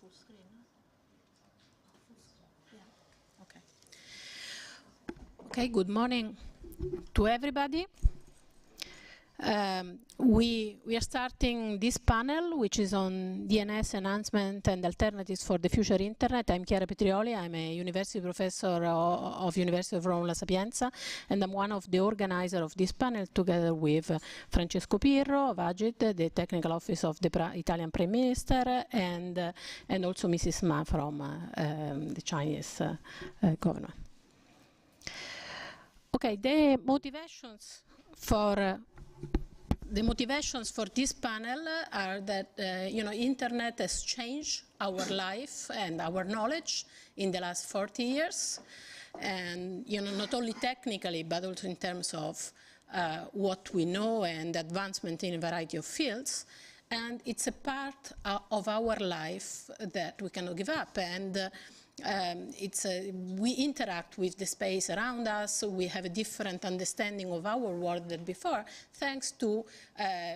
full screen. Yeah. Okay. Okay, good morning to everybody. We are starting this panel, which is on DNS enhancement and alternatives for the future internet. I'm Chiara Petrioli. I'm a university professor of University of Rome La Sapienza, and I'm one of the organizers of this panel together with Francesco Pirro of Agid, the technical office of the Italian Prime Minister, and also Mrs. Ma from the Chinese government. Okay, the motivations for this panel are that internet has changed our life and our knowledge in the last 40 years, and not only technically but also in terms of what we know and advancement in a variety of fields. And it's a part of our life that we cannot give up. And we interact with the space around us. We have a different understanding of our world than before, thanks to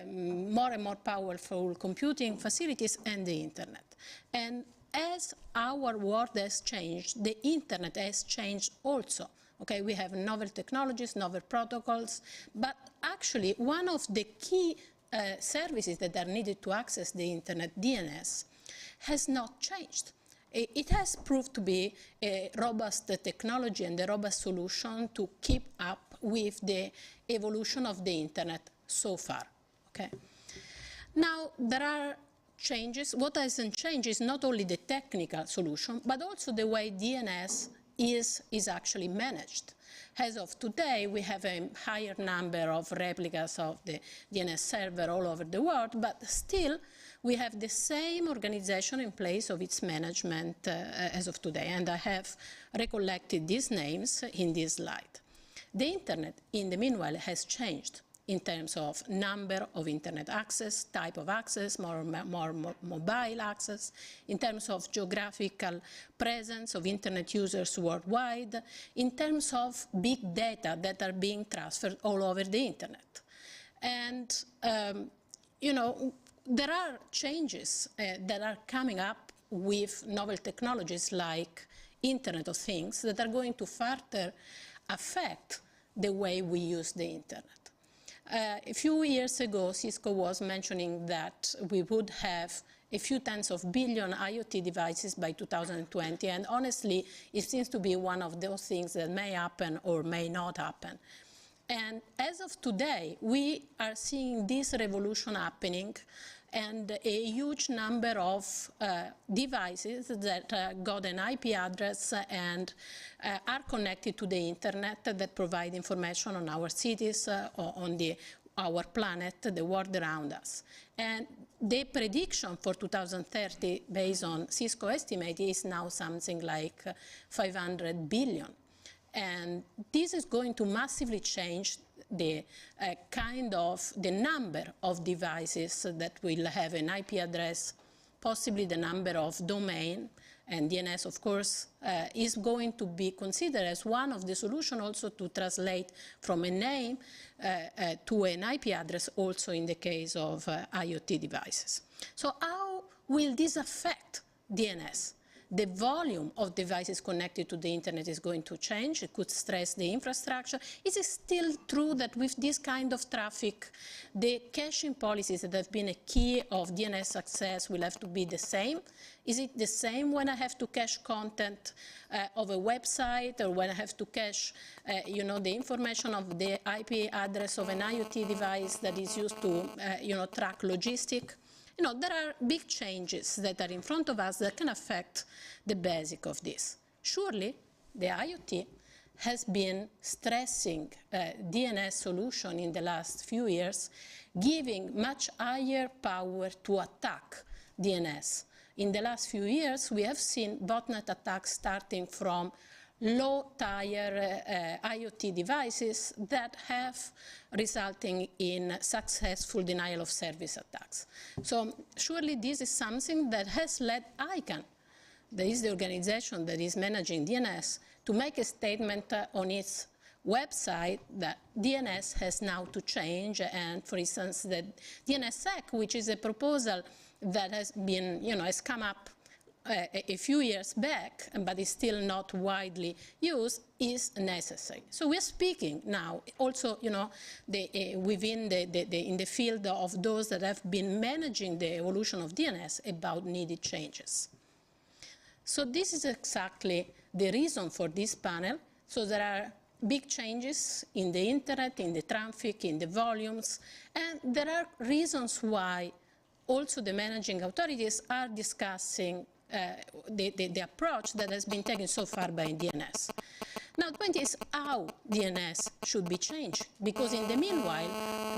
more and more powerful computing facilities and the internet. And as our world has changed, the internet has changed also. Okay, we have novel technologies, novel protocols, but actually one of the key services that are needed to access the internet, DNS, has not changed. It has proved to be a robust technology and a robust solution to keep up with the evolution of the internet so far. Okay. Now, there are changes. What hasn't changed is not only the technical solution, but also the way DNS is actually managed. As of today, we have a higher number of replicas of the DNS server all over the world, but still, we have the same organization in place of its management as of today, and I have recollected these names in this slide. The internet, in the meanwhile, has changed in terms of number of internet access, type of access, more mobile access, in terms of geographical presence of internet users worldwide, in terms of big data that are being transferred all over the internet. And, there are changes that are coming up with novel technologies like Internet of Things that are going to further affect the way we use the internet. A few years ago, Cisco was mentioning that we would have a few tens of billion IoT devices by 2020, and honestly, it seems to be one of those things that may happen or may not happen. And as of today, we are seeing this revolution happening, and a huge number of devices that got an IP address and are connected to the internet that provide information on our cities, on our planet, the world around us. And the prediction for 2030, based on Cisco estimate, is now something like 500 billion. And this is going to massively change the the number of devices that will have an IP address, possibly the number of domain, and DNS, of course, is going to be considered as one of the solutions also to translate from a name to an IP address, also in the case of IoT devices. So how will this affect DNS? The volume of devices connected to the internet is going to change. It could stress the infrastructure. Is it still true that with this kind of traffic, the caching policies that have been a key of DNS success will have to be the same? Is it the same when I have to cache content of a website, or when I have to cache, the information of the IP address of an IoT device that is used to, track logistics? There are big changes that are in front of us that can affect the basic of this. Surely, the IoT has been stressing DNS solution in the last few years, giving much higher power to attack DNS. In the last few years, we have seen botnet attacks starting from low-tier IoT devices that have resulting in successful denial of service attacks. So surely this is something that has led ICANN, that is the organization that is managing DNS, to make a statement on its website that DNS has now to change, and for instance, the DNSSEC, which is a proposal that has been, has come up a few years back, but is still not widely used, is necessary. So we're speaking now also, within in the field of those that have been managing the evolution of DNS about needed changes. So this is exactly the reason for this panel. So there are big changes in the internet, in the traffic, in the volumes, and there are reasons why also the managing authorities are discussing the approach that has been taken so far by DNS. Now, the point is how DNS should be changed, because in the meanwhile,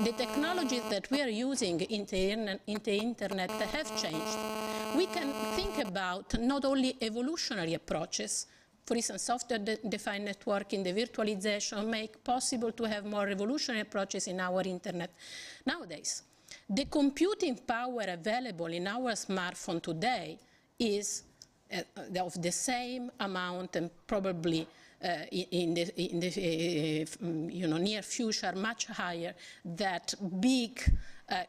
the technologies that we are using in the internet have changed. We can think about not only evolutionary approaches, for instance, software-defined networking, the virtualization, make possible to have more revolutionary approaches in our internet nowadays. The computing power available in our smartphone today is of the same amount and probably in the near future much higher than big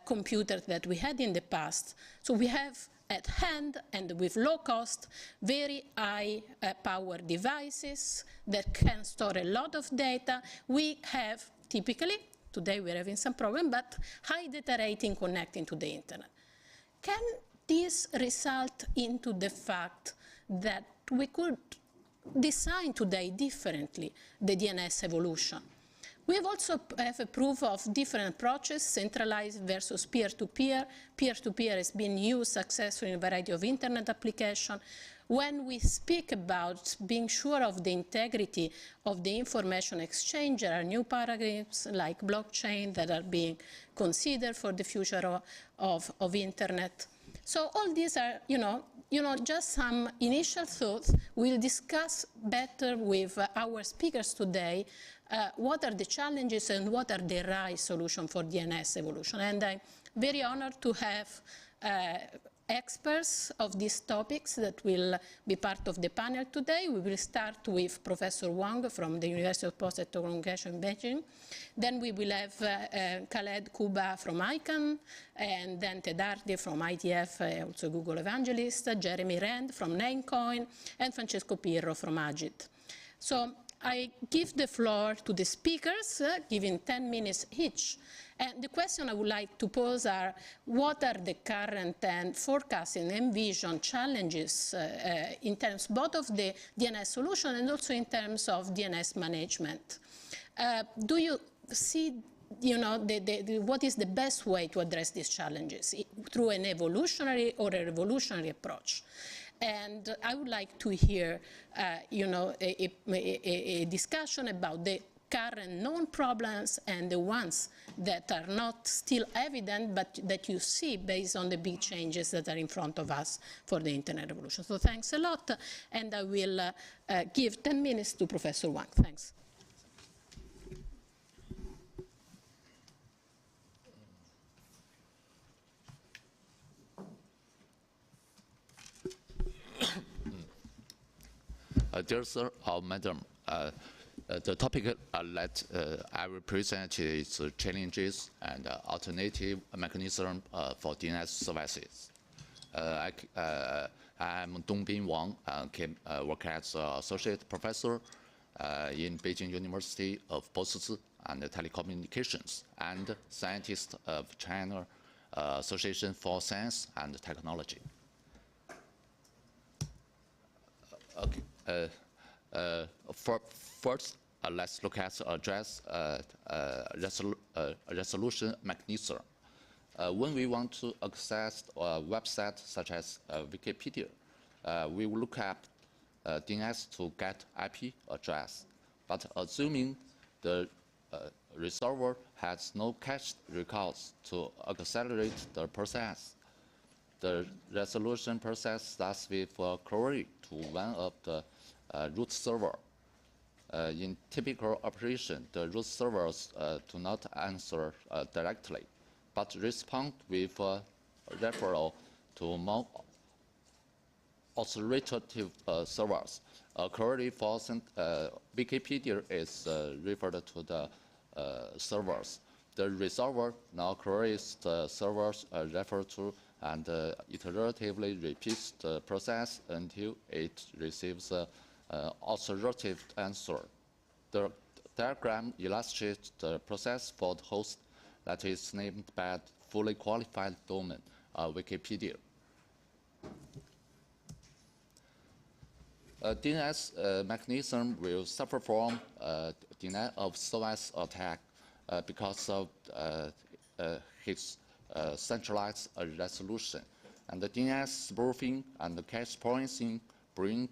computers that we had in the past. So we have at hand and with low cost, very high power devices that can store a lot of data. We have typically, today we're having some problem, but high data rating connecting to the internet. Can this result into the fact that we could design today differently the DNS evolution? We have also have a proof of different approaches, centralized versus peer-to-peer. Peer-to-peer has been used successfully in a variety of internet applications. When we speak about being sure of the integrity of the information exchange, there are new paradigms like blockchain that are being considered for the future of internet. So all these are, just some initial thoughts. We'll discuss better with our speakers today what are the challenges and what are the right solutions for DNS evolution. And I'm very honored to have experts of these topics that will be part of the panel today. We will start with Professor Wang from the University of Post and Telecommunication in Beijing. Then we will have Khaled Kuba from ICANN, and then Ted Hardy from IETF, also Google Evangelist, Jeremy Rand from Namecoin, and Francesco Pirro from Agit. So I give the floor to the speakers, giving 10 minutes each. And the question I would like to pose are, what are the current and forecasting and vision challenges in terms both of the DNS solution and also in terms of DNS management? Do you see, what is the best way to address these challenges, through an evolutionary or a revolutionary approach? And I would like to hear, a discussion about the current known problems and the ones that are not still evident, but that you see based on the big changes that are in front of us for the internet revolution. So thanks a lot, and I will give 10 minutes to Professor Wang. Thanks. Dear sir or madam, the topic that I will present is challenges and alternative mechanism for DNS services. I'm Dongbin Wang, work as associate professor in Beijing University of Posts and Telecommunications and scientist of China Association for Science and Technology. Okay. First, let's look at address resolution mechanism. When we want to access a website such as Wikipedia, we will look at DNS to get IP address. But assuming the resolver has no cache records to accelerate the process, the resolution process starts with a query to one of the root server. In typical operation, the root servers do not answer directly, but respond with a referral to more authoritative servers. A query for Wikipedia is referred to the servers. The resolver now queries the servers referred to and iteratively repeats the process until it receives an authoritative answer. The diagram illustrates the process for the host that is named by fully qualified domain, Wikipedia. DNS mechanism will suffer from denial of service attack because of its centralized resolution. And the DNS spoofing and the cache pointing bring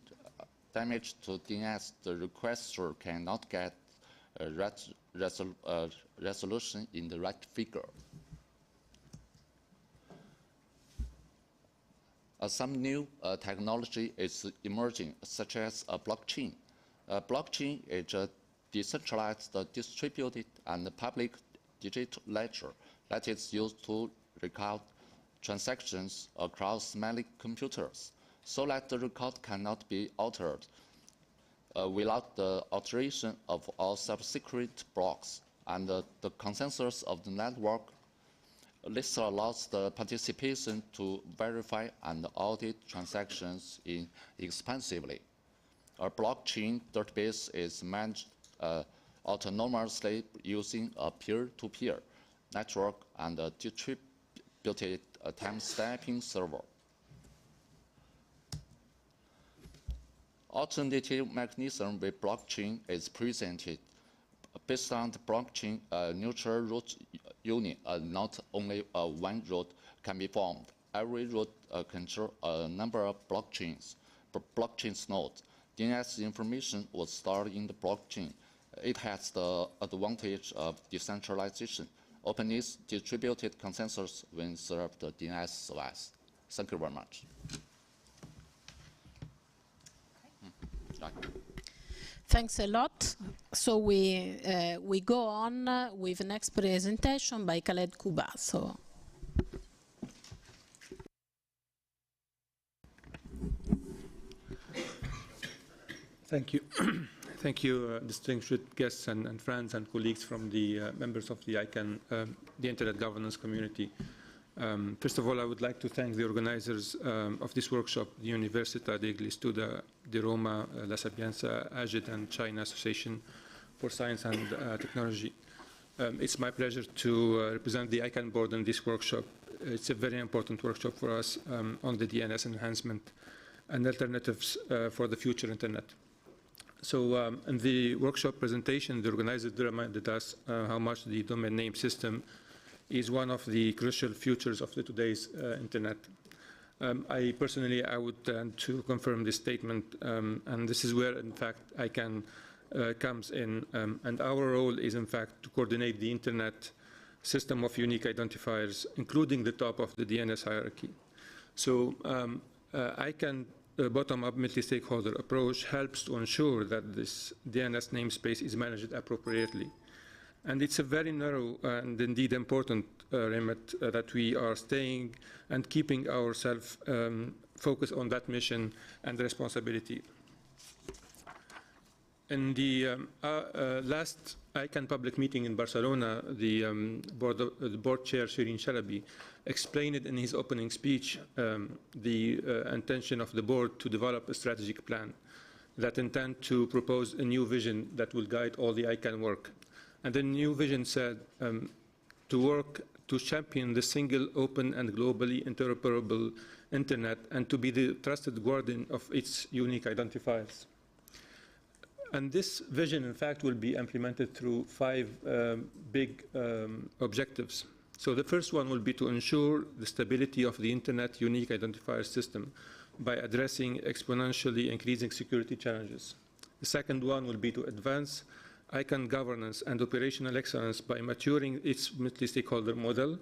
damage to DNS. The requester cannot get resolution in the right figure. Some new technology is emerging, such as a blockchain. Blockchain is a decentralized, distributed, and public digital ledger that is used to record transactions across many computers, so that the record cannot be altered without the alteration of all subsequent blocks. And the consensus of the network. This allows the participation to verify and audit transactions inexpensively. A blockchain database is managed autonomously using a peer-to-peer network and a distributed time-stamping server. Alternative mechanism with blockchain is presented based on the blockchain neutral root union. Not only one root can be formed. Every root controls a number of blockchains nodes. DNS information was stored in the blockchain. It has the advantage of decentralization, openness, distributed consensus when served the DNS service. Thank you very much. Thanks a lot. So we go on with the next presentation by Khaled Kuba. So. Thank you. Thank you, distinguished guests and friends and colleagues from the members of the ICANN, the Internet Governance community. First of all, I would like to thank the organizers of this workshop, the Università degli Studi di Roma, La Sapienza, AGID, and China Association for Science and Technology. It's my pleasure to represent the ICANN board in this workshop. It's a very important workshop for us on the DNS enhancement and alternatives for the future Internet. So in the workshop presentation, the organizers reminded us how much the domain name system is one of the crucial features of today's Internet. I would tend to confirm this statement, and this is where, in fact, ICANN comes in. And our role is, in fact, to coordinate the Internet system of unique identifiers, including the top of the DNS hierarchy. So ICANN bottom-up multi-stakeholder approach helps to ensure that this DNS namespace is managed appropriately. And it's a very narrow and indeed important remit that we are staying and keeping ourselves focused on that mission and responsibility. In the last ICANN public meeting in Barcelona, the board chair, Shirin Shalabi, explained it in his opening speech, the intention of the board to develop a strategic plan that intend to propose a new vision that will guide all the ICANN work. And the new vision said to work to champion the single, open, and globally interoperable Internet and to be the trusted guardian of its unique identifiers. And this vision, in fact, will be implemented through 5 big objectives. So the first one will be to ensure the stability of the Internet unique identifier system by addressing exponentially increasing security challenges. The second one will be to advance ICANN governance and operational excellence by maturing its multi-stakeholder model,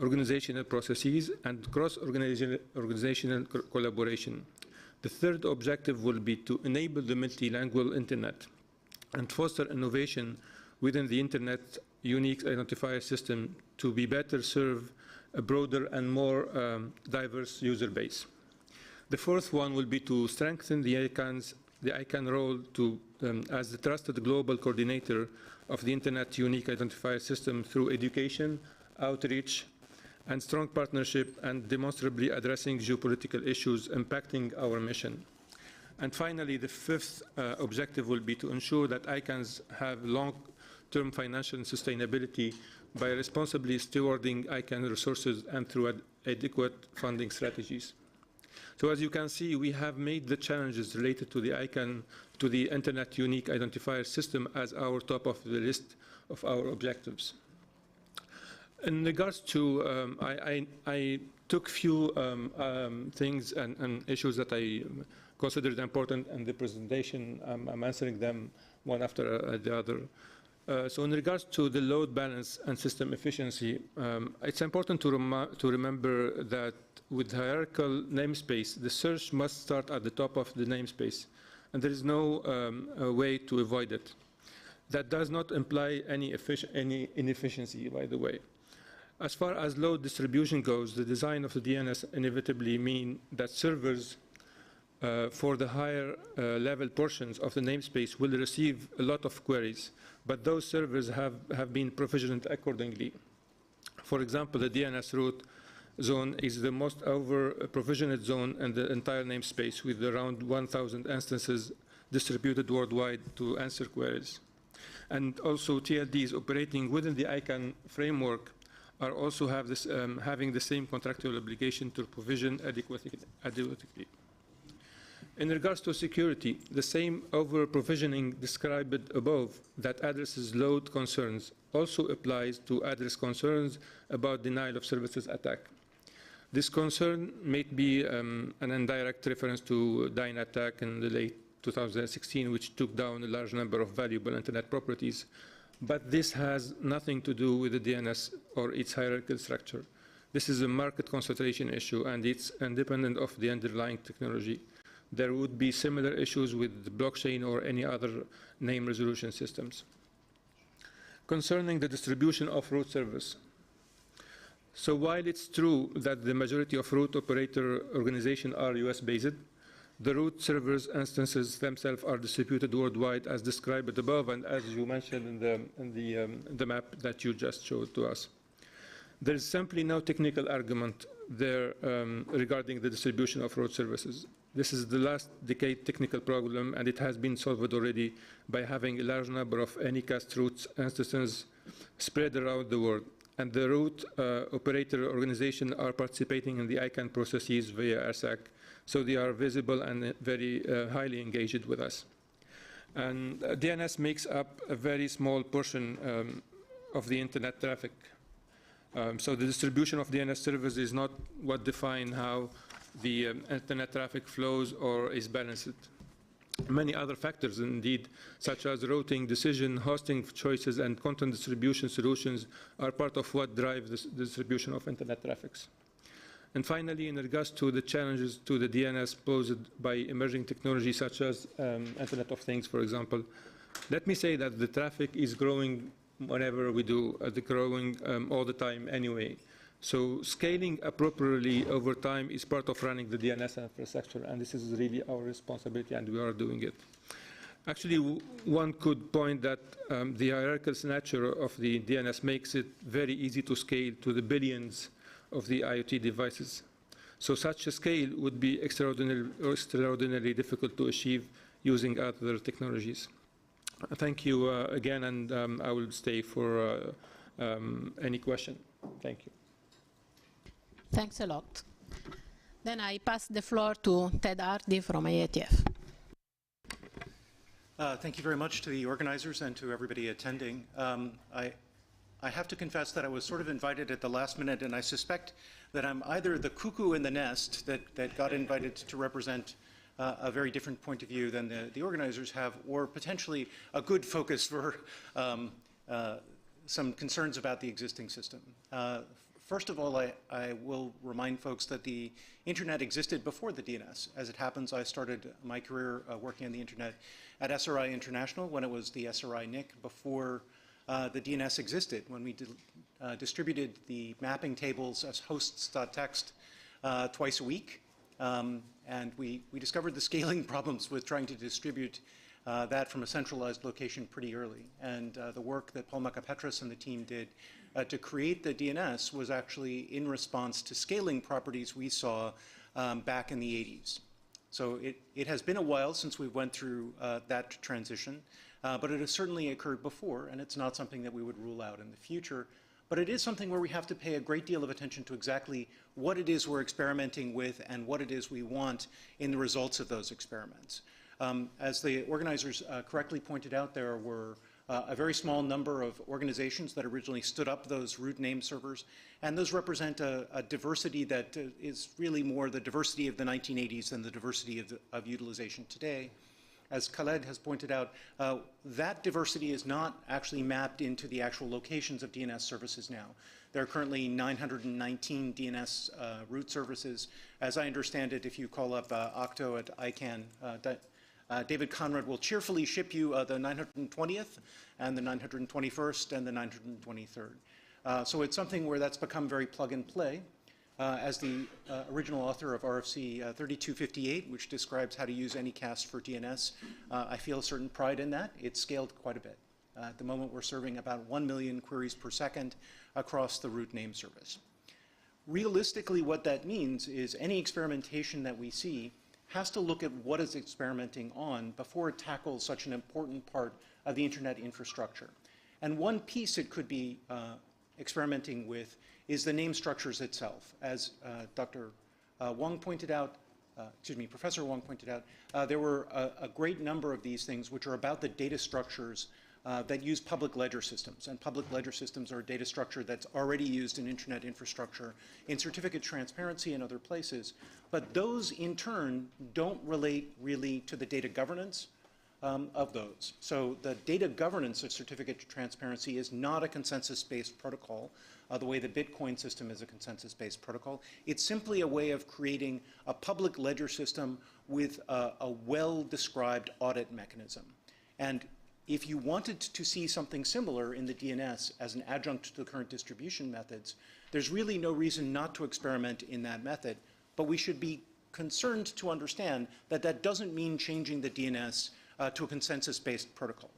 organizational processes, and cross-organizational collaboration. The third objective will be to enable the multilingual Internet and foster innovation within the Internet unique identifier system to be better serve a broader and more diverse user base. The fourth one will be to strengthen the ICANN role as the trusted global coordinator of the Internet unique identifier system through education, outreach, and strong partnership and demonstrably addressing geopolitical issues impacting our mission. And finally, the fifth objective will be to ensure that ICANNs have long-term financial sustainability by responsibly stewarding ICANN resources and through adequate funding strategies. So as you can see, we have made the challenges related to the ICANN, to the Internet Unique Identifier System as our top of the list of our objectives. In regards to, I took few things and issues that I considered important in the presentation. I'm answering them one after the other. So in regards to the load balance and system efficiency, it's important to remember that with hierarchical namespace, the search must start at the top of the namespace, and there is no way to avoid it. That does not imply any inefficiency, by the way. As far as load distribution goes, the design of the DNS inevitably mean that servers for the higher level portions of the namespace will receive a lot of queries, but those servers have been provisioned accordingly. For example, the DNS root zone is the most over-provisioned zone in the entire namespace, with around 1,000 instances distributed worldwide to answer queries. And also TLDs operating within the ICANN framework are also having the same contractual obligation to provision adequately. In regards to security, the same over-provisioning described above that addresses load concerns also applies to address concerns about denial of services attack. This concern may be an indirect reference to DynAttack in the late 2016, which took down a large number of valuable Internet properties, but this has nothing to do with the DNS or its hierarchical structure. This is a market concentration issue, and it's independent of the underlying technology. There would be similar issues with the blockchain or any other name resolution systems. Concerning the distribution of root service. So while it's true that the majority of root operator organizations are US-based, the root servers instances themselves are distributed worldwide as described above and as you mentioned in the map that you just showed to us. There is simply no technical argument there regarding the distribution of root services. This is the last decade technical problem, and it has been solved already by having a large number of Anycast root instances spread around the world. And the root operator organizations are participating in the ICANN processes via RSAC, so they are visible and very highly engaged with us. And DNS makes up a very small portion of the Internet traffic. So the distribution of DNS servers is not what defines how the Internet traffic flows or is balanced. Many other factors, indeed, such as routing, decision, hosting choices, and content distribution solutions are part of what drive the distribution of Internet traffics. And finally, in regards to the challenges to the DNS posed by emerging technologies such as Internet of Things, for example, let me say that the traffic is growing whenever we do, growing all the time anyway. So scaling appropriately over time is part of running the DNS infrastructure, and this is really our responsibility, and we are doing it. Actually, one could point that the hierarchical nature of the DNS makes it very easy to scale to the billions of the IoT devices. So such a scale would be extraordinarily difficult to achieve using other technologies. Thank you again, and I will stay for any question. Thank you. Thanks a lot. Then I pass the floor to Ted Hardy from IETF. Thank you very much to the organizers and to everybody attending. I have to confess that I was sort of invited at the last minute, and I suspect that I'm either the cuckoo in the nest that got invited to represent a very different point of view than the organizers have, or potentially a good focus for some concerns about the existing system. First of all, I will remind folks that the Internet existed before the DNS. As it happens, I started my career working on the Internet at SRI International when it was the SRI NIC before the DNS existed, when we distributed the mapping tables as hosts.txt twice a week. And we discovered the scaling problems with trying to distribute that from a centralized location pretty early. And the work that Paul Makapetris and the team did to create the DNS was actually in response to scaling properties we saw back in the 80s. So it has been a while since we went through that transition, but it has certainly occurred before, and it's not something that we would rule out in the future. But it is something where we have to pay a great deal of attention to exactly what it is we're experimenting with and what it is we want in the results of those experiments. As the organizers correctly pointed out, there were a very small number of organizations that originally stood up those root name servers, and those represent a diversity that is really more the diversity of the 1980s than the diversity of utilization today. As Khaled has pointed out, that diversity is not actually mapped into the actual locations of DNS services now. There are currently 919 DNS root services. As I understand it, if you call up Octo at ICANN, David Conrad will cheerfully ship you the 920th and the 921st and the 923rd. So it's something where that's become very plug and play. As the original author of RFC 3258, which describes how to use Anycast for DNS, I feel a certain pride in that. It's scaled quite a bit. At the moment, we're serving about 1 million queries per second across the root name service. Realistically, what that means is any experimentation that we see has to look at what it's experimenting on before it tackles such an important part of the internet infrastructure. And one piece it could be experimenting with is the name structures itself. As Dr. Wang pointed out, Professor Wang pointed out, there were a great number of these things which are about the data structures that use public ledger systems. And public ledger systems are a data structure that's already used in internet infrastructure, in certificate transparency and other places. But those, in turn, don't relate really to the data governance of those. So the data governance of certificate transparency is not a consensus-based protocol, the way the Bitcoin system is a consensus-based protocol. It's simply a way of creating a public ledger system with a well-described audit mechanism. And if you wanted to see something similar in the DNS as an adjunct to the current distribution methods, there's really no reason not to experiment in that method. But we should be concerned to understand that that doesn't mean changing the DNS to a consensus-based protocol.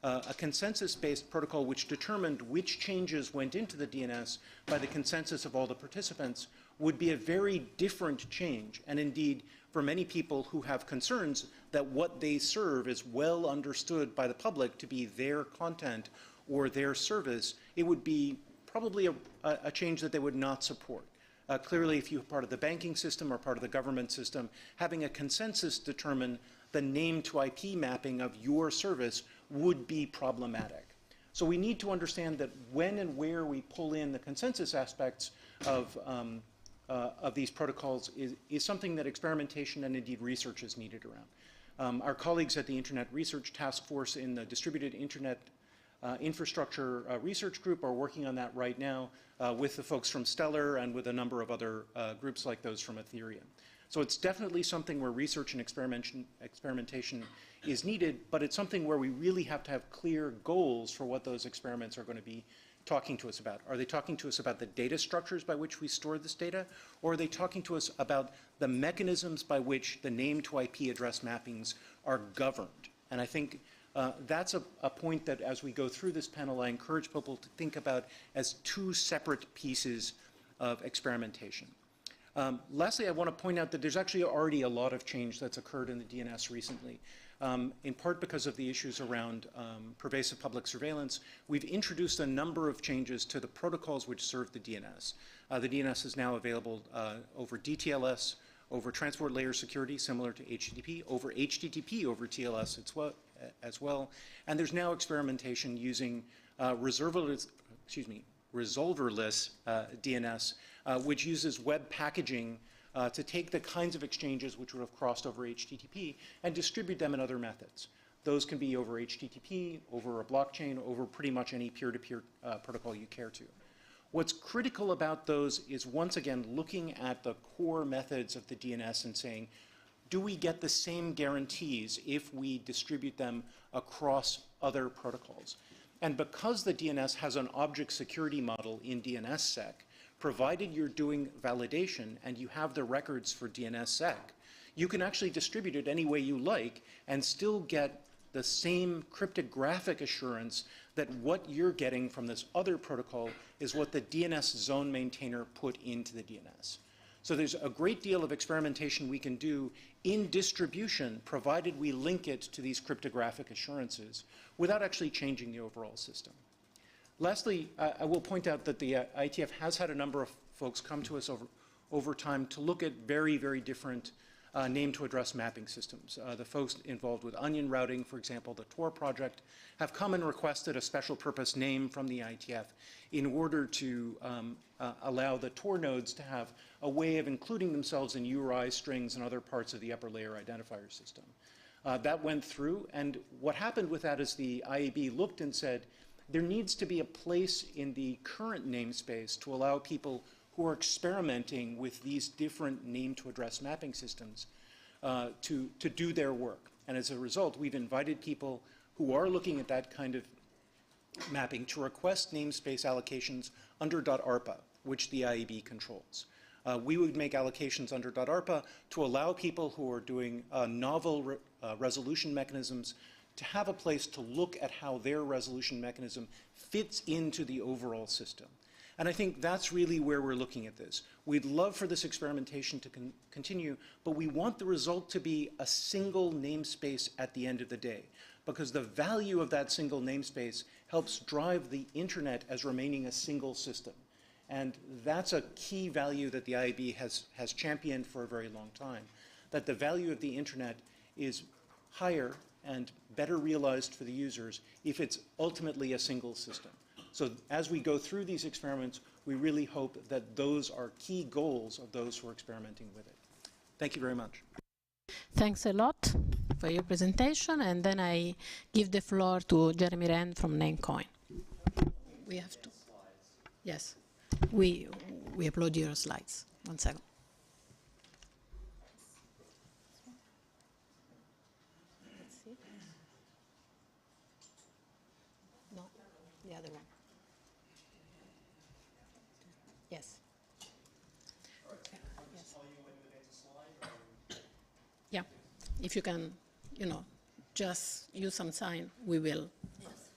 A consensus-based protocol which determined which changes went into the DNS by the consensus of all the participants would be a very different change. And indeed, for many people who have concerns that what they serve is well understood by the public to be their content or their service, it would be probably a change that they would not support. Clearly, if you're part of the banking system or part of the government system, having a consensus determine the name to IP mapping of your service would be problematic. So we need to understand that when and where we pull in the consensus aspects of these protocols is something that experimentation and indeed research is needed around. Our colleagues at the Internet Research Task Force in the Distributed Internet Infrastructure Research Group are working on that right now with the folks from Stellar and with a number of other groups like those from Ethereum. So it's definitely something where research and experimentation is needed, but it's something where we really have to have clear goals for what those experiments are going to be talking to us about. Are they talking to us about the data structures by which we store this data, or are they talking to us about the mechanisms by which the name to IP address mappings are governed? And I think that's a point that as we go through this panel, I encourage people to think about as two separate pieces of experimentation. Lastly, I want to point out that there's actually already a lot of change that's occurred in the DNS recently. In part because of the issues around pervasive public surveillance, we've introduced a number of changes to the protocols which serve the DNS. The DNS is now available over DTLS, over transport layer security, similar to HTTP, over HTTP over TLS as well. And there's now experimentation using resolverless DNS, which uses web packaging to take the kinds of exchanges which would have crossed over HTTP and distribute them in other methods. Those can be over HTTP, over a blockchain, over pretty much any peer-to-peer protocol you care to. What's critical about those is, once again, looking at the core methods of the DNS and saying, do we get the same guarantees if we distribute them across other protocols? And because the DNS has an object security model in DNSSEC, provided you're doing validation and you have the records for DNSSEC, you can actually distribute it any way you like and still get the same cryptographic assurance that what you're getting from this other protocol is what the DNS zone maintainer put into the DNS. So there's a great deal of experimentation we can do in distribution, provided we link it to these cryptographic assurances without actually changing the overall system. Lastly, I will point out that the IETF has had a number of folks come to us over time to look at very, very different name-to-address mapping systems. The folks involved with onion routing, for example, the Tor project, have come and requested a special purpose name from the IETF in order to allow the Tor nodes to have a way of including themselves in URI strings and other parts of the upper layer identifier system. That went through, and what happened with that is the IAB looked and said, there needs to be a place in the current namespace to allow people who are experimenting with these different name-to-address mapping systems to do their work. And as a result, we've invited people who are looking at that kind of mapping to request namespace allocations under .arpa, which the IAB controls. We would make allocations under .arpa to allow people who are doing novel resolution mechanisms to have a place to look at how their resolution mechanism fits into the overall system. And I think that's really where we're looking at this. We'd love for this experimentation to continue, but we want the result to be a single namespace at the end of the day, because the value of that single namespace helps drive the internet as remaining a single system. And that's a key value that the IAB has championed for a very long time, that the value of the internet is higher and better realized for the users if it's ultimately a single system. So as we go through these experiments, we really hope that those are key goals of those who are experimenting with it. Thank you very much. Thanks a lot for your presentation, and then I give the floor to Jeremy Rand from Namecoin. We have to. Yes, we upload your slides. 1 second. Let's see. No, the other one. Yes. Yes. Yeah, if you can, just use some sign, we will. Yes.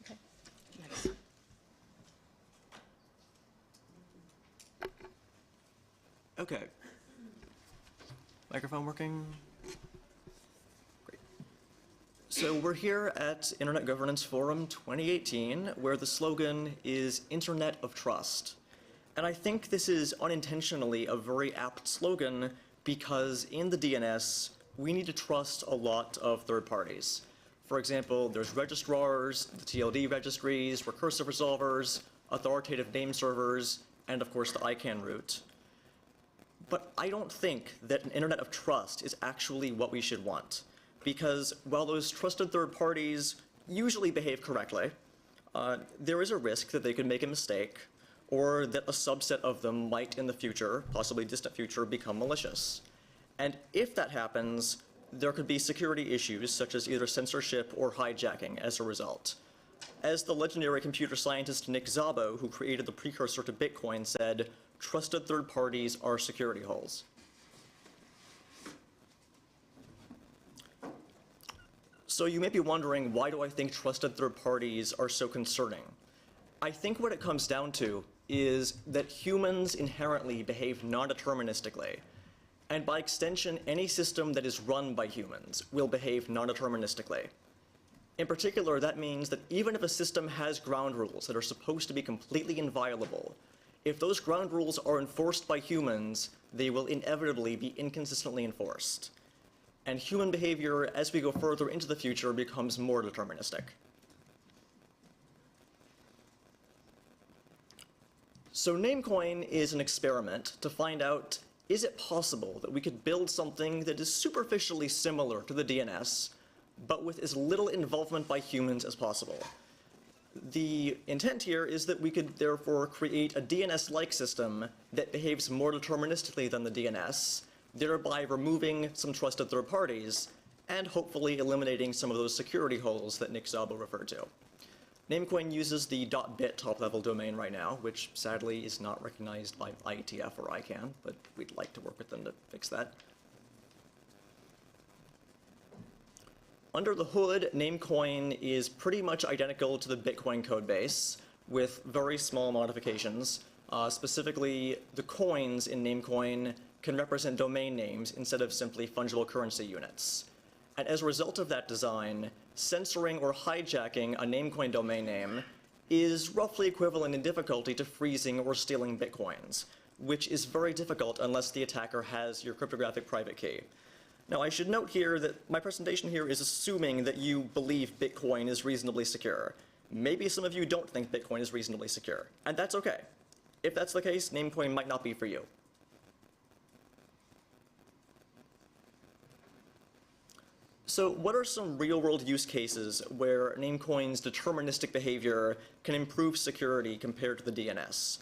Okay, next. Okay. Microphone working? Great. So we're here at Internet Governance Forum 2018, where the slogan is Internet of Trust. And I think this is unintentionally a very apt slogan because in the DNS, we need to trust a lot of third parties. For example, there's registrars, the TLD registries, recursive resolvers, authoritative name servers, and of course the ICANN root. But I don't think that an internet of trust is actually what we should want, because while those trusted third parties usually behave correctly, there is a risk that they could make a mistake, or that a subset of them might in the future, possibly distant future, become malicious. And if that happens, there could be security issues such as either censorship or hijacking as a result. As the legendary computer scientist Nick Szabo, who created the precursor to Bitcoin, said, trusted third parties are security holes. So you may be wondering, why do I think trusted third parties are so concerning? I think what it comes down to is that humans inherently behave non-deterministically. And by extension, any system that is run by humans will behave non-deterministically. In particular, that means that even if a system has ground rules that are supposed to be completely inviolable, if those ground rules are enforced by humans, they will inevitably be inconsistently enforced. And human behavior, as we go further into the future, becomes more deterministic. So Namecoin is an experiment to find out, is it possible that we could build something that is superficially similar to the DNS, but with as little involvement by humans as possible? The intent here is that we could therefore create a DNS-like system that behaves more deterministically than the DNS, thereby removing some trusted third parties, and hopefully eliminating some of those security holes that Nick Szabo referred to. Namecoin uses the .bit top-level domain right now, which sadly is not recognized by IETF or ICANN, but we'd like to work with them to fix that. under the hood, Namecoin is pretty much identical to the Bitcoin code base with very small modifications. Specifically, the coins in Namecoin can represent domain names instead of simply fungible currency units. And as a result of that design, censoring or hijacking a Namecoin domain name is roughly equivalent in difficulty to freezing or stealing Bitcoins, which is very difficult unless the attacker has your cryptographic private key. Now, I should note here that my presentation here is assuming that you believe Bitcoin is reasonably secure. Maybe some of you don't think Bitcoin is reasonably secure, and that's okay. If that's the case, Namecoin might not be for you. So what are some real-world use cases where Namecoin's deterministic behavior can improve security compared to the DNS?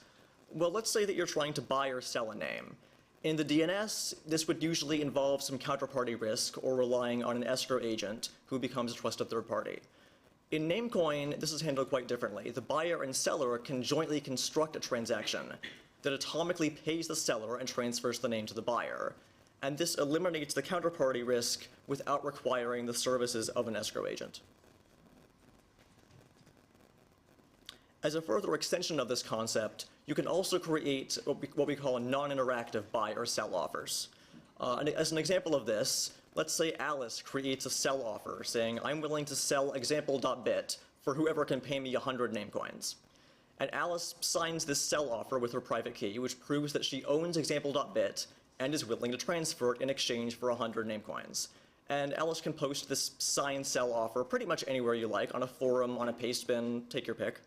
Well, let's say that you're trying to buy or sell a name. In the DNS, this would usually involve some counterparty risk or relying on an escrow agent who becomes a trusted third party. In Namecoin, this is handled quite differently. The buyer and seller can jointly construct a transaction that atomically pays the seller and transfers the name to the buyer. And this eliminates the counterparty risk without requiring the services of an escrow agent. As a further extension of this concept, you can also create what we call non-interactive buy or sell offers. And as an example of this, let's say Alice creates a sell offer saying, I'm willing to sell example.bit for whoever can pay me 100 Namecoins. And Alice signs this sell offer with her private key, which proves that she owns example.bit and is willing to transfer it in exchange for 100 Namecoins. And Alice can post this signed sell offer pretty much anywhere you like, on a forum, on a pastebin, take your pick.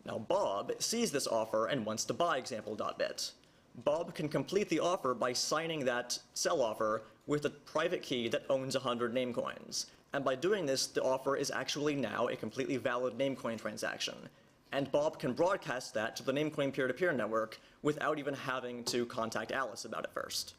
Now Bob sees this offer and wants to buy example.bit. Bob can complete the offer by signing that sell offer with a private key that owns 100 Namecoins. And by doing this, the offer is actually now a completely valid Namecoin transaction. And Bob can broadcast that to the Namecoin peer-to-peer network without even having to contact Alice about it first.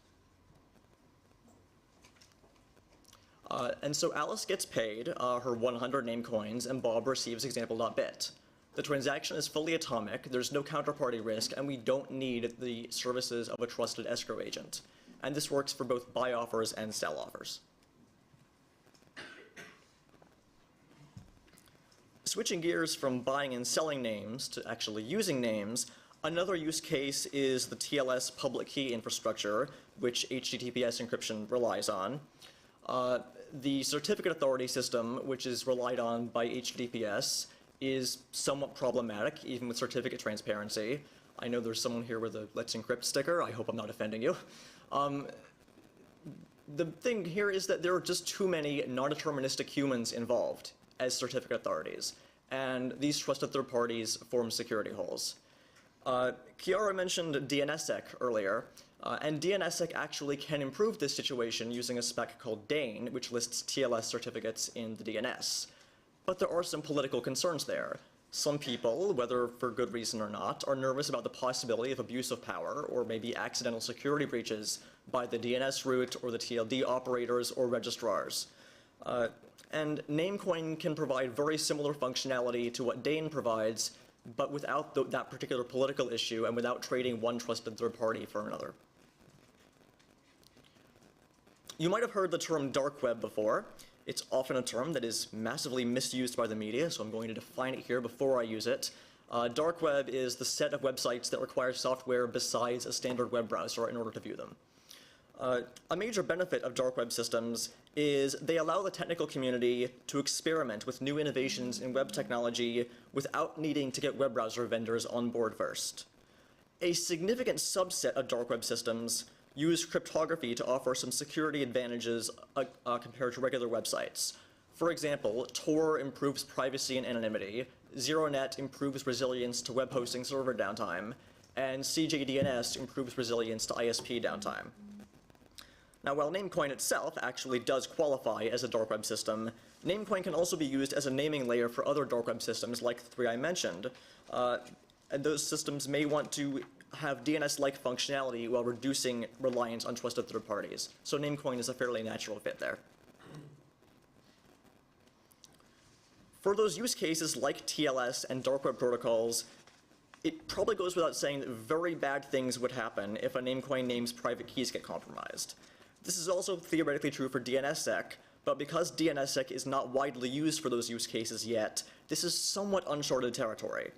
And so Alice gets paid her 100 Namecoins, and Bob receives example.bit. The transaction is fully atomic, there's no counterparty risk, and we don't need the services of a trusted escrow agent. And this works for both buy offers and sell offers. Switching gears from buying and selling names to actually using names, another use case is the TLS public key infrastructure, which HTTPS encryption relies on. The certificate authority system, which is relied on by HTTPS, is somewhat problematic, even with certificate transparency. I know there's someone here with a Let's Encrypt sticker. I hope I'm not offending you. The thing here is that there are just too many non-deterministic humans involved as certificate authorities, and these trusted third parties form security holes. Chiara mentioned DNSSEC earlier, and DNSSEC actually can improve this situation using a spec called DANE, which lists TLS certificates in the DNS. But there are some political concerns there. Some people, whether for good reason or not, are nervous about the possibility of abuse of power or maybe accidental security breaches by the DNS root or the TLD operators or registrars. And Namecoin can provide very similar functionality to what DANE provides, but without that particular political issue and without trading one trusted third party for another. You might have heard the term dark web before. It's often a term that is massively misused by the media, so I'm going to define it here before I use it. Dark web is the set of websites that require software besides a standard web browser in order to view them. A major benefit of dark web systems is they allow the technical community to experiment with new innovations in web technology without needing to get web browser vendors on board first. A significant subset of dark web systems use cryptography to offer some security advantages compared to regular websites. For example, Tor improves privacy and anonymity, ZeroNet improves resilience to web hosting server downtime, and CJDNS improves resilience to ISP downtime. Now, while Namecoin itself actually does qualify as a dark web system, Namecoin can also be used as a naming layer for other dark web systems like the three I mentioned. And those systems may want to have DNS-like functionality while reducing reliance on trusted third parties. So Namecoin is a fairly natural fit there. For those use cases like TLS and dark web protocols, it probably goes without saying that very bad things would happen if a Namecoin name's private keys get compromised. This is also theoretically true for DNSSEC, but because DNSSEC is not widely used for those use cases yet, this is somewhat uncharted territory.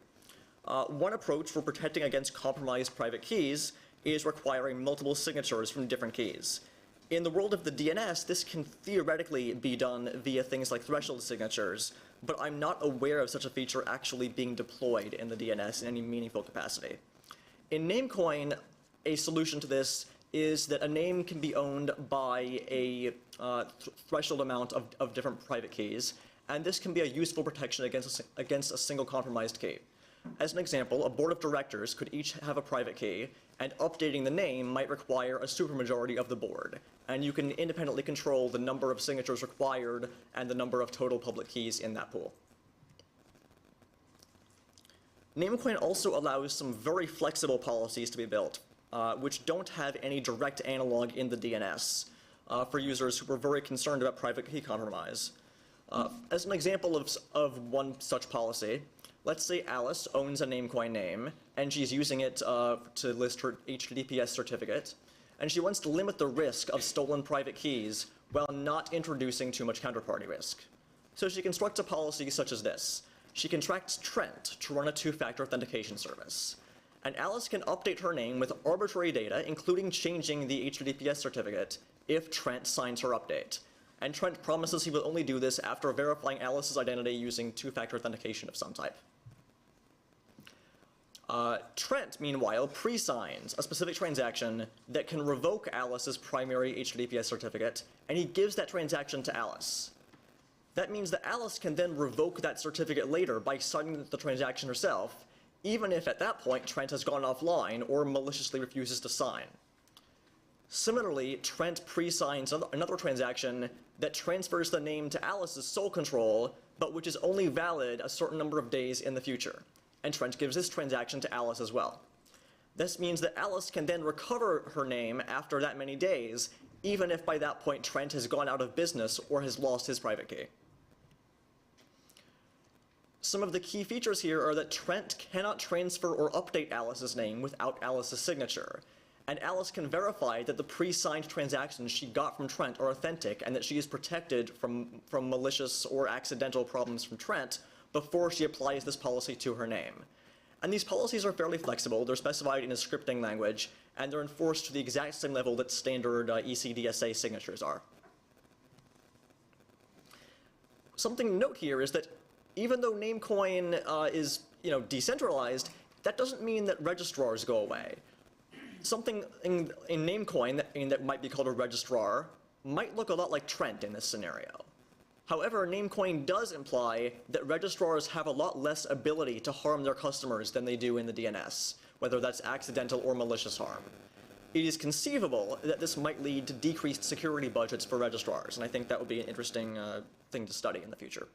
One approach for protecting against compromised private keys is requiring multiple signatures from different keys. In the world of the DNS, this can theoretically be done via things like threshold signatures, but I'm not aware of such a feature actually being deployed in the DNS in any meaningful capacity. In Namecoin, a solution to this is that a name can be owned by a threshold amount of different private keys, and this can be a useful protection against a single compromised key. As an example, a board of directors could each have a private key, and updating the name might require a supermajority of the board, and you can independently control the number of signatures required and the number of total public keys in that pool. Namecoin also allows some very flexible policies to be built, which don't have any direct analog in the DNS for users who are very concerned about private key compromise. As an example of one such policy, let's say Alice owns a Namecoin name, and she's using it to list her HTTPS certificate, and she wants to limit the risk of stolen private keys while not introducing too much counterparty risk. So she constructs a policy such as this. She contracts Trent to run a two-factor authentication service. And Alice can update her name with arbitrary data, including changing the HTTPS certificate, if Trent signs her update. And Trent promises he will only do this after verifying Alice's identity using two-factor authentication of some type. Trent, meanwhile, pre-signs a specific transaction that can revoke Alice's primary HTTPS certificate, and he gives that transaction to Alice. That means that Alice can then revoke that certificate later by signing the transaction herself, even if at that point Trent has gone offline or maliciously refuses to sign. Similarly, Trent pre-signs another transaction that transfers the name to Alice's sole control, but which is only valid a certain number of days in the future. And Trent gives this transaction to Alice as well. This means that Alice can then recover her name after that many days, even if by that point Trent has gone out of business or has lost his private key. Some of the key features here are that Trent cannot transfer or update Alice's name without Alice's signature. And Alice can verify that the pre-signed transactions she got from Trent are authentic and that she is protected from malicious or accidental problems from Trent before she applies this policy to her name. And these policies are fairly flexible. They're specified in a scripting language, and they're enforced to the exact same level that standard ECDSA signatures are. Something to note here is that even though Namecoin is decentralized, that doesn't mean that registrars go away. Something in Namecoin that might be called a registrar might look a lot like Trent in this scenario. However, Namecoin does imply that registrars have a lot less ability to harm their customers than they do in the DNS, whether that's accidental or malicious harm. It is conceivable that this might lead to decreased security budgets for registrars, and I think that would be an interesting thing to study in the future.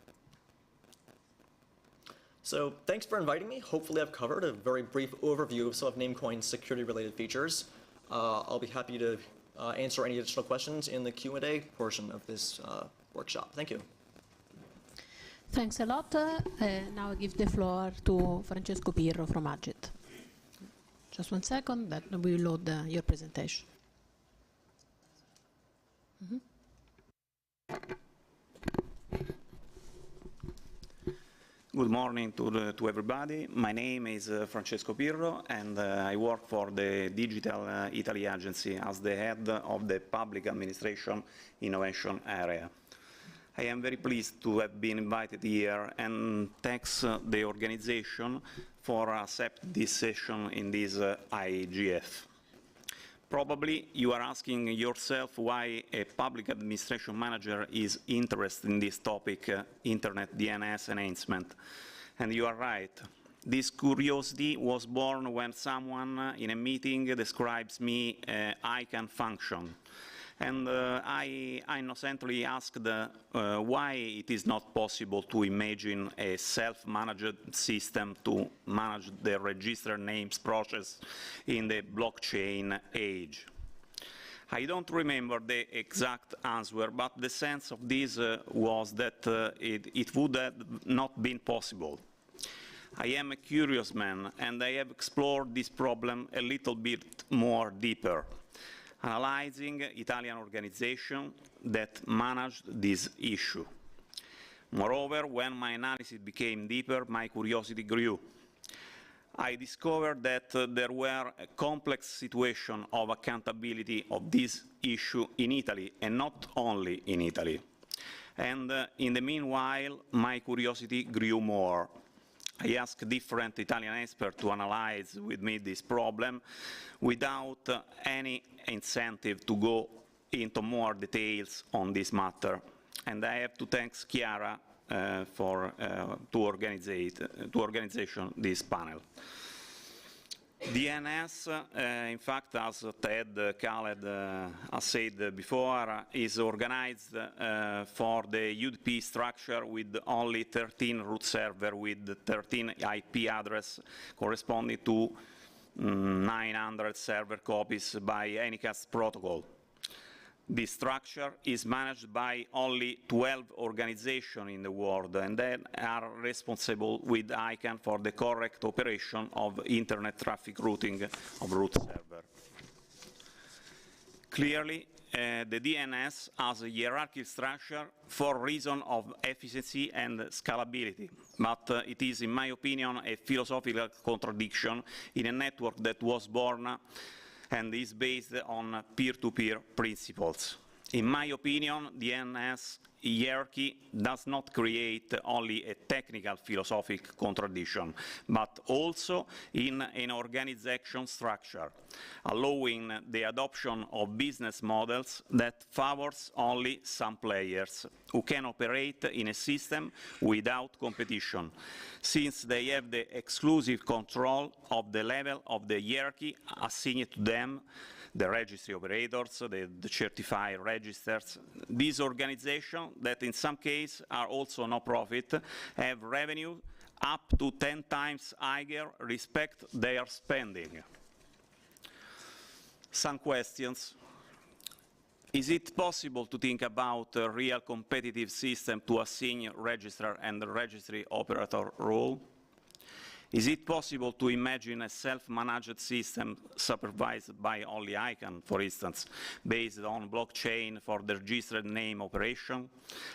So thanks for inviting me. Hopefully I've covered a very brief overview of some of Namecoin's security-related features. I'll be happy to answer any additional questions in the Q&A portion of this workshop. Thank you. Thanks a lot. Now I give the floor to Francesco Pirro from Agit. Just 1 second, that we will load your presentation. Good morning to everybody. My name is Francesco Pirro, and I work for the Digital Italy Agency as the head of the Public Administration Innovation Area. I am very pleased to have been invited here, and thanks the organization for accepting this session in this IGF. Probably you are asking yourself why a public administration manager is interested in this topic, Internet DNS enhancement. And you are right. This curiosity was born when someone in a meeting describes me ICANN function. And I innocently asked why it is not possible to imagine a self-managed system to manage the registered names process in the blockchain age. I don't remember the exact answer, but the sense of this was that it would have not been possible. I am a curious man, and I have explored this problem a little bit more deeper. analyzing Italian organizations that managed this issue. Moreover, when my analysis became deeper, my curiosity grew. I discovered that there were a complex situation of accountability of this issue in Italy, and not only in Italy. And in the meanwhile, my curiosity grew more. I asked different Italian experts to analyze with me this problem without any incentive to go into more details on this matter. And I have to thank Chiara to organization this panel. DNS, in fact, as Ted Khaled has said before, is organized for the UDP structure with only 13 root servers with 13 IP addresses corresponding to 900 server copies by Anycast protocol. This structure is managed by only 12 organizations in the world, and they are responsible with ICANN for the correct operation of Internet traffic routing of root server. Clearly, the DNS has a hierarchical structure for reason of efficiency and scalability, but it is, in my opinion, a philosophical contradiction in a network that was born and is based on peer-to-peer principles. In my opinion, the DNS hierarchy does not create only a technical philosophic contradiction, but also in an organization structure, allowing the adoption of business models that favors only some players who can operate in a system without competition, since they have the exclusive control of the level of the hierarchy assigned to them, the registry operators, the certified registers. These organizations, that in some cases are also no-profit, have revenue up to 10 times higher respect their spending. Some questions. Is it possible to think about a real competitive system to assign registrar and registry operator role? Is it possible to imagine a self-managed system supervised by only ICANN, for instance, based on blockchain for the registered name operation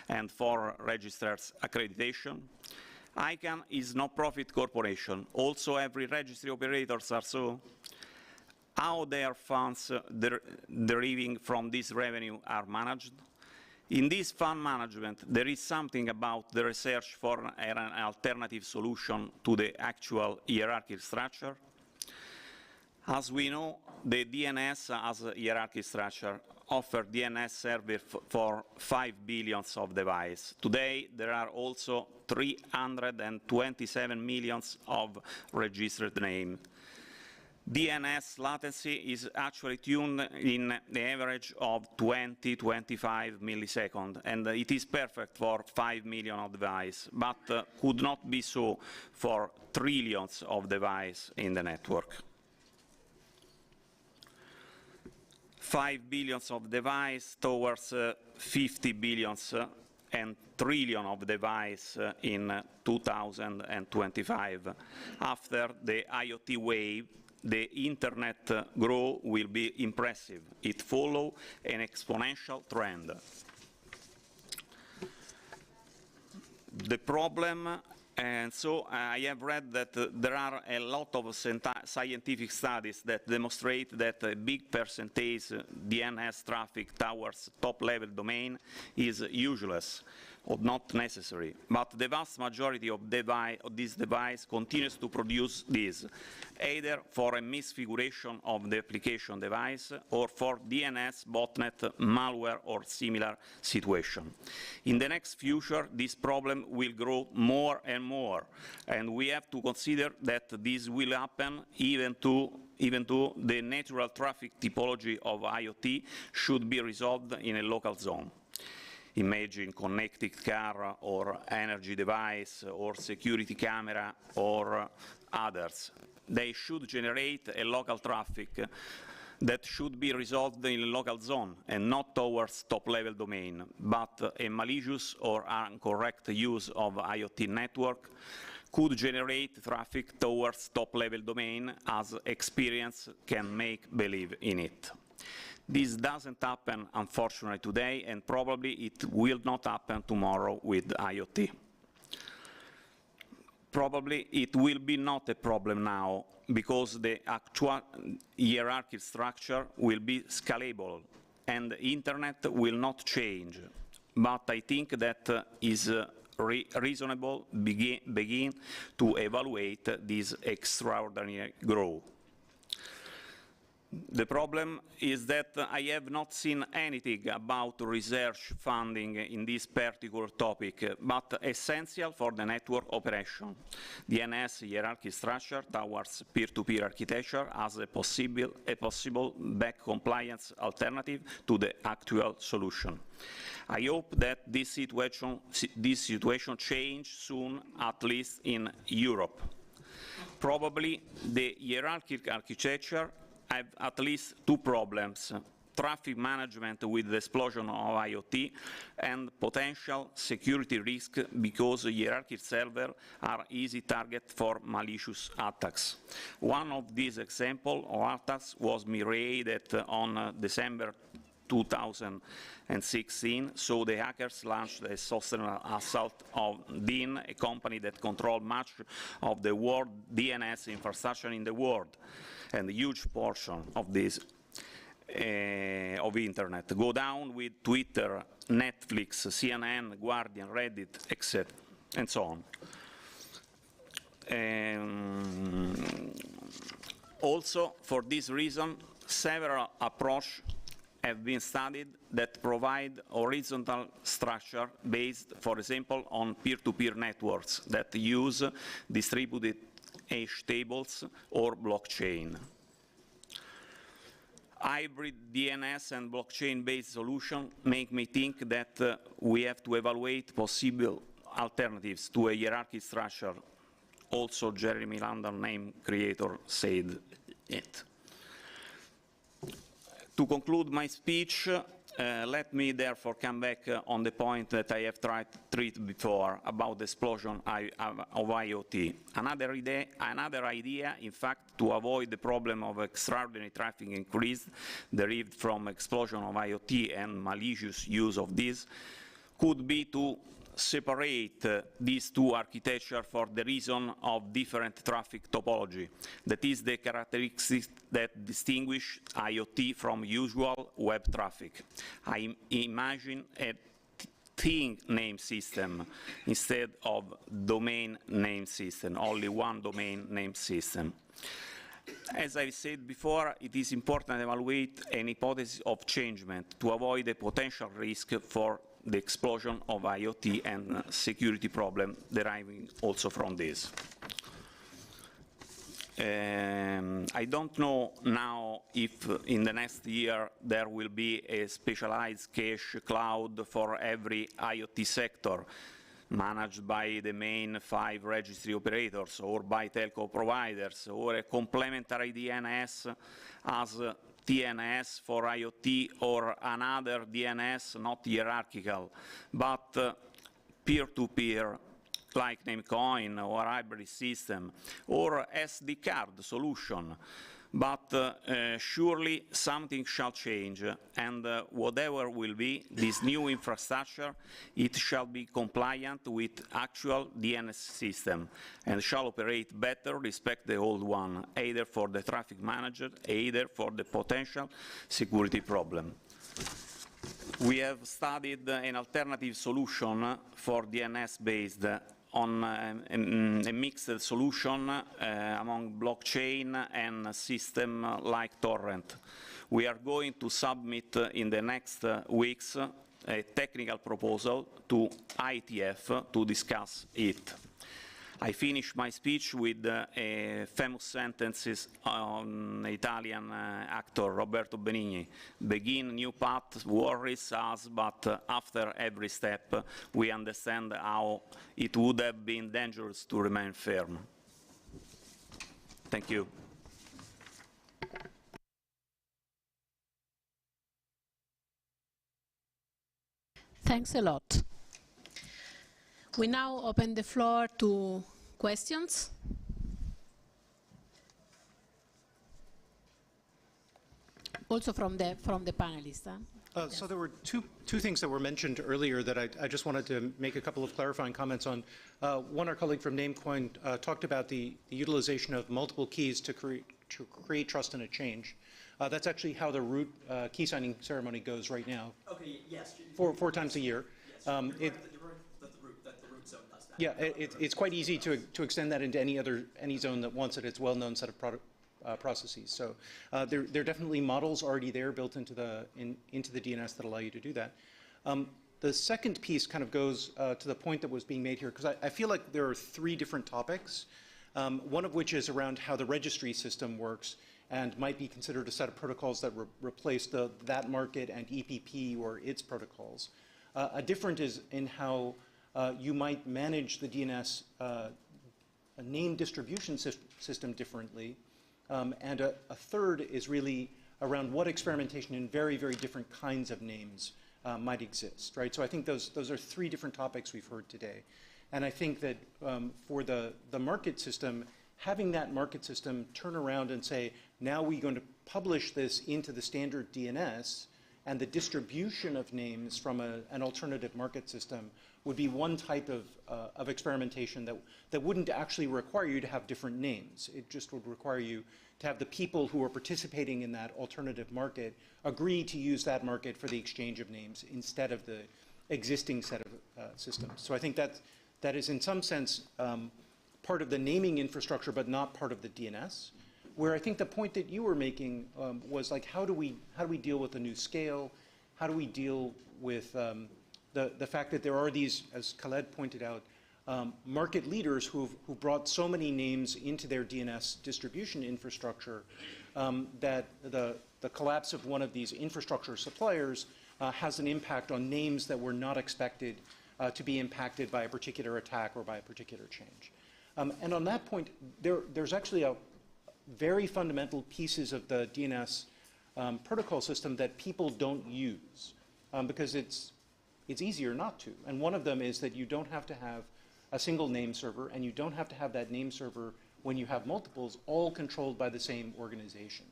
and for registrar's accreditation? ICANN is no-profit corporation. Also, every registry operators are so. How their funds deriving from this revenue are managed? In this fund management, there is something about the research for an alternative solution to the actual hierarchical structure. As we know, the DNS as a hierarchical structure offers DNS service for 5 billion of devices. Today, there are also 327 million of registered names. DNS latency is actually tuned in the average of 20-25 milliseconds, and it is perfect for 5 million of devices, but could not be so for trillions of devices in the network. 5 billion of devices towards 50 billion and trillion of devices in 2025. After the IoT wave, the Internet growth will be impressive. It follows an exponential trend. The problem, and so I have read that there are a lot of scientific studies that demonstrate that a big percentage DNS traffic towards top-level domain is useless or not necessary, but the vast majority of this device continues to produce this, either for a misfiguration of the application device or for DNS, botnet, malware, or similar situation. In the next future, this problem will grow more and more, and we have to consider that this will happen even though the natural traffic typology of IoT should be resolved in a local zone. Imagine connected car or energy device or security camera or others. They should generate a local traffic that should be resolved in a local zone and not towards top-level domain, but a malicious or incorrect use of IoT network could generate traffic towards top-level domain as experience can make believe in it. This doesn't happen, unfortunately, today, and probably it will not happen tomorrow with IoT. Probably it will be not a problem now, because the actual hierarchy structure will be scalable, and the internet will not change. But I think that is reasonable begin to evaluate this extraordinary growth. The problem is that I have not seen anything about research funding in this particular topic, but essential for the network operation. DNS hierarchy structure towards peer-to-peer architecture as a possible back compliance alternative to the actual solution. I hope that this situation change soon, at least in Europe. Probably the hierarchical architecture have at least two problems: traffic management with the explosion of IoT and potential security risk, because hierarchy servers are easy target for malicious attacks. One of these examples of attacks was Mirai, that on December 2016, so the hackers launched a sustainable assault of DIN, a company that controlled much of the world DNS infrastructure in the world, and a huge portion of this of internet. Go down with Twitter, Netflix, CNN, Guardian, Reddit, etc., and so on. Also, for this reason, several approaches have been studied that provide horizontal structure based, for example, on peer-to-peer networks that use distributed hash tables or blockchain. Hybrid DNS and blockchain-based solutions make me think that we have to evaluate possible alternatives to a hierarchy structure. Also, Jeremy London, name creator, said it. To conclude my speech, let me therefore come back on the point that I have tried to treat before about the explosion of IoT. Another idea, in fact, to avoid the problem of extraordinary traffic increase derived from explosion of IoT and malicious use of this, could be to separate these two architectures for the reason of different traffic topology. That is the characteristics that distinguish IoT from usual web traffic. I imagine a thing name system instead of domain name system, only one domain name system. As I said before, it is important to evaluate an hypothesis of changement to avoid a potential risk for the explosion of IoT and security problem deriving also from this. I don't know now if in the next year there will be a specialized cache cloud for every IoT sector managed by the main 5 registry operators or by telco providers, or a complementary DNS as TNS for IoT, or another DNS not hierarchical, but peer-to-peer, like Namecoin or hybrid system, or SD card solution. But surely something shall change, and whatever will be this new infrastructure, it shall be compliant with actual DNS system and shall operate better, respect the old one, either for the traffic manager, either for the potential security problem. We have studied an alternative solution for DNS-based on a mixed solution among blockchain and system like Torrent. We are going to submit in the next weeks a technical proposal to IETF to discuss it. I finish my speech with famous sentences on Italian actor Roberto Benigni. Begin new path worries us, but after every step we understand how it would have been dangerous to remain firm. Thank you. Thanks a lot. We now open the floor to questions. also from the panelists. So there were two things that were mentioned earlier that I just wanted to make a couple of clarifying comments on. One, our colleague from Namecoin talked about the utilization of multiple keys to create trust in a change. That's actually how the root key signing ceremony goes right now. Okay, yes. Four times a year. Yes, that the root zone does that. Yeah, it's quite easy to extend that into any zone that wants it. It's a well-known set of processes. So there are definitely models already there built into the DNS that allow you to do that. The second piece kind of goes to the point that was being made here, because I feel like there are three different topics, one of which is around how the registry system works and might be considered a set of protocols that replace that market and EPP or its protocols. A different is in how you might manage the DNS name distribution system differently. And a third is really around what experimentation in very, very different kinds of names might exist, right? So I think those are three different topics we've heard today. And I think that for the market system, having that market system turn around and say, now we're going to publish this into the standard DNS, and the distribution of names from an alternative market system would be one type of experimentation that wouldn't actually require you to have different names. It just would require you to have the people who are participating in that alternative market agree to use that market for the exchange of names instead of the existing set of systems. So I think that is in some sense part of the naming infrastructure, but not part of the DNS. Where I think the point that you were making was like, how do we deal with the new scale? How do we deal with the fact that there are these, as Khaled pointed out, market leaders who've brought so many names into their DNS distribution infrastructure that the collapse of one of these infrastructure suppliers has an impact on names that were not expected to be impacted by a particular attack or by a particular change. And on that point, there's actually a very fundamental pieces of the DNS protocol system that people don't use because it's easier not to. And one of them is that you don't have to have a single name server, and you don't have to have that name server when you have multiples, all controlled by the same organization.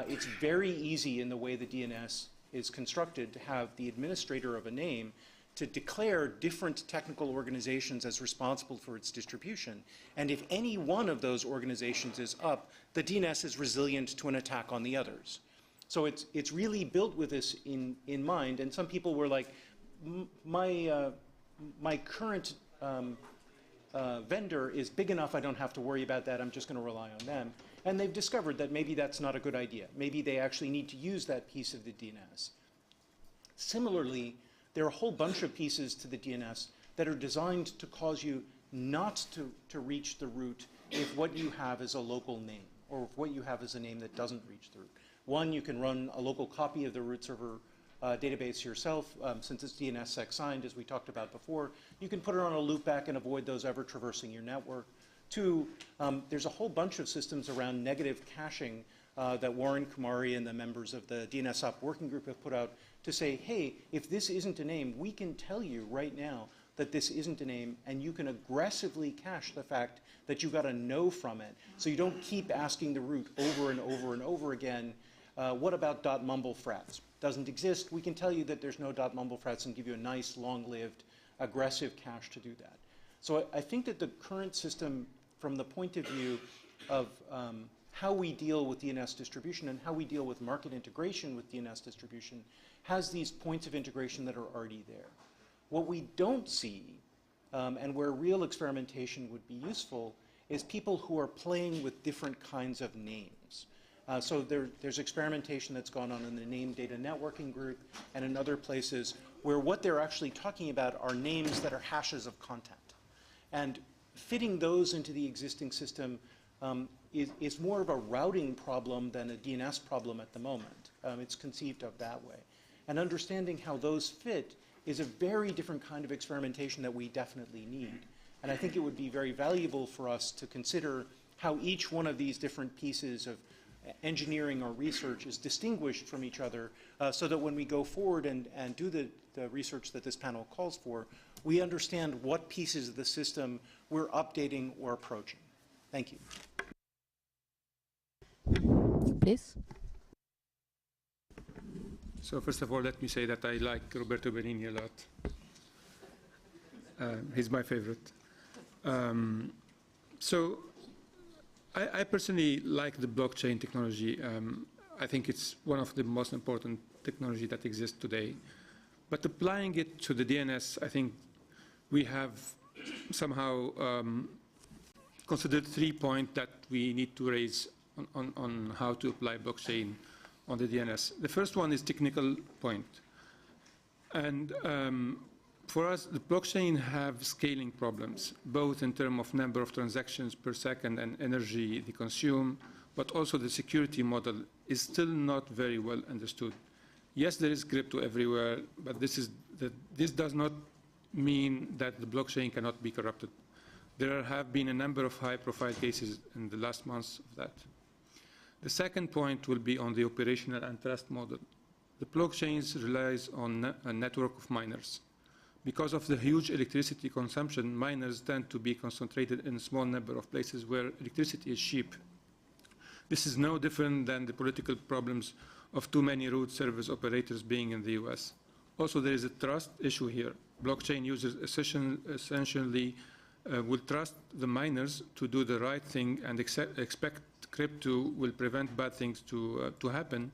It's very easy in the way the DNS is constructed to have the administrator of a name to declare different technical organizations as responsible for its distribution. And if any one of those organizations is up, the DNS is resilient to an attack on the others. So it's really built with this in mind. And some people were like, my current vendor is big enough, I don't have to worry about that, I'm just going to rely on them. And they've discovered that maybe that's not a good idea. Maybe they actually need to use that piece of the DNS. Similarly, there are a whole bunch of pieces to the DNS that are designed to cause you not to reach the root if what you have is a local name, or if what you have is a name that doesn't reach the root. One, you can run a local copy of the root server database yourself, since it's DNSSEC signed, as we talked about before. You can put it on a loopback and avoid those ever traversing your network. Two, there's a whole bunch of systems around negative caching that Warren Kumari and the members of the DNSOP working group have put out to say, hey, if this isn't a name, we can tell you right now that this isn't a name, and you can aggressively cache the fact that you got a no from it, so you don't keep asking the root over and over and over again, what about .mumblefrats? Doesn't exist. We can tell you that there's no .mumblefrats and give you a nice, long-lived, aggressive cache to do that. So I think that the current system, from the point of view of how we deal with DNS distribution and how we deal with market integration with DNS distribution, has these points of integration that are already there. What we don't see, and where real experimentation would be useful, is people who are playing with different kinds of names. So there's experimentation that's gone on in the name data networking group and in other places where what they're actually talking about are names that are hashes of content. And fitting those into the existing system is more of a routing problem than a DNS problem at the moment. It's conceived of that way. And understanding how those fit is a very different kind of experimentation that we definitely need. And I think it would be very valuable for us to consider how each one of these different pieces of engineering or research is distinguished from each other so that when we go forward and do the research that this panel calls for, we understand what pieces of the system we're updating or approaching. Thank you. Please. So first of all, let me say that I like Roberto Benigni a lot. He's my favorite. So I personally like the blockchain technology. I think it's one of the most important technology that exists today. But applying it to the DNS, I think we have somehow considered 3 points that we need to raise on how to apply blockchain on the DNS. The first one is technical point. And for us, the blockchain have scaling problems, both in terms of number of transactions per second and energy they consume, but also the security model is still not very well understood. Yes, there is crypto everywhere, but this does not mean that the blockchain cannot be corrupted. There have been a number of high-profile cases in the last months of that. The second point will be on the operational and trust model. The blockchains relies on a network of miners. Because of the huge electricity consumption, miners tend to be concentrated in a small number of places where electricity is cheap. This is no different than the political problems of too many root service operators being in the US. Also, there is a trust issue here. Blockchain users essentially will trust the miners to do the right thing and expect crypto will prevent bad things to happen.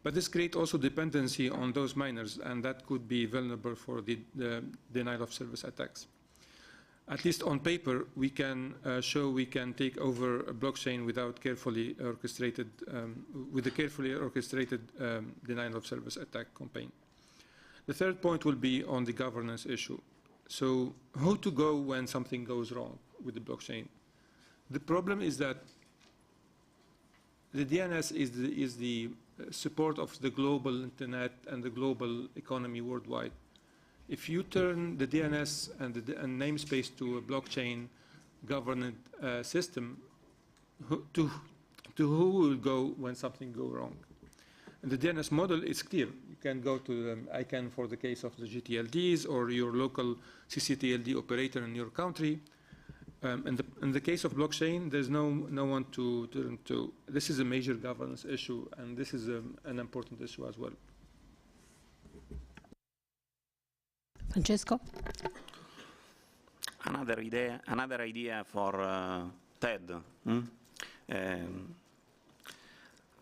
But this creates also dependency on those miners, and that could be vulnerable for the denial of service attacks. At least on paper, we can show we can take over a blockchain without carefully orchestrated, with a carefully orchestrated denial of service attack campaign. The third point will be on the governance issue. So how to go when something goes wrong with the blockchain? The problem is that the DNS is the support of the global internet and the global economy worldwide. If you turn the DNS and namespace to a blockchain governed system, to who will go when something goes wrong? And the DNS model is clear. You can go to the ICANN for the case of the GTLDs or your local CCTLD operator in your country. In the case of blockchain, there's no one to turn to. This is a major governance issue, and this is an important issue as well. Francesco? Another idea for TED.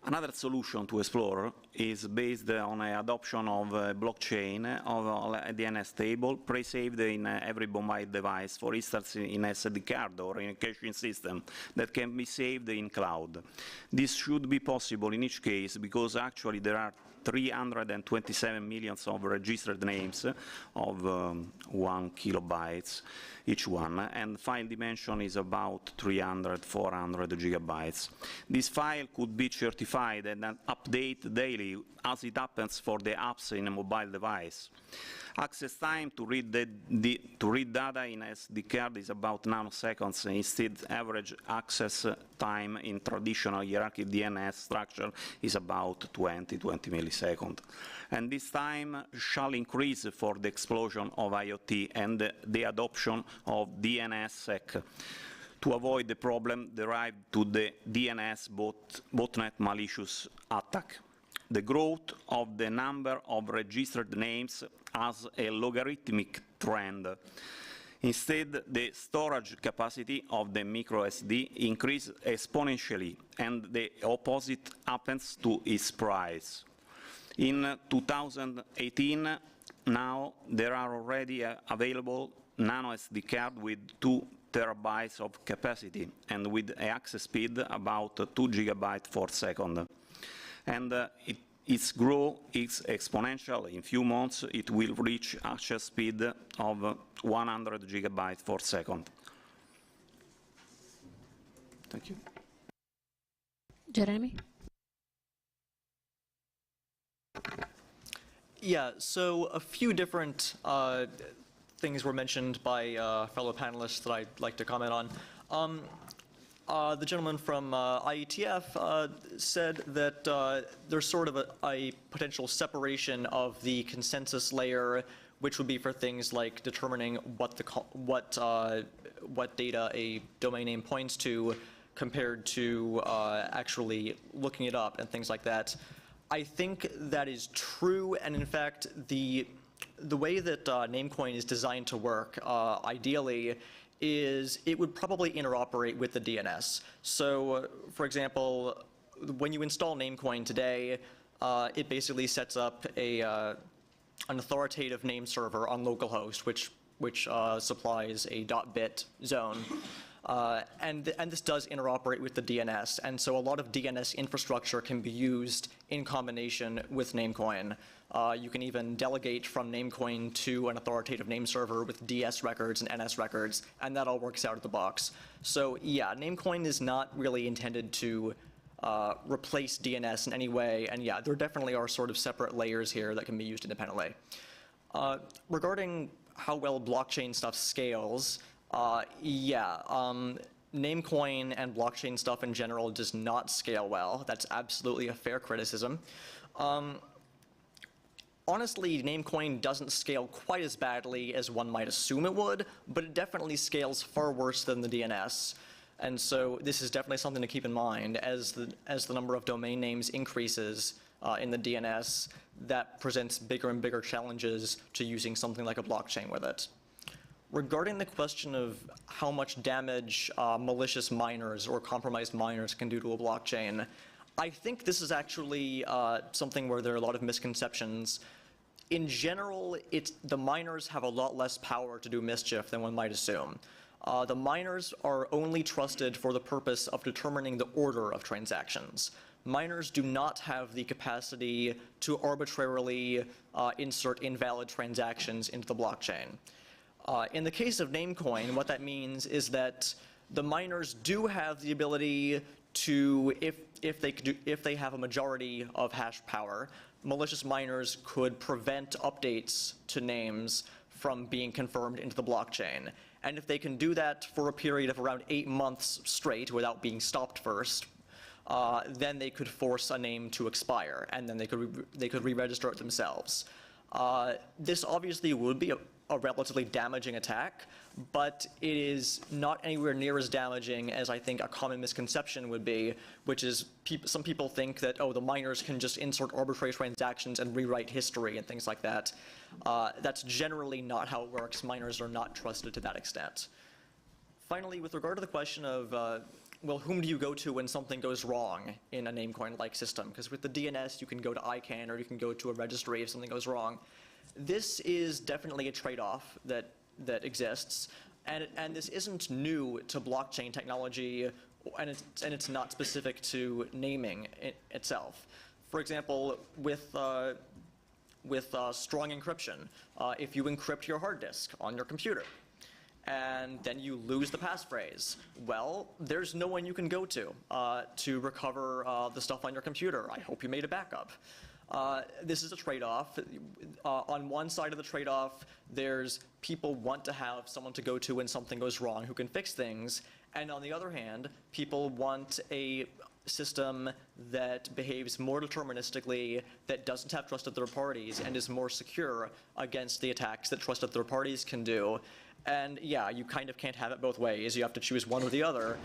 Another solution to explore is based on an adoption of blockchain of a DNS table pre-saved in every mobile device, for instance in SD card or in a caching system that can be saved in cloud. This should be possible in each case because actually there are 327 million of registered names of 1 kilobytes each one, and file dimension is about 300, 400 gigabytes. This file could be certified and updated daily as it happens for the apps in a mobile device. Access time to read data in SD card is about nanoseconds. Instead, average access time in traditional hierarchy DNS structure is about 20 milliseconds. And this time shall increase for the explosion of IoT and the adoption of DNSSEC to avoid the problem derived to the DNS botnet malicious attack. The growth of the number of registered names has a logarithmic trend. Instead, the storage capacity of the microSD increases exponentially, and the opposite happens to its price. In 2018, now there are already available nano SD card with 2 terabytes of capacity and with an access speed about 2 gigabytes per second. And its growth is exponential. In few months, it will reach access speed of 100 gigabytes per second. Thank you. Jeremy? Yeah, so a few different things were mentioned by fellow panelists that I'd like to comment on. The gentleman from IETF said that there's sort of a potential separation of the consensus layer, which would be for things like determining what data a domain name points to, compared to actually looking it up and things like that. I think that is true, and in fact, the way that Namecoin is designed to work, ideally, is it would probably interoperate with the DNS. So, for example, when you install Namecoin today, it basically sets up an authoritative name server on localhost, which supplies a .bit zone. And this does interoperate with the DNS, and so a lot of DNS infrastructure can be used in combination with Namecoin. You can even delegate from Namecoin to an authoritative name server with DS records and NS records, and that all works out of the box. So yeah, Namecoin is not really intended to replace DNS in any way, and yeah, there definitely are sort of separate layers here that can be used independently. Regarding how well blockchain stuff scales, Namecoin and blockchain stuff in general does not scale well. That's absolutely a fair criticism. Honestly, Namecoin doesn't scale quite as badly as one might assume it would, but it definitely scales far worse than the DNS. And so this is definitely something to keep in mind. As the number of domain names increases in the DNS, that presents bigger and bigger challenges to using something like a blockchain with it. Regarding the question of how much damage malicious miners or compromised miners can do to a blockchain, I think this is actually something where there are a lot of misconceptions. In general, the miners have a lot less power to do mischief than one might assume. The miners are only trusted for the purpose of determining the order of transactions. Miners do not have the capacity to arbitrarily insert invalid transactions into the blockchain. In the case of Namecoin, what that means is that the miners do have the ability to, if they have a majority of hash power, malicious miners could prevent updates to names from being confirmed into the blockchain. And if they can do that for a period of around 8 months straight without being stopped first, then they could force a name to expire, and then they could re-register it themselves. This obviously would be a relatively damaging attack, but it is not anywhere near as damaging as I think a common misconception would be, which is some people think that, oh, the miners can just insert arbitrary transactions and rewrite history and things like that. That's generally not how it works. Miners are not trusted to that extent. Finally, with regard to the question of, well, whom do you go to when something goes wrong in a Namecoin-like system? Because with the DNS, you can go to ICANN or you can go to a registry if something goes wrong. This is definitely a trade-off that exists, and this isn't new to blockchain technology, and it's not specific to naming itself. For example, with strong encryption, if you encrypt your hard disk on your computer, and then you lose the passphrase, well, there's no one you can go to recover the stuff on your computer. I hope you made a backup. This is a trade-off. On one side of the trade-off, there's people want to have someone to go to when something goes wrong who can fix things. And on the other hand, people want a system that behaves more deterministically, that doesn't have trusted third parties, and is more secure against the attacks that trusted third parties can do. And yeah, you kind of can't have it both ways. You have to choose one or the other.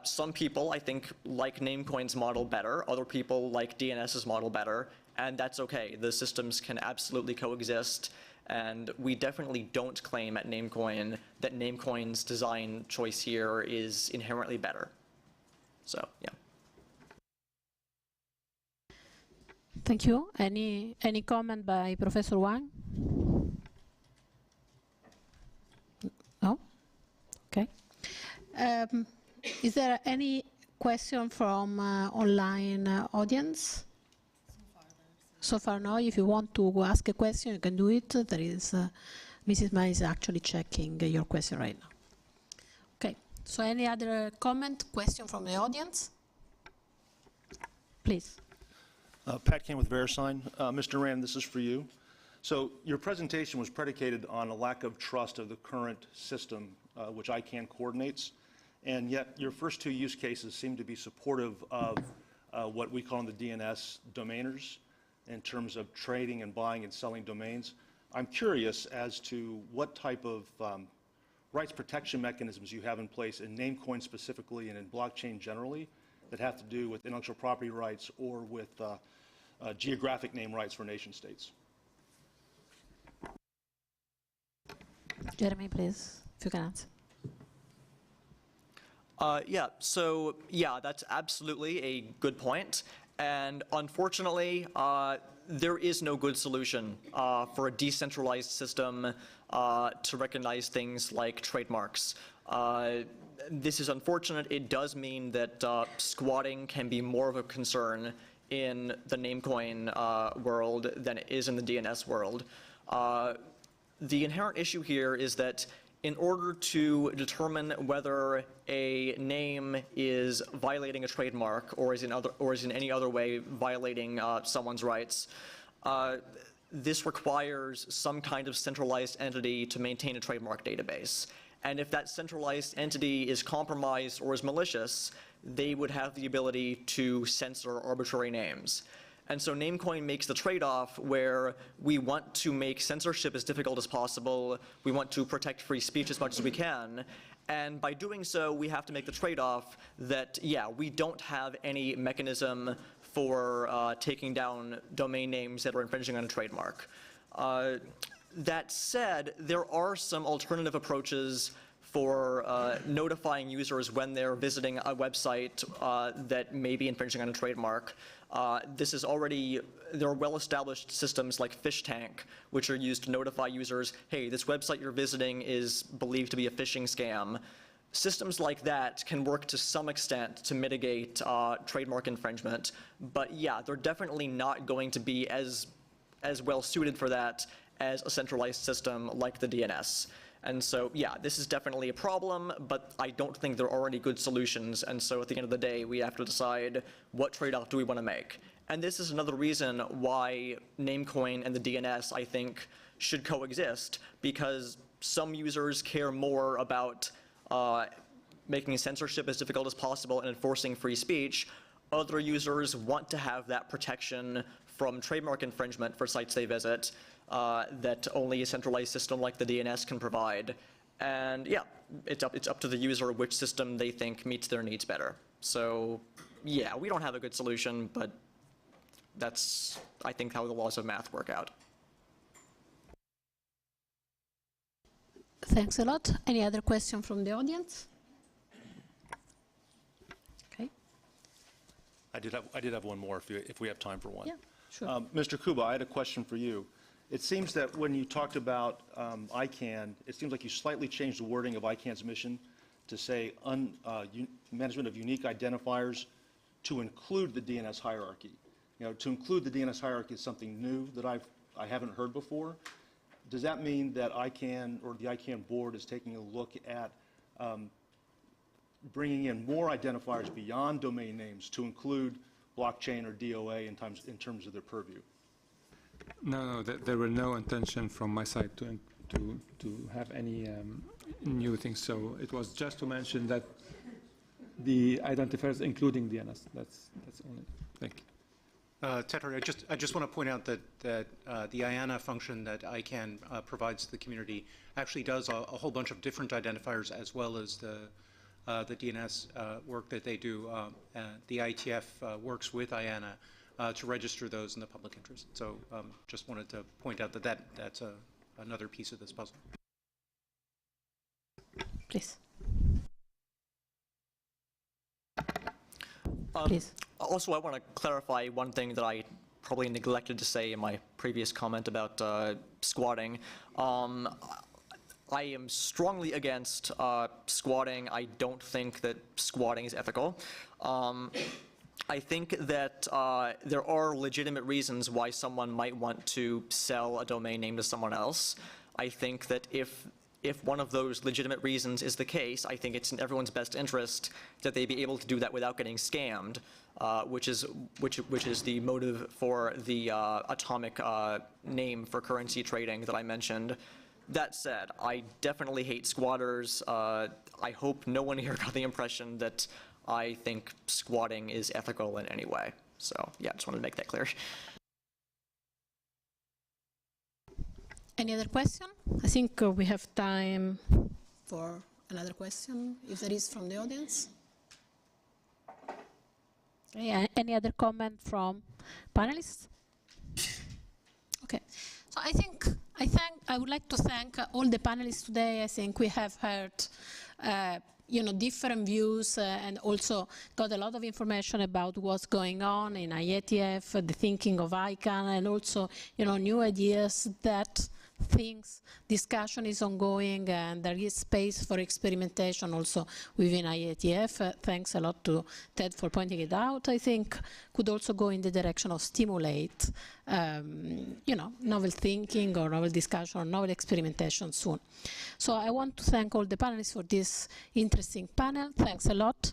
Some people, I think, like Namecoin's model better. Other people like DNS's model better. And that's okay. The systems can absolutely coexist. And we definitely don't claim at Namecoin that Namecoin's design choice here is inherently better. So, yeah. Thank you. Any comment by Professor Wang? No? Okay. Is there any question from online audience? So far, no. If you want to ask a question, you can do it. There is, Mrs. Ma is actually checking your question right now. Okay. So any other comment, question from the audience? Please. Pat Kane with VeriSign. Mr. Rand, this is for you. So your presentation was predicated on a lack of trust of the current system, which ICANN coordinates, and yet your first two use cases seem to be supportive of what we call in the DNS domainers in terms of trading and buying and selling domains. I'm curious as to what type of rights protection mechanisms you have in place in Namecoin specifically and in blockchain generally that have to do with intellectual property rights or with geographic name rights for nation states. Jeremy, please, if you can answer. Yeah, that's absolutely a good point. And unfortunately, there is no good solution for a decentralized system to recognize things like trademarks. This is unfortunate. It does mean that squatting can be more of a concern in the Namecoin world than it is in the DNS world. The inherent issue here is that in order to determine whether a name is violating a trademark or is in any other way violating someone's rights, this requires some kind of centralized entity to maintain a trademark database. And if that centralized entity is compromised or is malicious, they would have the ability to censor arbitrary names. And so Namecoin makes the trade-off where we want to make censorship as difficult as possible, we want to protect free speech as much as we can, and by doing so, we have to make the trade-off that, yeah, we don't have any mechanism for taking down domain names that are infringing on a trademark. That said, there are some alternative approaches for notifying users when they're visiting a website that may be infringing on a trademark. There are well-established systems like PhishTank, which are used to notify users, hey, this website you're visiting is believed to be a phishing scam. Systems like that can work to some extent to mitigate trademark infringement, but yeah, they're definitely not going to be as well suited for that as a centralized system like the DNS. And so, yeah, this is definitely a problem, but I don't think there are any good solutions. And so at the end of the day, we have to decide what trade-off do we want to make. And this is another reason why Namecoin and the DNS, I think, should coexist, because some users care more about making censorship as difficult as possible and enforcing free speech. Other users want to have that protection from trademark infringement for sites they visit that only a centralized system like the DNS can provide. And yeah, it's up to the user which system they think meets their needs better. So yeah, we don't have a good solution, but that's, I think, how the laws of math work out. Thanks a lot. Any other question from the audience? Okay. I did have one more if we have time for one. Yeah, sure. Mr. Kuba, I had a question for you. It seems that when you talked about ICANN, it seems like you slightly changed the wording of ICANN's mission to say management of unique identifiers to include the DNS hierarchy. You know, to include the DNS hierarchy is something new that I haven't heard before. Does that mean that ICANN or the ICANN board is taking a look at bringing in more identifiers beyond domain names to include blockchain or DOA in terms of their purview? No, there were no intention from my side to have any new things. So it was just to mention that the identifiers including DNS. That's only. Thank you. Tether, I just want to point out that the IANA function that ICANN provides to the community actually does a whole bunch of different identifiers as well as the DNS work that they do. The IETF works with IANA to register those in the public interest. So just wanted to point out that that's another piece of this puzzle. Please. Please. Also, I want to clarify one thing that I probably neglected to say in my previous comment about squatting. I am strongly against squatting. I don't think that squatting is ethical. I think that there are legitimate reasons why someone might want to sell a domain name to someone else. I think that if one of those legitimate reasons is the case, I think it's in everyone's best interest that they be able to do that without getting scammed, which is the motive for the atomic name for currency trading that I mentioned. That said, I definitely hate squatters. I hope no one here got the impression that I think squatting is ethical in any way. So yeah, just wanted to make that clear. Any other question? I think we have time for another question, if there is from the audience. Okay, any other comment from panelists? Okay. So I would like to thank all the panelists today. I think we have heard different views and also got a lot of information about what's going on in IETF, the thinking of ICANN, and also new ideas that discussion is ongoing, and there is space for experimentation also within IETF. Thanks a lot to Ted for pointing it out. I think could also go in the direction of stimulate, novel thinking or novel discussion or novel experimentation soon. So I want to thank all the panelists for this interesting panel. Thanks a lot.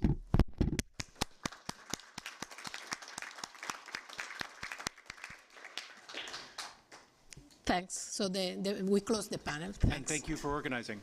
Thanks. So we close the panel. Thanks. And thank you for organizing.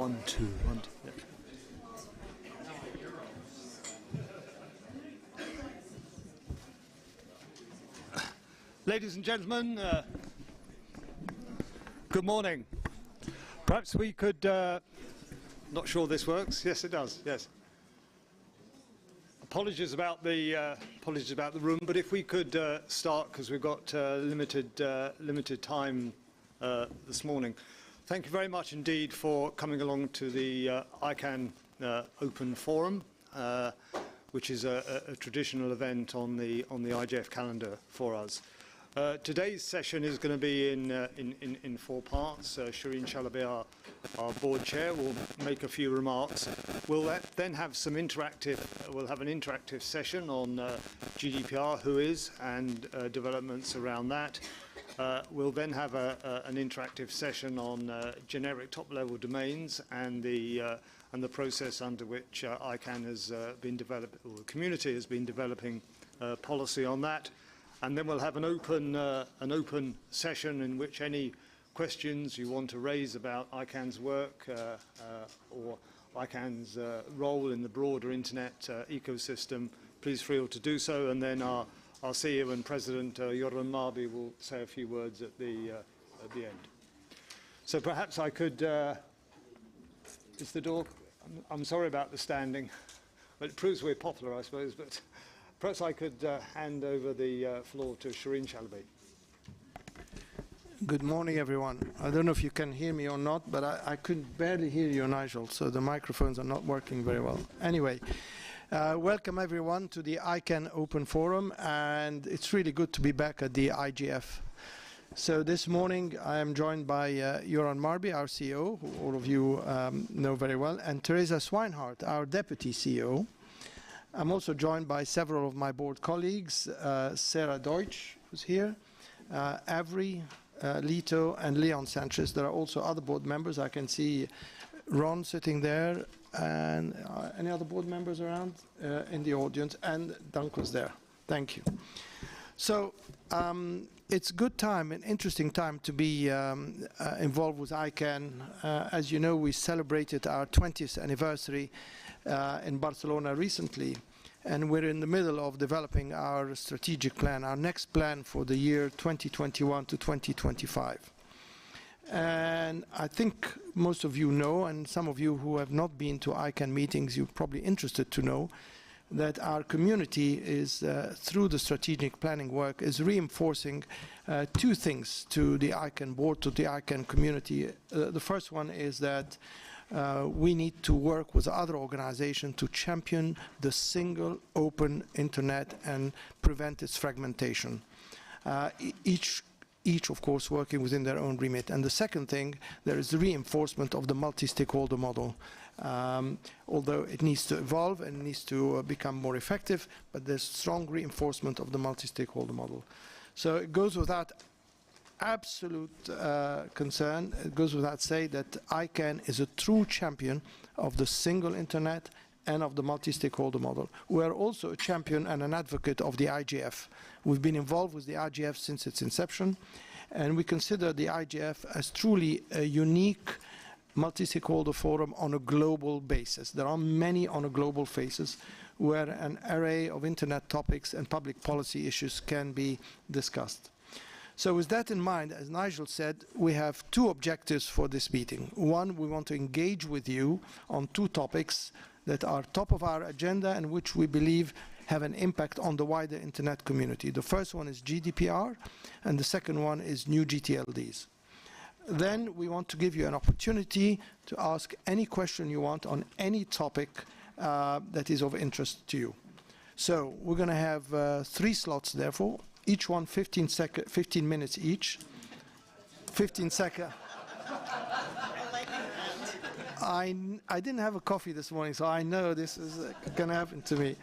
1, 2, 1, 2. Yeah. Ladies and gentlemen, good morning. Perhaps we could, not sure this works. Yes, it does, yes. Apologies about the room, but if we could start, because we've got limited time this morning. Thank you very much indeed for coming along to the ICANN Open Forum, which is a traditional event on the IGF calendar for us. Today's session is going to be in 4 parts. Shireen Chalabi, our board chair, will make a few remarks. We'll then have some we'll have an interactive session on GDPR, who is, and developments around that. We'll then have an interactive session on generic top-level domains and the process under which ICANN has been developed, or the community has been developing policy on that. And then we'll have an open session in which any questions you want to raise about ICANN's work or ICANN's role in the broader internet ecosystem, please feel to do so. And then our CEO and President, Göran Marby, will say a few words at the end. So perhaps I could, is the door, I'm sorry about the standing, but it proves we're popular, I suppose, but perhaps I could hand over the floor to Shireen Chalabi. Good morning, everyone. I don't know if you can hear me or not, but I could barely hear you, Nigel, so the microphones are not working very well. Anyway, welcome everyone to the ICANN Open Forum, and it's really good to be back at the IGF. So this morning I am joined by Göran Marby, our CEO, who all of you know very well, and Teresa Swinehart, our Deputy CEO. I'm also joined by several of my board colleagues, Sarah Deutsch, who's here, Avery, Lito, and Leon Sanchez. There are also other board members. I can see Ron sitting there, and any other board members around in the audience, and Duncan's there. Thank you. So it's a good time, an interesting time to be involved with ICANN. As you know, we celebrated our 20th anniversary in Barcelona recently, and we're in the middle of developing our strategic plan, our next plan for the year 2021 to 2025. And I think most of you know, and some of you who have not been to ICANN meetings, you're probably interested to know that our community is, through the strategic planning work, is reinforcing 2 things to the ICANN board, to the ICANN community. The first one is that we need to work with other organizations to champion the single open internet and prevent its fragmentation. Each, of course, working within their own remit. And the second thing, there is the reinforcement of the multi-stakeholder model. Although it needs to evolve and needs to become more effective, but there's strong reinforcement of the multi-stakeholder model. So it goes without absolute concern, it goes without saying that ICANN is a true champion of the single internet and of the multi-stakeholder model. We are also a champion and an advocate of the IGF. We've been involved with the IGF since its inception, and we consider the IGF as truly a unique multi-stakeholder forum on a global basis. There are many on a global basis where an array of internet topics and public policy issues can be discussed. So with that in mind, as Nigel said, we have 2 objectives for this meeting. One, we want to engage with you on 2 topics that are top of our agenda and which we believe have an impact on the wider internet community. The first one is GDPR, and the second one is new GTLDs. Then we want to give you an opportunity to ask any question you want on any topic that is of interest to you. So we're going to have 3 slots, therefore, each one 15 minutes each. 15 seconds. I didn't have a coffee this morning, so I know this is going to happen to me.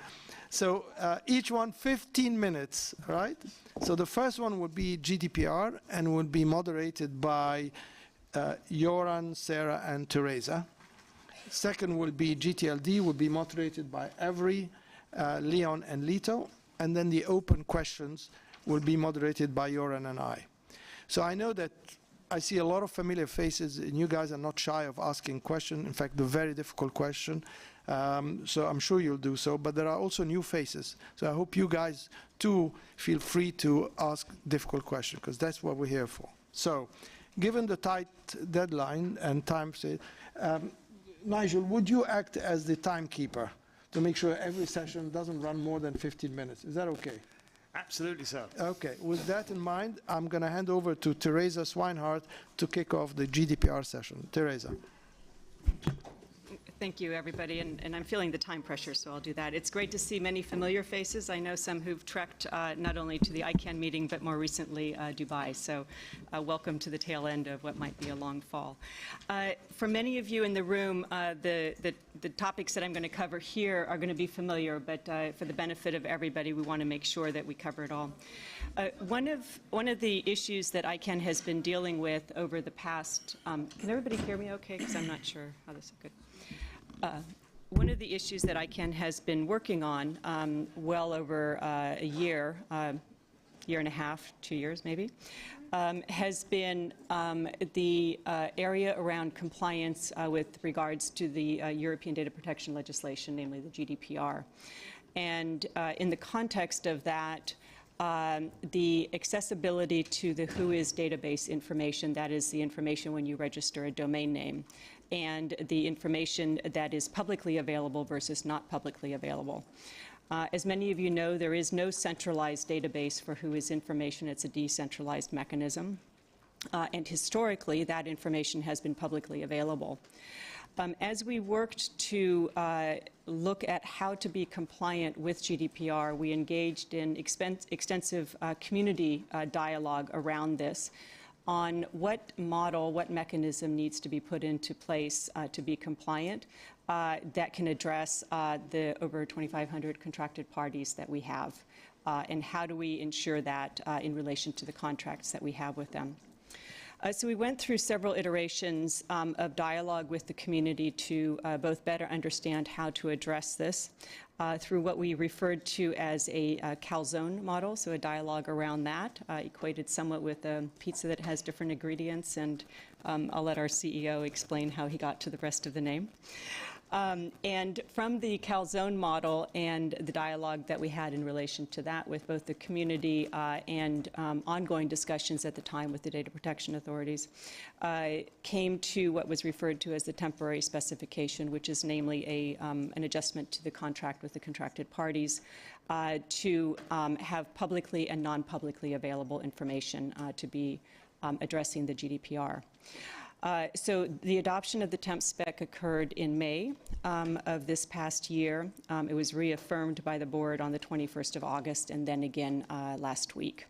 So each one 15 minutes, right? So the first one would be GDPR and would be moderated by Göran, Sarah, and Teresa. Second will be GTLD, will be moderated by Avery, Leon, and Lito. And then the open questions will be moderated by Göran and I. So I know that I see a lot of familiar faces, and you guys are not shy of asking questions. In fact, the very difficult question. So I'm sure you'll do so. But there are also new faces. So I hope you guys, too, feel free to ask difficult questions, because that's what we're here for. So given the tight deadline and time, Nigel, would you act as the timekeeper to make sure every session doesn't run more than 15 minutes? Is that okay? Absolutely, sir. Okay. With that in mind, I'm going to hand over to Teresa Swinehart to kick off the GDPR session. Teresa. Thank you, everybody, and I'm feeling the time pressure, so I'll do that. It's great to see many familiar faces. I know some who've trekked not only to the ICANN meeting, but more recently Dubai, so welcome to the tail end of what might be a long fall. For many of you in the room, the topics that I'm going to cover here are going to be familiar, but for the benefit of everybody, we want to make sure that we cover it all. One of the issues that ICANN has been dealing with over the past, can everybody hear me okay? Because I'm not sure how this is good. One of the issues that ICANN has been working on well over a year, year and a half, 2 years maybe, has been the area around compliance with regards to the European data protection legislation, namely the GDPR. And in the context of that, the accessibility to the WHOIS database information, that is the information when you register a domain name, and the information that is publicly available versus not publicly available. As many of you know, there is no centralized database for WHOIS information. It's a decentralized mechanism. And historically, that information has been publicly available. As we worked to look at how to be compliant with GDPR, we engaged in extensive community dialogue around this, on what model, what mechanism needs to be put into place to be compliant that can address the over 2,500 contracted parties that we have, and how do we ensure that in relation to the contracts that we have with them. So we went through several iterations of dialogue with the community to both better understand how to address this through what we referred to as a calzone model, so a dialogue around that, equated somewhat with a pizza that has different ingredients, and I'll let our CEO explain how he got to the rest of the name. And from the calzone model and the dialogue that we had in relation to that with both the community and ongoing discussions at the time with the data protection authorities, came to what was referred to as the temporary specification, which is namely an adjustment to the contract with the contracted parties to have publicly and non-publicly available information to be addressing the GDPR. So the adoption of the temp spec occurred in May of this past year. It was reaffirmed by the board on the 21st of August and then again last week.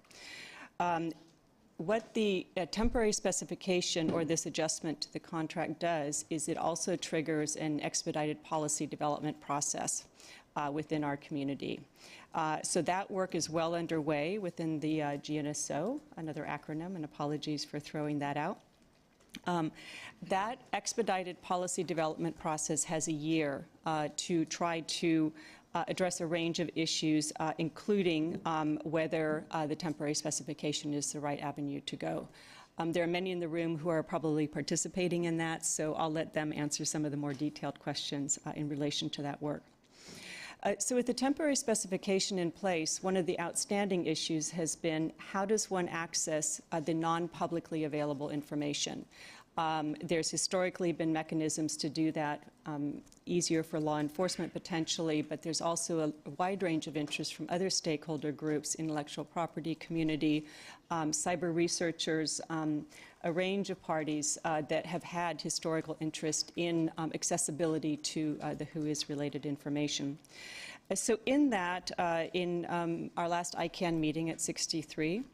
What the temporary specification or this adjustment to the contract does is it also triggers an expedited policy development process within our community. So that work is well underway within the GNSO, another acronym, and apologies for throwing that out. That expedited policy development process has a year to try to address a range of issues, including whether the temporary specification is the right avenue to go. There are many in the room who are probably participating in that, so I'll let them answer some of the more detailed questions in relation to that work. So with the temporary specification in place, one of the outstanding issues has been how does one access the non-publicly available information? There's historically been mechanisms to do that easier for law enforcement potentially, but there's also a wide range of interest from other stakeholder groups, intellectual property community, cyber researchers, a range of parties that have had historical interest in accessibility to the WHOIS related information. So in that, in our last ICANN meeting at 63,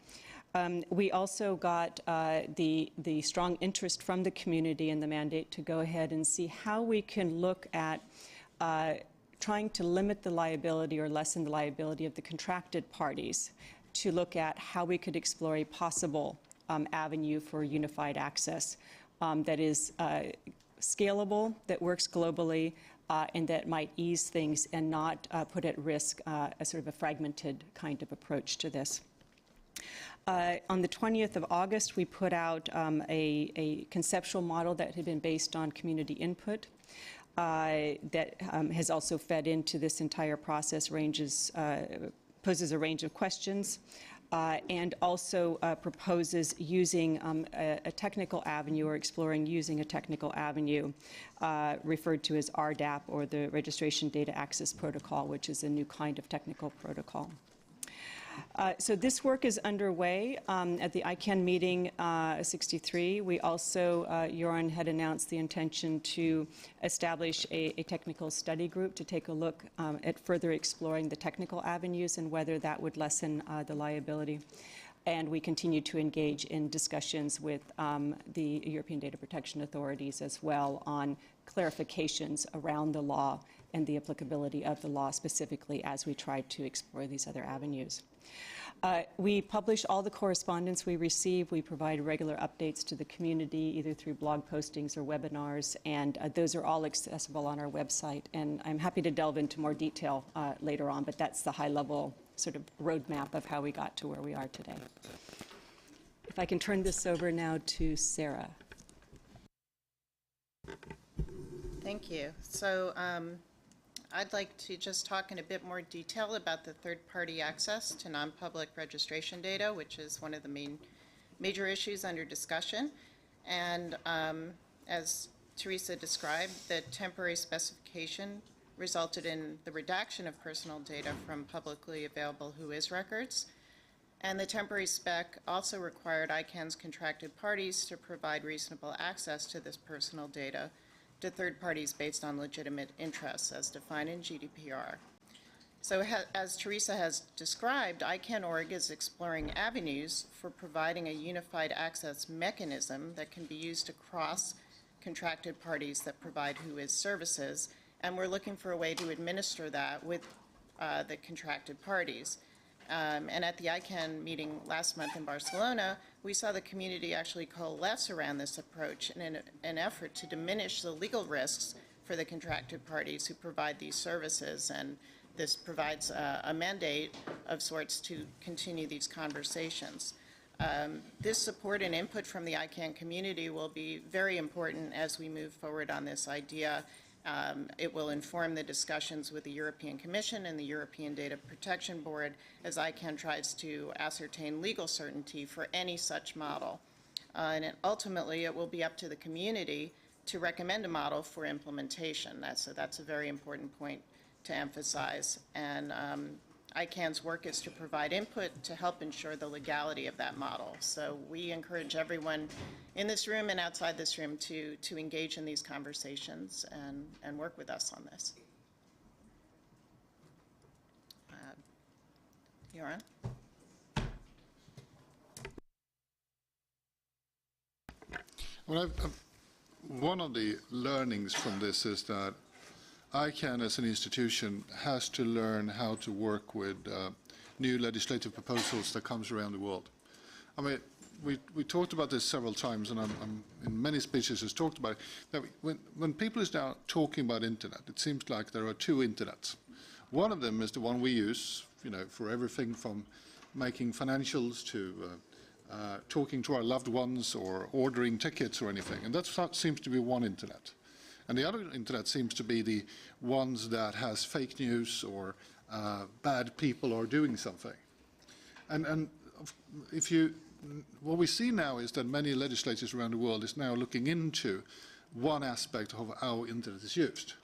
we also got the strong interest from the community and the mandate to go ahead and see how we can look at trying to limit the liability or lessen the liability of the contracted parties, to look at how we could explore a possible avenue for unified access that is scalable, that works globally, and that might ease things and not put at risk a sort of a fragmented kind of approach to this. On the 20th of August, we put out a conceptual model that had been based on community input that has also fed into this entire process, poses a range of questions, and also proposes using a technical avenue or exploring using a technical avenue referred to as RDAP, or the Registration Data Access Protocol, which is a new kind of technical protocol. So this work is underway. At the ICANN meeting 63, we also, Göran had announced the intention to establish a technical study group to take a look at further exploring the technical avenues and whether that would lessen the liability. And we continue to engage in discussions with the European Data Protection Authorities as well on clarifications around the law and the applicability of the law specifically as we try to explore these other avenues. We publish all the correspondence we receive. We provide regular updates to the community, either through blog postings or webinars, and those are all accessible on our website. And I'm happy to delve into more detail later on, but that's the high-level sort of roadmap of how we got to where we are today. If I can turn this over now to Sarah. Thank you. So I'd like to just talk in a bit more detail about the third-party access to non-public registration data, which is one of the major issues under discussion. And as Teresa described, the temporary specification resulted in the redaction of personal data from publicly available WHOIS records. And the temporary spec also required ICANN's contracted parties to provide reasonable access to this personal data to third parties based on legitimate interests as defined in GDPR. So as Teresa has described, ICANN.org is exploring avenues for providing a unified access mechanism that can be used across contracted parties that provide WHOIS services, and we're looking for a way to administer that with the contracted parties. And at the ICANN meeting last month in Barcelona, we saw the community actually coalesce around this approach in an effort to diminish the legal risks for the contracted parties who provide these services. And this provides a mandate of sorts to continue these conversations. This support and input from the ICANN community will be very important as we move forward on this idea. It will inform the discussions with the European Commission and the European Data Protection Board as ICANN tries to ascertain legal certainty for any such model. And ultimately, it will be up to the community to recommend a model for implementation. That's a very important point to emphasize. And ICANN's work is to provide input to help ensure the legality of that model. So we encourage everyone in this room and outside this room to engage in these conversations and work with us on this. Göran? Well, one of the learnings from this is that ICANN as an institution has to learn how to work with new legislative proposals that comes around the world. I mean, we talked about this several times, and I'm in many speeches has talked about it, that when people is now talking about internet, it seems like there are two internets. One of them is the one we use, for everything from making financials to talking to our loved ones or ordering tickets or anything, and that seems to be one internet. And the other internet seems to be the ones that has fake news or bad people are doing something. And what we see now is that many legislators around the world is now looking into one aspect of how internet is used.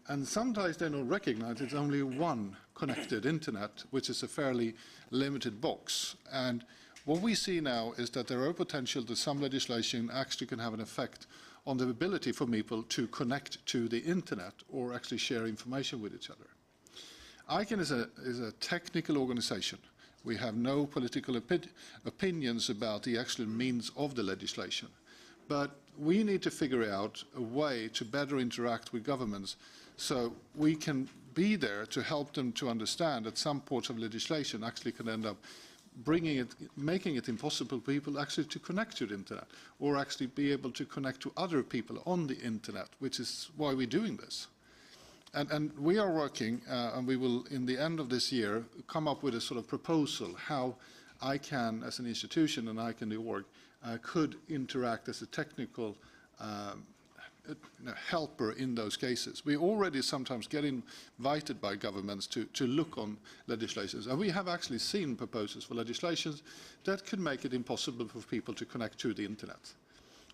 And sometimes they don't recognize it's only one connected internet, which is a fairly limited box. And what we see now is that there are potential that some legislation actually can have an effect on the ability for people to connect to the internet or actually share information with each other. ICANN is a technical organization. We have no political opinions about the actual means of the legislation. But we need to figure out a way to better interact with governments so we can be there to help them to understand that some parts of legislation actually can end up making it impossible for people actually to connect to the internet or actually be able to connect to other people on the internet, which is why we're doing this. And we are working, and we will, in the end of this year, come up with a sort of proposal how ICANN as an institution and ICANN.org could interact as a technical helper in those cases. We already sometimes get invited by governments to look on legislations, and we have actually seen proposals for legislations that could make it impossible for people to connect to the internet.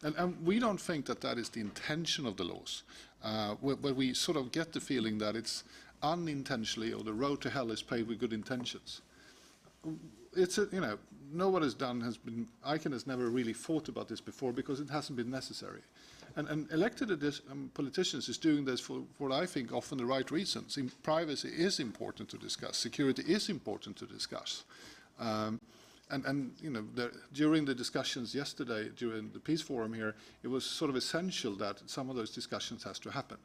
And we don't think that that is the intention of the laws, but we sort of get the feeling that it's unintentionally, or the road to hell is paved with good intentions. It's no one has done, ICANN has never really thought about this before because it hasn't been necessary. And elected politicians is doing this for what I think often the right reasons. Privacy is important to discuss. Security is important to discuss. During the discussions yesterday, during the Peace Forum here, it was sort of essential that some of those discussions has to happen.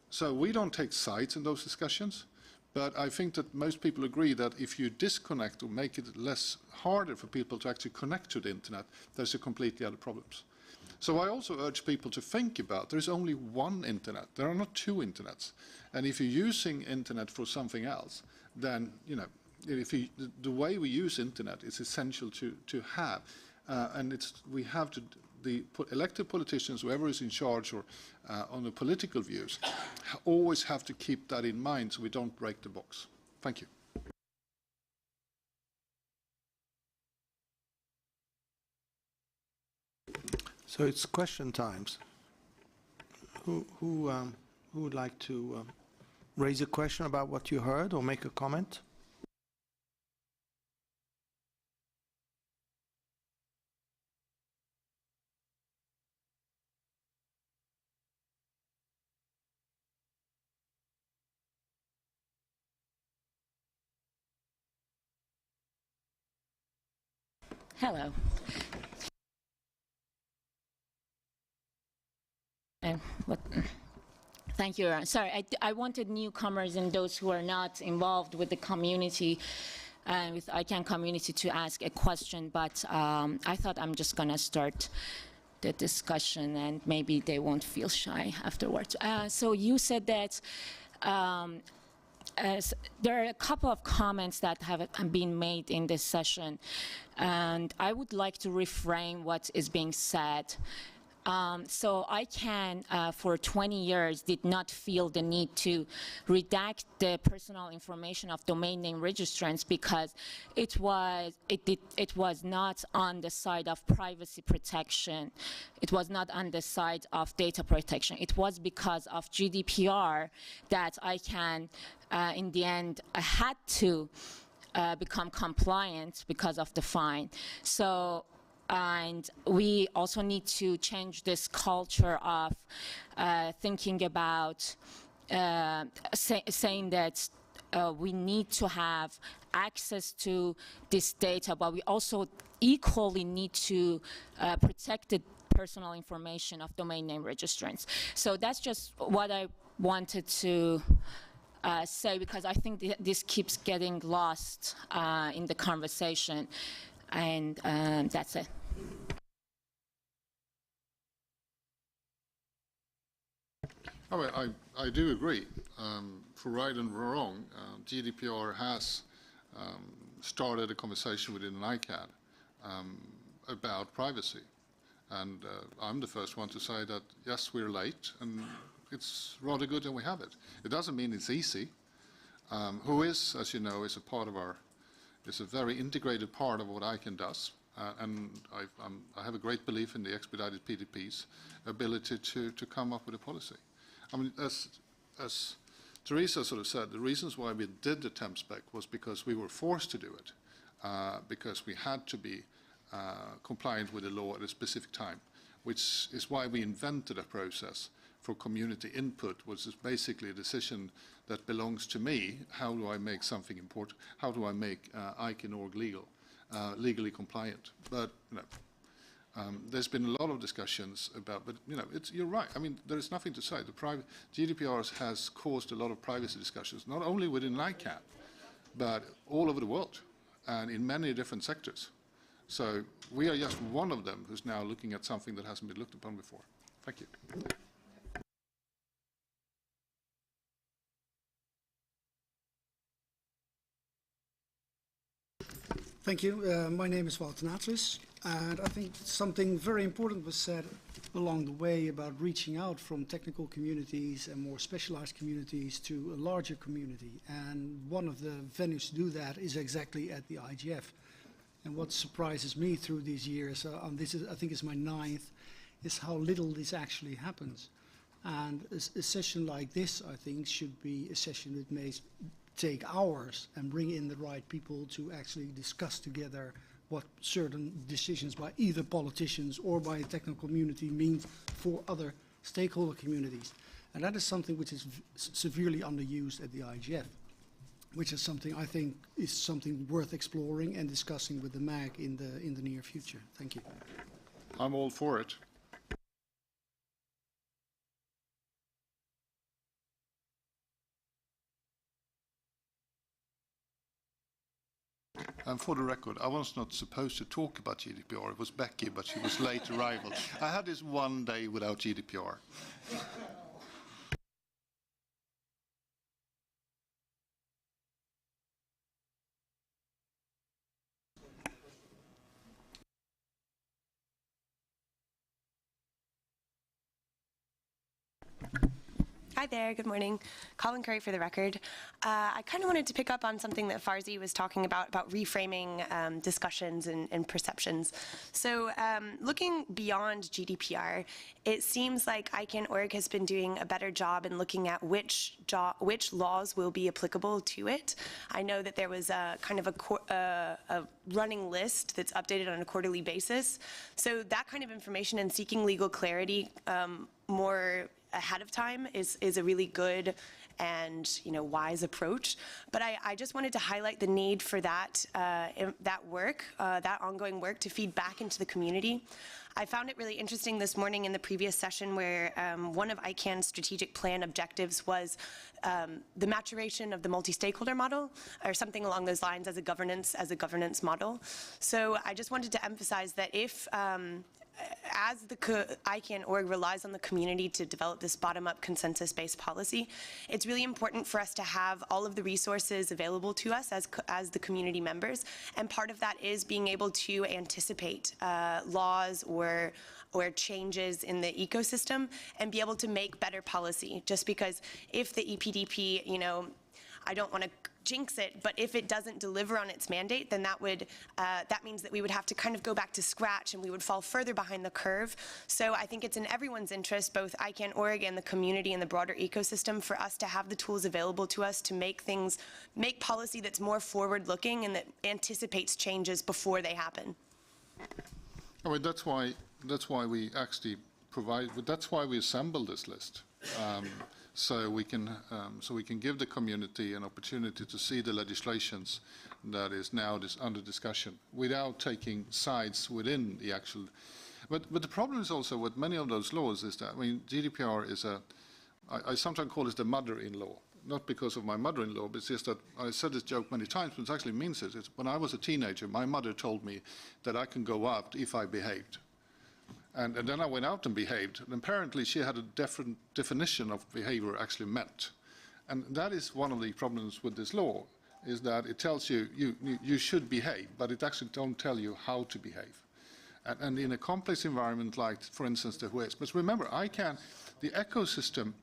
So we don't take sides in those discussions, but I think that most people agree that if you disconnect or make it harder for people to actually connect to the internet, there's a completely other problems. So I also urge people to think about there's only one internet. There are not two internets. And if you're using internet for something else, then the way we use internet is essential to have, and we have to. The elected politicians, whoever is in charge or on the political views, always have to keep that in mind so we don't break the box. Thank you. So it's question times. Who would like to raise a question about what you heard or make a comment? Hello. Thank you. Sorry, I wanted newcomers and those who are not involved with the community, with ICANN community, to ask a question, but I thought I'm just going to start the discussion and maybe they won't feel shy afterwards. So you said that there are a couple of comments that have been made in this session, and I would like to reframe what is being said. So ICANN, for 20 years, did not feel the need to redact the personal information of domain name registrants because it was not on the side of privacy protection. It was not on the side of data protection. It was because of GDPR that ICANN, in the end, had to become compliant because of the fine. So. And we also need to change this culture of thinking about saying that we need to have access to this data, but we also equally need to protect the personal information of domain name registrants. So that's just what I wanted to say, because I think this keeps getting lost in the conversation. And that's it. I do agree. For right and wrong, GDPR has started a conversation within ICANN about privacy. And I'm the first one to say that, yes, we're late, and it's rather good that we have it. It doesn't mean it's easy. Whois, as you know, is a part of it's a very integrated part of what ICANN does, and I have a great belief in the expedited PDP's ability to come up with a policy. I mean, as Teresa sort of said, the reasons why we did the temp spec was because we were forced to do it, because we had to be compliant with the law at a specific time, which is why we invented a process for community input, which is basically a decision that belongs to me. How do I make something important? How do I make ICANN.org legally compliant? But there's been a lot of discussions about. But you're right. I mean, there is nothing to say. The GDPR has caused a lot of privacy discussions, not only within ICANN, but all over the world, and in many different sectors. So we are just one of them who's now looking at something that hasn't been looked upon before. Thank you. Thank you. My name is Walter Natris, and I think something very important was said along the way about reaching out from technical communities and more specialized communities to a larger community. And one of the venues to do that is exactly at the IGF. And what surprises me through these years, this is, I think it's my 9th, is how little this actually happens. And a session like this, I think, should be a session that may take hours and bring in the right people to actually discuss together what certain decisions by either politicians or by a technical community mean for other stakeholder communities. And that is something which is severely underused at the IGF, which is something I think is something worth exploring and discussing with the MAG in the near future. Thank you. I'm all for it. And for the record, I was not supposed to talk about GDPR. It was Becky, but she was late arrival. I had this one day without GDPR. Hi there, good morning. Colin Curry for the record. I kind of wanted to pick up on something that Farzi was talking about reframing discussions and perceptions. So looking beyond GDPR, it seems like ICANN.org has been doing a better job in looking at which laws will be applicable to it. I know that there was a kind of a running list that's updated on a quarterly basis. So that kind of information and seeking legal clarity more ahead of time is a really good and wise approach. But I just wanted to highlight the need for that work, that ongoing work, to feed back into the community. I found it really interesting this morning in the previous session where one of ICANN's strategic plan objectives was the maturation of the multi-stakeholder model, or something along those lines, as a governance model. So I just wanted to emphasize that if as the ICANN.org relies on the community to develop this bottom-up consensus-based policy, it's really important for us to have all of the resources available to us as the community members, and part of that is being able to anticipate laws or changes in the ecosystem and be able to make better policy. Just because if the EPDP, I don't want to jinx it, but if it doesn't deliver on its mandate, then that means that we would have to kind of go back to scratch and we would fall further behind the curve. So I think it's in everyone's interest, both ICANN.org and the community and the broader ecosystem, for us to have the tools available to us to make policy that's more forward-looking and that anticipates changes before they happen. I mean, that's why we actually that's why we assembled this list. So we can give the community an opportunity to see the legislations that is now under discussion without taking sides within the actual. But the problem is also with many of those laws is that, I mean, GDPR is I sometimes call it the mother-in-law, not because of my mother-in-law, but it's just that I said this joke many times, but it actually means it. It's when I was a teenager, my mother told me that I can go out if I behaved. And then I went out and behaved, and apparently she had a different definition of behavior actually meant. And that is one of the problems with this law, is that it tells you you should behave, but it actually don't tell you how to behave. And in a complex environment like, for instance, the WIS. But remember, the ecosystem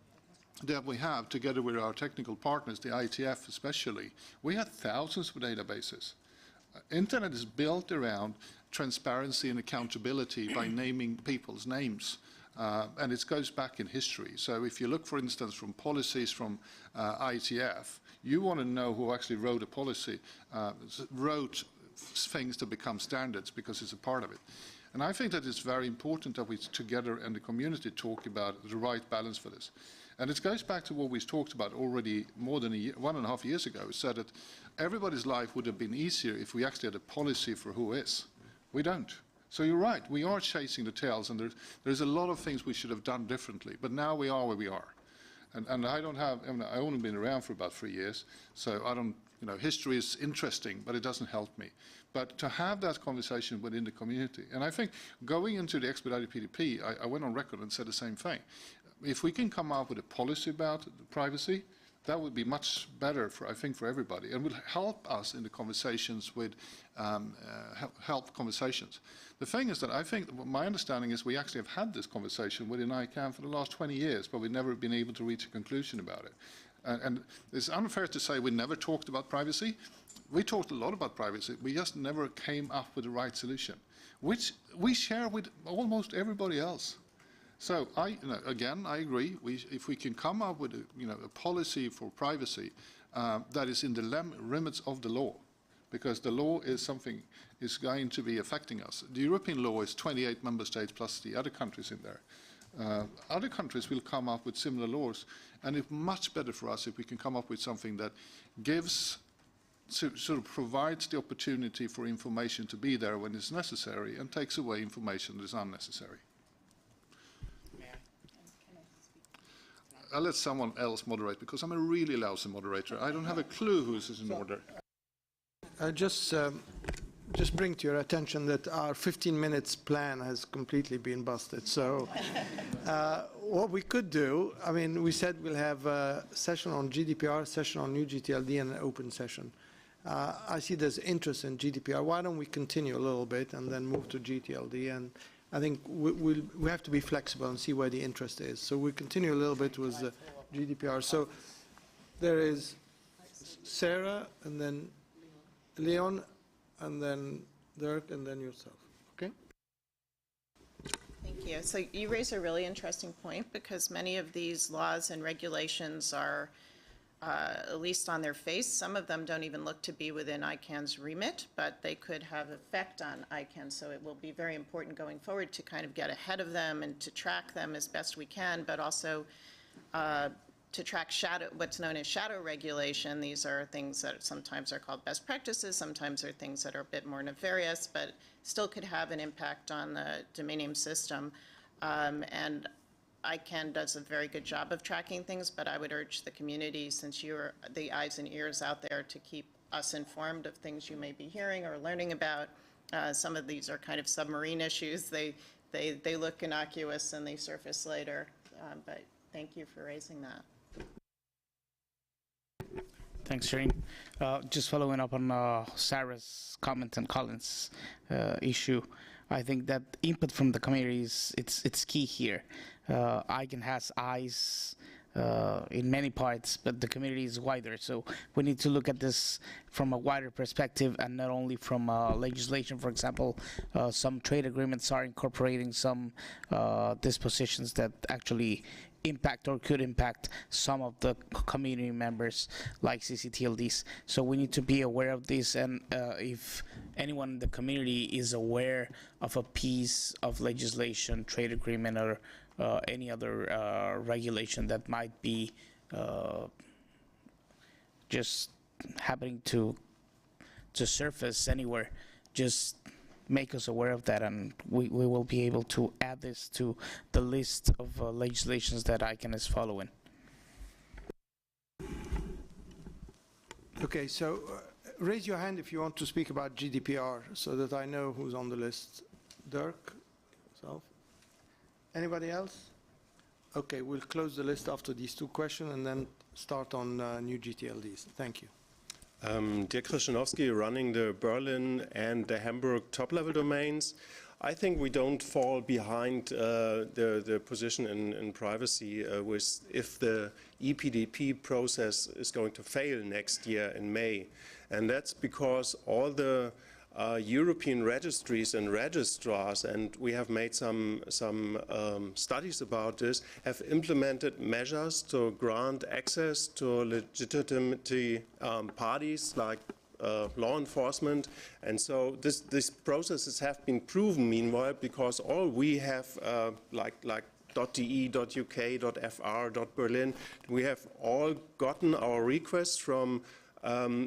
that we have together with our technical partners, the IETF especially, we have thousands of databases. Internet is built around transparency and accountability by naming people's names. And it goes back in history. So if you look, for instance, from policies from IETF, you want to know who actually wrote a policy, wrote things to become standards because it's a part of it. And I think that it's very important that we together and the community talk about the right balance for this. And it goes back to what we talked about already more than 1.5 years ago. It said that everybody's life would have been easier if we actually had a policy for who is. We don't. So you're right, we are chasing the tails, and there's a lot of things we should have done differently, but now we are where we are. And I don't have, I've only been around for about 3 years, so I don't, history is interesting, but it doesn't help me. But to have that conversation within the community, and I think going into the expedited PDP, I went on record and said the same thing. If we can come up with a policy about privacy, That would be much better, for, I think, for everybody, and will help us in the conversations with health conversations. The thing is that I think, my understanding is we actually have had this conversation within ICANN for the last 20 years, but we've never been able to reach a conclusion about it. And it's unfair to say we never talked about privacy. We talked a lot about privacy. We just never came up with the right solution, which we share with almost everybody else. So, again, I agree. If we can come up with a policy for privacy that is in the limits of the law, because the law is something is going to be affecting us. The European law is 28 member states plus the other countries in there. Other countries will come up with similar laws, and it's much better for us if we can come up with something that gives, sort of provides the opportunity for information to be there when it's necessary and takes away information that is unnecessary. I'll let someone else moderate because I'm a really lousy moderator. I don't have a clue who's in order. Just bring to your attention that our 15 minutes plan has completely been busted. So what we could do, I mean, we said we'll have a session on GDPR, a session on new GTLD, and an open session. I see there's interest in GDPR. Why don't we continue a little bit and then move to GTLD? And I think we have to be flexible and see where the interest is. So we continue a little bit with the GDPR. So there is Sarah, and then Leon, and then Dirk, and then yourself. Okay? Thank you. So you raise a really interesting point, because many of these laws and regulations are, at least on their face, some of them don't even look to be within ICANN's remit, but they could have effect on ICANN. So it will be very important going forward to kind of get ahead of them and to track them as best we can, but also to track what's known as shadow regulation. These are things that sometimes are called best practices, sometimes are things that are a bit more nefarious, but still could have an impact on the domain name system. And ICANN does a very good job of tracking things, but I would urge the community, since you're the eyes and ears out there, to keep us informed of things you may be hearing or learning about. Some of these are kind of submarine issues. They look innocuous and they surface later, but thank you for raising that. Thanks, Shireen. Just following up on Sarah's comment and Colin's issue, I think that input from the community it's key here. ICANN has eyes in many parts, but the community is wider. So we need to look at this from a wider perspective, and not only from legislation. For example, some trade agreements are incorporating some dispositions that actually impact or could impact some of the community members like CCTLDs. So we need to be aware of this, and if anyone in the community is aware of a piece of legislation, trade agreement, or any other regulation that might be just happening to surface anywhere, just make us aware of that, and we will be able to add this to the list of legislations that ICANN is following. Okay, so raise your hand if you want to speak about GDPR so that I know who's on the list. Dirk, yourself. Anybody else? Okay, we'll close the list after these two questions and then start on new GTLDs. Thank you. Dirk Krzyżanowski, running the Berlin and the Hamburg top-level domains. I think we don't fall behind the position in privacy if the EPDP process is going to fail next year in May. And that's because all the European registries and registrars, and we have made some studies about this, have implemented measures to grant access to legitimate parties like law enforcement. And so these processes have been proven meanwhile, because all we have like .de, .uk, .fr, .berlin, we have all gotten our requests from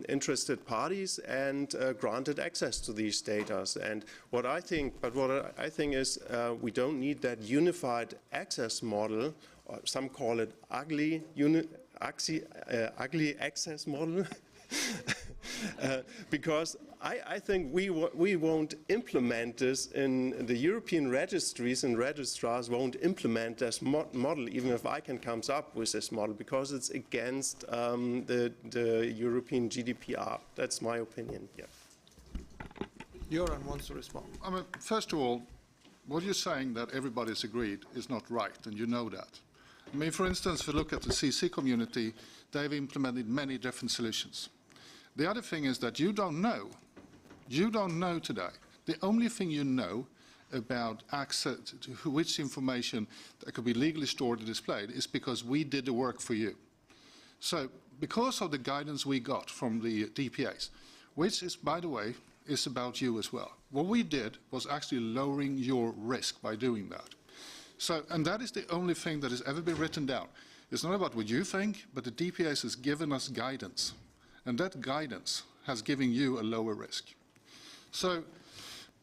interested parties and granted access to these data. And what I think is we don't need that unified access model, or some call it ugly access model. because I think we won't implement this in the European registries, and registrars won't implement this model, even if ICANN comes up with this model, because it's against the European GDPR. That's my opinion. Yeah. Göran wants to respond. I mean, first of all, what you're saying that everybody's agreed is not right, and you know that. I mean, for instance, if you look at the CC community, they've implemented many different solutions. The other thing is that you don't know today. The only thing you know about access to which information that could be legally stored and displayed is because we did the work for you. So because of the guidance we got from the DPAs, which is, by the way, is about you as well. What we did was actually lowering your risk by doing that. So, and that is the only thing that has ever been written down. It's not about what you think, but the DPAs has given us guidance. And that guidance has given you a lower risk. So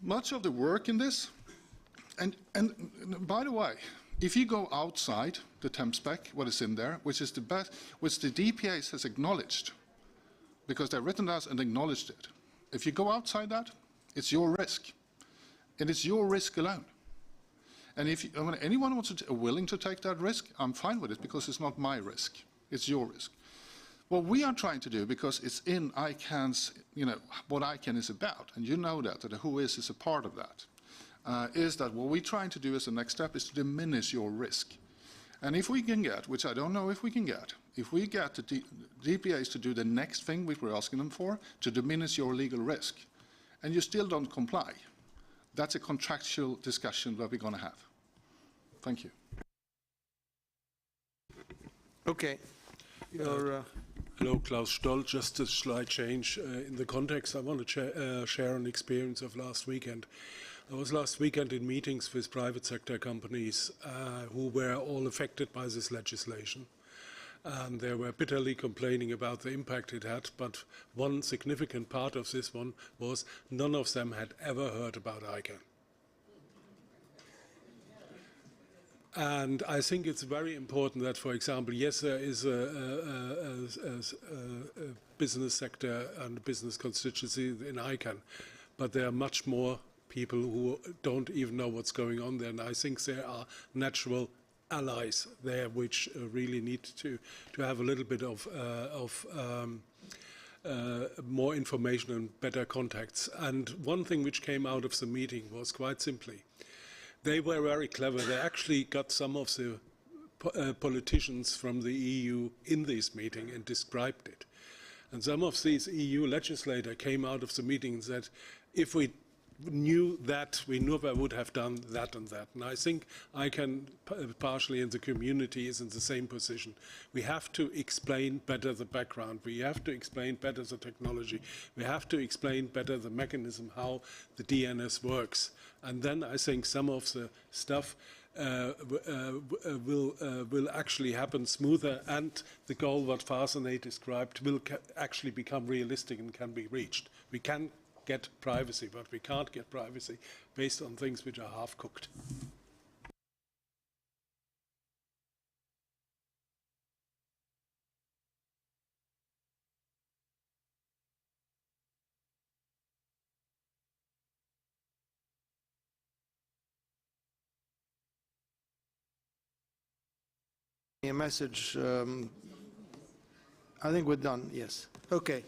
much of the work in this, and by the way, if you go outside the temp spec, what is in there, which is the best, which the DPAs has acknowledged, because they've written us and acknowledged it. If you go outside that, it's your risk. And it's your risk alone. And if when anyone wants to willing to take that risk, I'm fine with it because it's not my risk. It's your risk. What we are trying to do, because it's in ICANN's, what ICANN is about, and you know that the WHOIS is a part of that, is that what we're trying to do as the next step is to diminish your risk. And if we can get, which I don't know if we can get, if we get the DPAs to do the next thing which we're asking them for, to diminish your legal risk, and you still don't comply, that's a contractual discussion that we're going to have. Thank you. Okay. Hello, Klaus Stoll. Just a slight change in the context. I want to share an experience of last weekend. I was last weekend in meetings with private sector companies who were all affected by this legislation. And they were bitterly complaining about the impact it had, but one significant part of this one was none of them had ever heard about ICANN. And I think it's very important that, for example, yes, there is a business sector and business constituency in ICANN, but there are much more people who don't even know what's going on there. And I think there are natural allies there which really need to have a little bit of more information and better contacts. And one thing which came out of the meeting was quite simply, they were very clever. They actually got some of the politicians from the EU in this meeting and described it. And some of these EU legislators came out of the meeting and said, if we knew that, we never would have done that and that. And I think ICANN partially in the community is in the same position. We have to explain better the background. We have to explain better the technology. We have to explain better the mechanism, how the DNS works. And then I think some of the stuff will actually happen smoother, and the goal what Farzaneh described will actually become realistic and can be reached. We can get privacy, but we can't get privacy based on things which are half-cooked. A message, I think we're done, yes. Okay.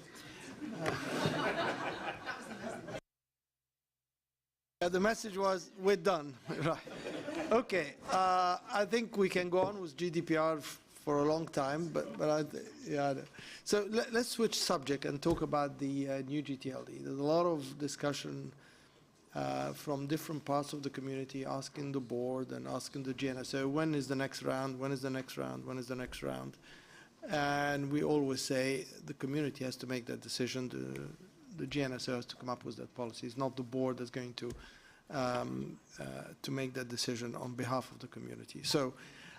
The message was, we're done. Right. Okay. I think we can go on with GDPR for a long time, but yeah. So let's switch subject and talk about the new GTLD. There's a lot of discussion from different parts of the community asking the board and asking the GNSO, when is the next round, when is the next round, when is the next round? And we always say the community has to make that decision. The GNSO has to come up with that policy. It's not the board that's going to make that decision on behalf of the community. So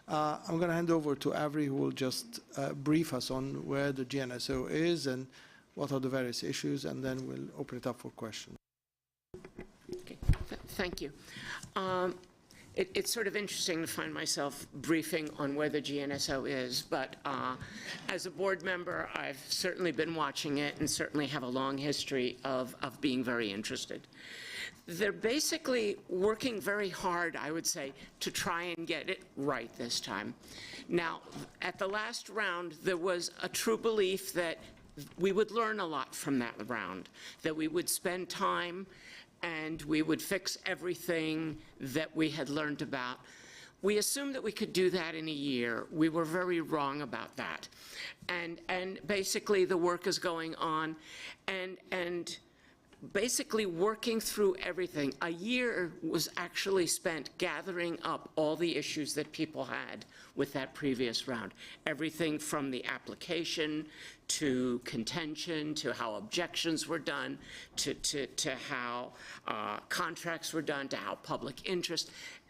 I'm going to hand over to Avery, who will just brief us on where the GNSO is and what are the various issues, and then we'll open it up for questions. Okay. Thank you. it's sort of interesting to find myself briefing on where the GNSO is, but as a board member, I've certainly been watching it and certainly have a long history of being very interested. They're basically working very hard, I would say, to try and get it right this time. Now, at the last round, there was a true belief that we would learn a lot from that round, that we would spend time and we would fix everything that we had learned about. We assumed that we could do that in a year. We were very wrong about that. And basically the work is going on and basically working through everything. A year was actually spent gathering up all the issues that people had with that previous round. Everything from the application to contention, to how objections were done, to how contracts were done, to how public interest.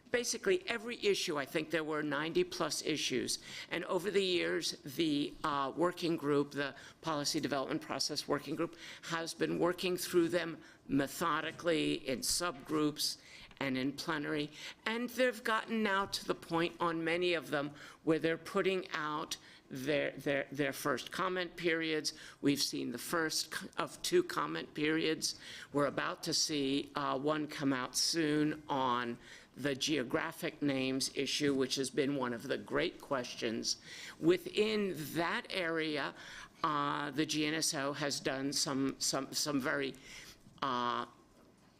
Basically every issue. I think there were 90+ issues. And over the years, the working group, the Policy Development Process Working Group, has been working through them methodically in subgroups and in plenary. And they've gotten now to the point on many of them where they're putting out their first comment periods. We've seen the first of 2 comment periods. We're about to see one come out soon on the geographic names issue, which has been one of the great questions. Within that area, the GNSO has done some very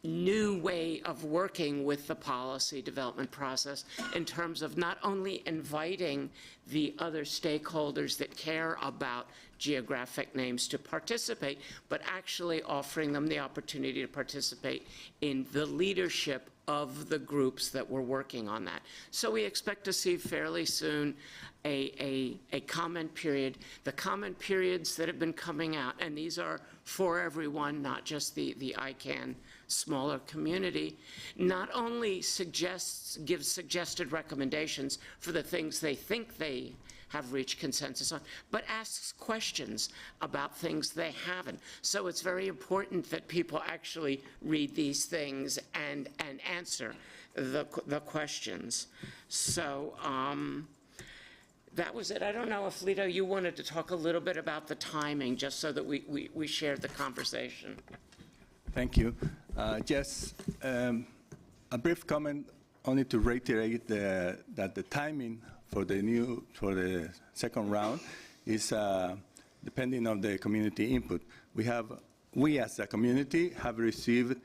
new way of working with the policy development process in terms of not only inviting the other stakeholders that care about geographic names to participate, but actually offering them the opportunity to participate in the leadership of the groups that were working on that. So we expect to see fairly soon a comment period. The comment periods that have been coming out, and these are for everyone, not just the ICANN smaller community, not only gives suggested recommendations for the things they think they have reached consensus on, but asks questions about things they haven't. So it's very important that people actually read these things and answer the questions. So that was it. I don't know if, Lito, you wanted to talk a little bit about the timing, just so that we shared the conversation. Thank you. Just a brief comment, only to reiterate that the timing for the second round is depending on the community input. We as a community have received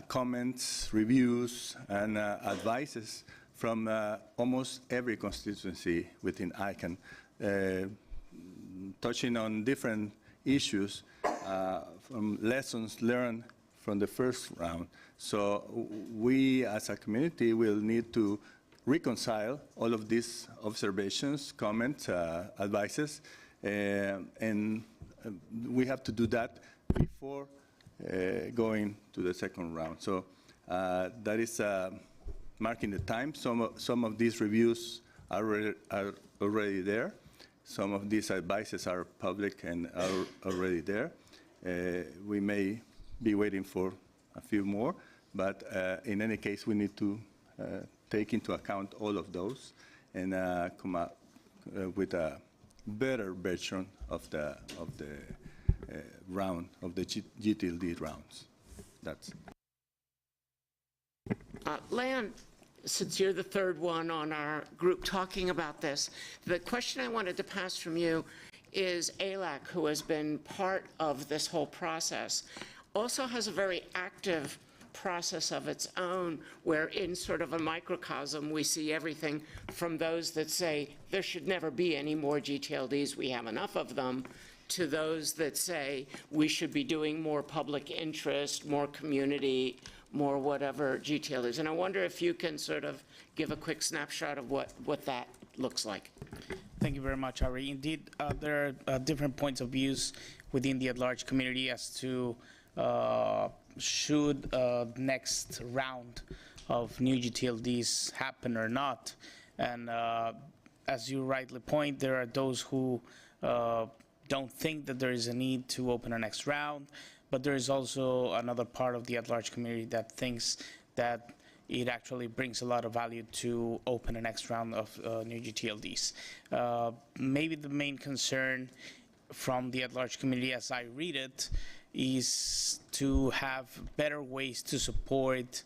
comments, reviews, and advices from almost every constituency within ICANN, touching on different issues from lessons learned from the first round. So we as a community will need to reconcile all of these observations, comments, advices, and we have to do that before going to the second round. So that is marking the time. Some of these reviews are already there. Some of these advices are public and are already there. We may be waiting for a few more, but in any case, we need to take into account all of those and come up with a better version of the round, of the GTLD rounds. That's Leon, since you're the third one on our group talking about this, the question I wanted to pass from you is ALAC, who has been part of this whole process, also has a very active process of its own, where in sort of a microcosm we see everything from those that say there should never be any more GTLDs, we have enough of them, to those that say we should be doing more public interest, more community, more whatever GTLDs. And I wonder if you can sort of give a quick snapshot of what that looks like. Thank you very much, Ari. Indeed, there are different points of views within the at-large community as to should next round of new GTLDs happen or not. And as you rightly point, there are those who don't think that there is a need to open a next round, but there is also another part of the at-large community that thinks that it actually brings a lot of value to open the next round of new GTLDs. Maybe the main concern from the at-large community, as I read it, is to have better ways to support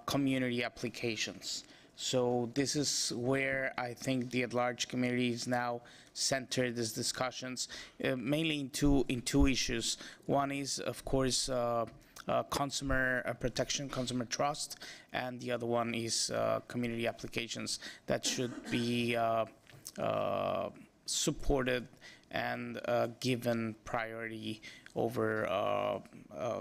community applications. So this is where I think the at-large community is now centered these discussions, mainly in two issues. One is, of course, consumer protection, consumer trust, and the other one is community applications that should be supported and given priority over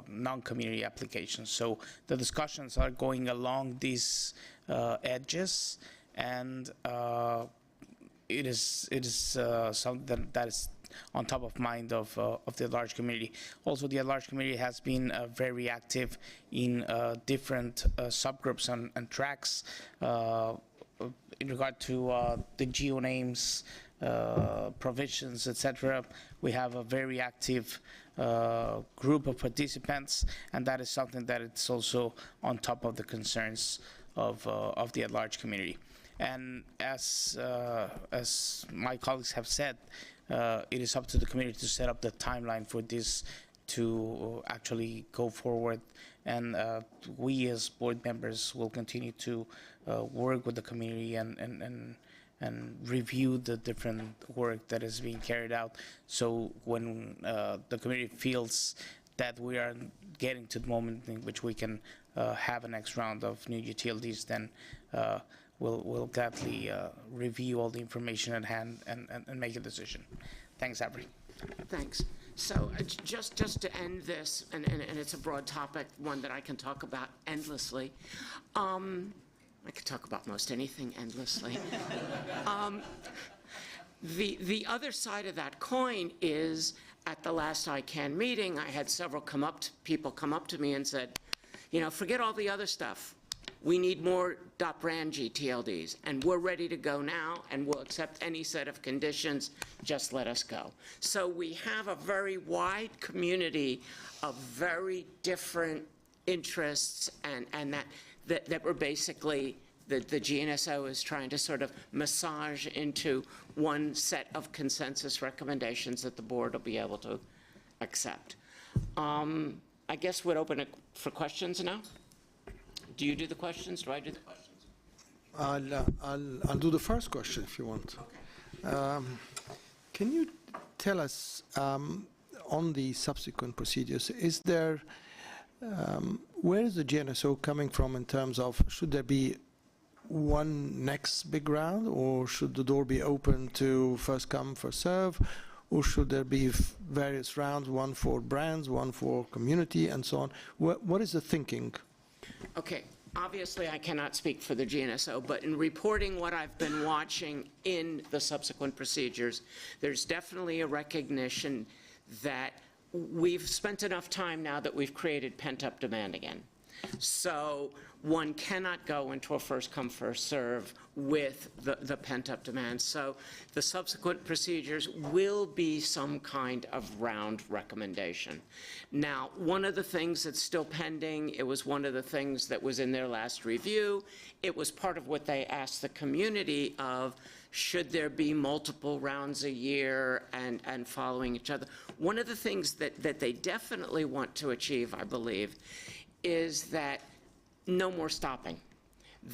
non-community applications. So the discussions are going along these edges, and it is something that is on top of mind of the at-large community. Also, the at-large community has been very active in different subgroups and tracks in regard to the geonames, provisions, etc. We have a very active group of participants, and that is something that it's also on top of the concerns of the at-large community. And as my colleagues have said, it is up to the community to set up the timeline for this to actually go forward. And we as board members will continue to work with the community and review the different work that is being carried out. So when the community feels that we are getting to the moment in which we can have a next round of new utilities, then we'll gladly review all the information at hand and make a decision. Thanks, Avery. Thanks. So just to end this, and it's a broad topic, one that I can talk about endlessly. I could talk about most anything endlessly. The other side of that coin is, at the last ICANN meeting, I had several people come up to me and said, you know, forget all the other stuff. We need more .brand GTLDs, and we're ready to go now, and we'll accept any set of conditions. Just let us go. So we have a very wide community of very different interests, and that we're basically, the GNSO is trying to sort of massage into one set of consensus recommendations that the board will be able to accept. I guess we'd open it for questions now. Do you do the questions? Do I do the questions? I'll do the first question if you want. Okay. Can you tell us on the subsequent procedures, is there, where is the GNSO coming from in terms of, should there be one next big round, or should the door be open to first come, first serve, or should there be various rounds, one for brands, one for community, and so on? What is the thinking? Okay, obviously I cannot speak for the GNSO, but in reporting what I've been watching in the subsequent procedures, there's definitely a recognition that we've spent enough time now that we've created pent-up demand again. So one cannot go into a first-come, first-serve with the pent-up demand. So the subsequent procedures will be some kind of round recommendation. Now, one of the things that's still pending, it was one of the things that was in their last review. It was part of what they asked the community of, should there be multiple rounds a year and following each other. One of the things that they definitely want to achieve, I believe, is that no more stopping.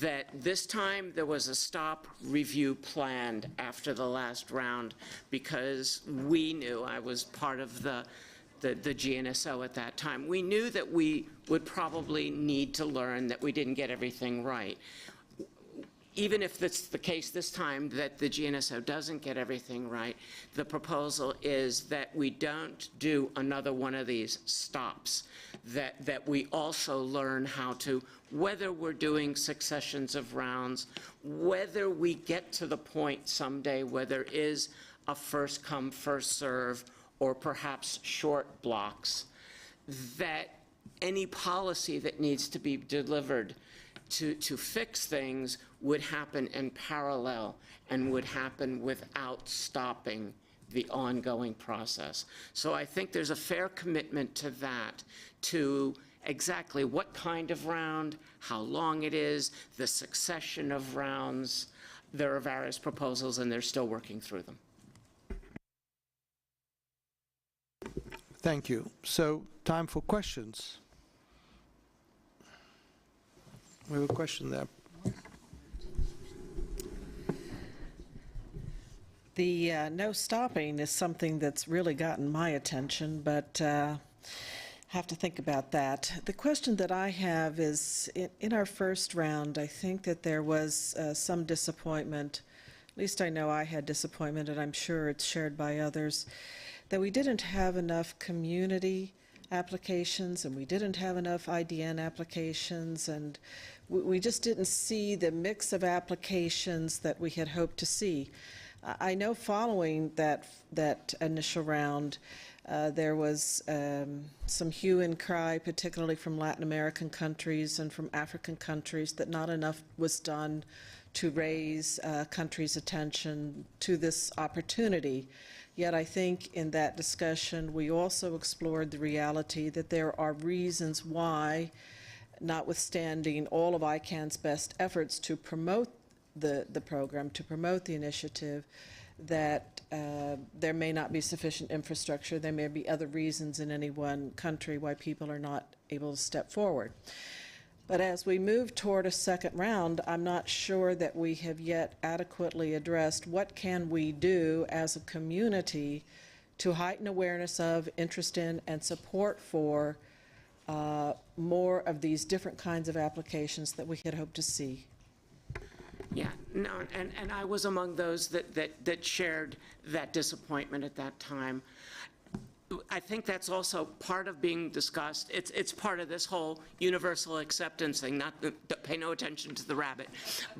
That this time there was a stop review planned after the last round, because we knew, I was part of the GNSO at that time, we knew that we would probably need to learn that we didn't get everything right. Even if it's the case this time that the GNSO doesn't get everything right, the proposal is that we don't do another one of these stops, that we also learn how to, whether we're doing successions of rounds, whether we get to the point someday where there is a first come, first serve, or perhaps short blocks, that any policy that needs to be delivered to fix things would happen in parallel and would happen without stopping the ongoing process. So I think there's a fair commitment to that, to exactly what kind of round, how long it is, the succession of rounds. There are various proposals, and they're still working through them. Thank you. So, time for questions. We have a question there. The no stopping is something that's really gotten my attention, but have to think about that. The question that I have is, in our first round, I think that there was some disappointment, at least I know I had disappointment, and I'm sure it's shared by others, that we didn't have enough community applications and we didn't have enough IDN applications, and we just didn't see the mix of applications that we had hoped to see. I know following that initial round, there was some hue and cry, particularly from Latin American countries and from African countries, that not enough was done to raise countries' attention to this opportunity. Yet I think in that discussion, we also explored the reality that there are reasons why, notwithstanding all of ICANN's best efforts to promote the program, to promote the initiative, that there may not be sufficient infrastructure. There may be other reasons in any one country why people are not able to step forward. But as we move toward a second round, I'm not sure that we have yet adequately addressed what can we do as a community to heighten awareness of, interest in, and support for more of these different kinds of applications that we had hoped to see. Yeah, no, and I was among those that shared that disappointment at that time. I think that's also part of being discussed. It's part of this whole universal acceptance thing, not pay no attention to the rabbit,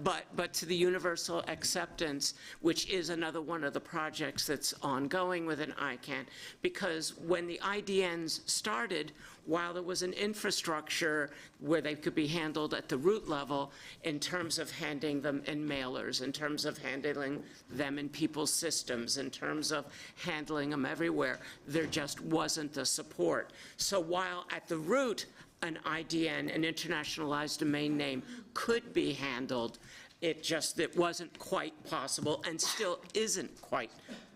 but to the universal acceptance, which is another one of the projects that's ongoing within ICANN, because when the IDNs started, while there was an infrastructure where they could be handled at the root level in terms of handing them in mailers, in terms of handling them in people's systems, in terms of handling them everywhere, there just wasn't the support. So while at the root an IDN, an internationalized domain name, could be handled, it wasn't quite possible and still isn't quite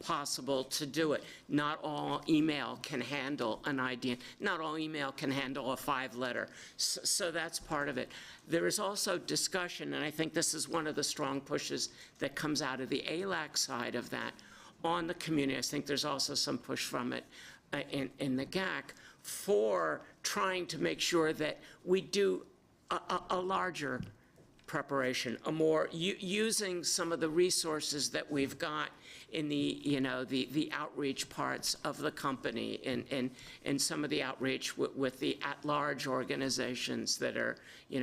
possible to do it. Not all email can handle an IDN. Not all email can handle a 5-letter. So that's part of it. There is also discussion, and I think this is one of the strong pushes that comes out of the ALAC side of that on the community. I think there's also some push from it in the GAC for trying to make sure that we do a larger preparation, a more using some of the resources that we've got in the the outreach parts of the company, in some of the outreach with the at-large organizations that are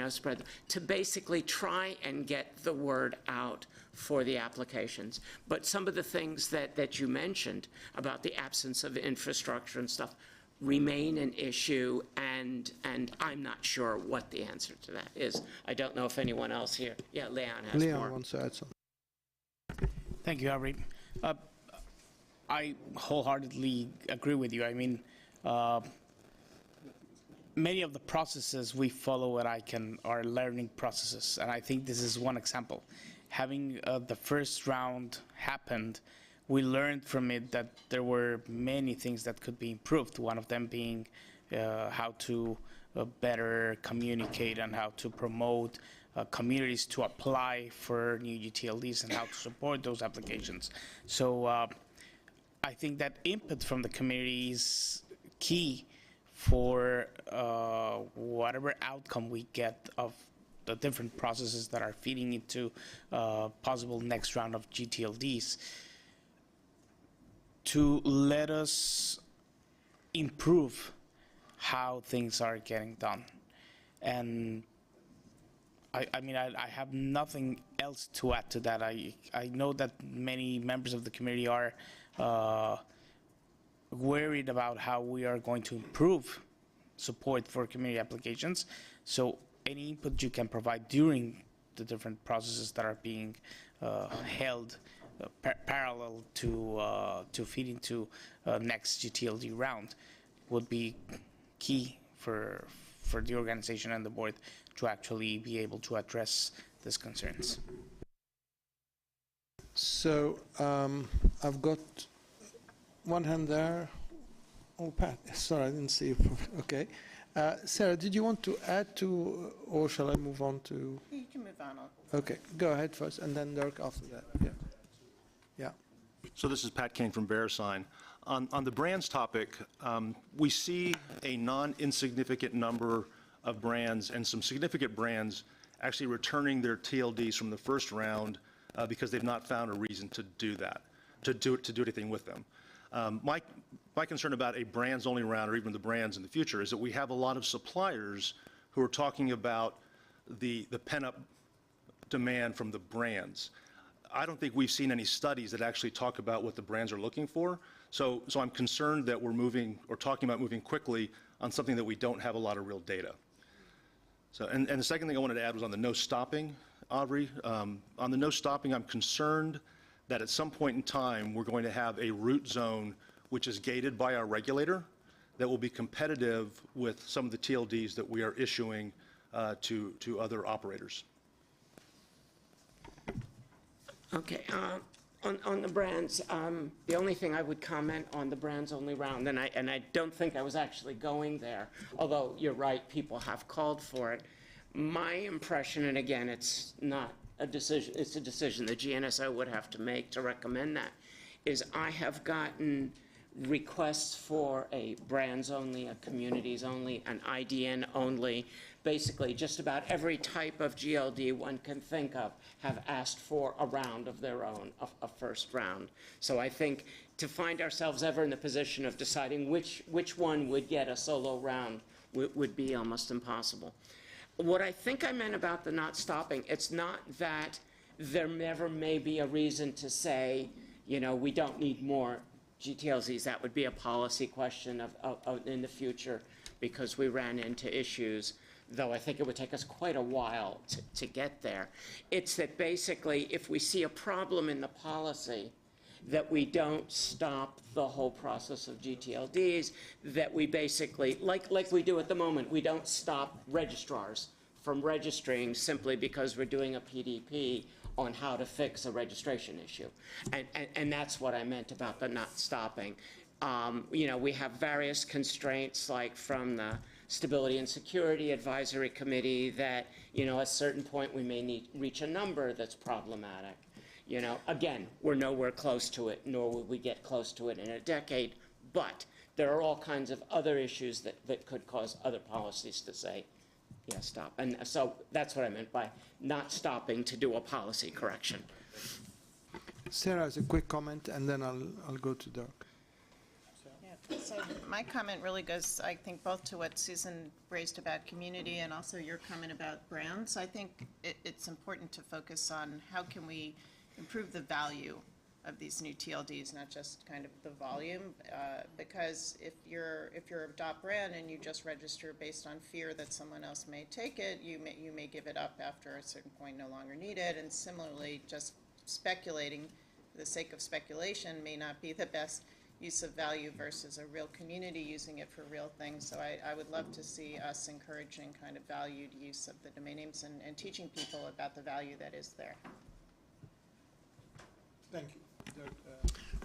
spread, to basically try and get the word out for the applications. But some of the things that you mentioned about the absence of infrastructure and stuff remain an issue, and I'm not sure what the answer to that is. I don't know if anyone else here. Yeah, Leon has more. Leon wants to add something. Thank you, Harry. I wholeheartedly agree with you. I mean, many of the processes we follow at ICANN are learning processes, and I think this is one example. Having the first round happened, we learned from it that there were many things that could be improved, one of them being how to better communicate and how to promote communities to apply for new GTLDs and how to support those applications. So I think that input from the community is key for whatever outcome we get of the different processes that are feeding into possible next round of GTLDs, to let us improve how things are getting done. And I mean, I have nothing else to add to that. I know that many members of the community are worried about how we are going to improve support for community applications. So any input you can provide during the different processes that are being held parallel to feed into next GTLD round would be key for for the organization and the board to actually be able to address these concerns. So I've got one hand there. Oh, Pat, sorry, I didn't see you. Okay. Sarah, did you want to add to, or shall I move on to? You can move on. Okay, go ahead first, and then Dirk after that. Yeah. Yeah. So this is Pat Kane from VeriSign. On the brands topic, we see a non-insignificant number of brands and some significant brands actually returning their TLDs from the first round because they've not found a reason to do that, to do anything with them. My concern about a brands-only round, or even the brands in the future, is that we have a lot of suppliers who are talking about the pent-up demand from the brands. I don't think we've seen any studies that actually talk about what the brands are looking for. So I'm concerned that we're moving, or talking about moving quickly on something that we don't have a lot of real data. So, and the second thing I wanted to add was on the no stopping, Aubrey. On the no stopping, I'm concerned that at some point in time, we're going to have a root zone which is gated by our regulator that will be competitive with some of the TLDs that we are issuing to other operators. Okay, on the brands, the only thing I would comment on the brands only round, and I don't think I was actually going there, although you're right, people have called for it. My impression, and again, it's not a decision, it's a decision the GNSO would have to make to recommend that, is I have gotten requests for a brands only, a communities only, an IDN only. Basically, just about every type of GLD one can think of have asked for a round of their own, a first round. So I think to find ourselves ever in the position of deciding which one would get a solo round would be almost impossible. What I think I meant about the not stopping, it's not that there never may be a reason to say, you know, we don't need more GTLZs. That would be a policy question in the future because we ran into issues, though I think it would take us quite a while to get there. It's that basically if we see a problem in the policy, that we don't stop the whole process of GTLDs, that we basically, like we do at the moment, we don't stop registrars from registering simply because we're doing a PDP on how to fix a registration issue. And that's what I meant about the not stopping. You know, we have various constraints, like from the Stability and Security Advisory Committee, that, you know, at a certain point we may reach a number that's problematic. You know, again, we're nowhere close to it, nor will we get close to it in a decade, but there are all kinds of other issues that could cause other policies to say, yeah, stop. And so that's what I meant by not stopping to do a policy correction. Sarah has a quick comment, and then I'll go to Dirk. Yeah, so my comment really goes, I think, both to what Susan raised about community and also your comment about brands. I think it's important to focus on how can we improve the value of these new TLDs, not just kind of the volume, because if you're a dot brand and you just register based on fear that someone else may take it, you may give it up after a certain point, no longer need it. And similarly, just speculating for the sake of speculation may not be the best use of value versus a real community using it for real things. So I would love to see us encouraging kind of valued use of the domain names and teaching people about the value that is there. Thank you.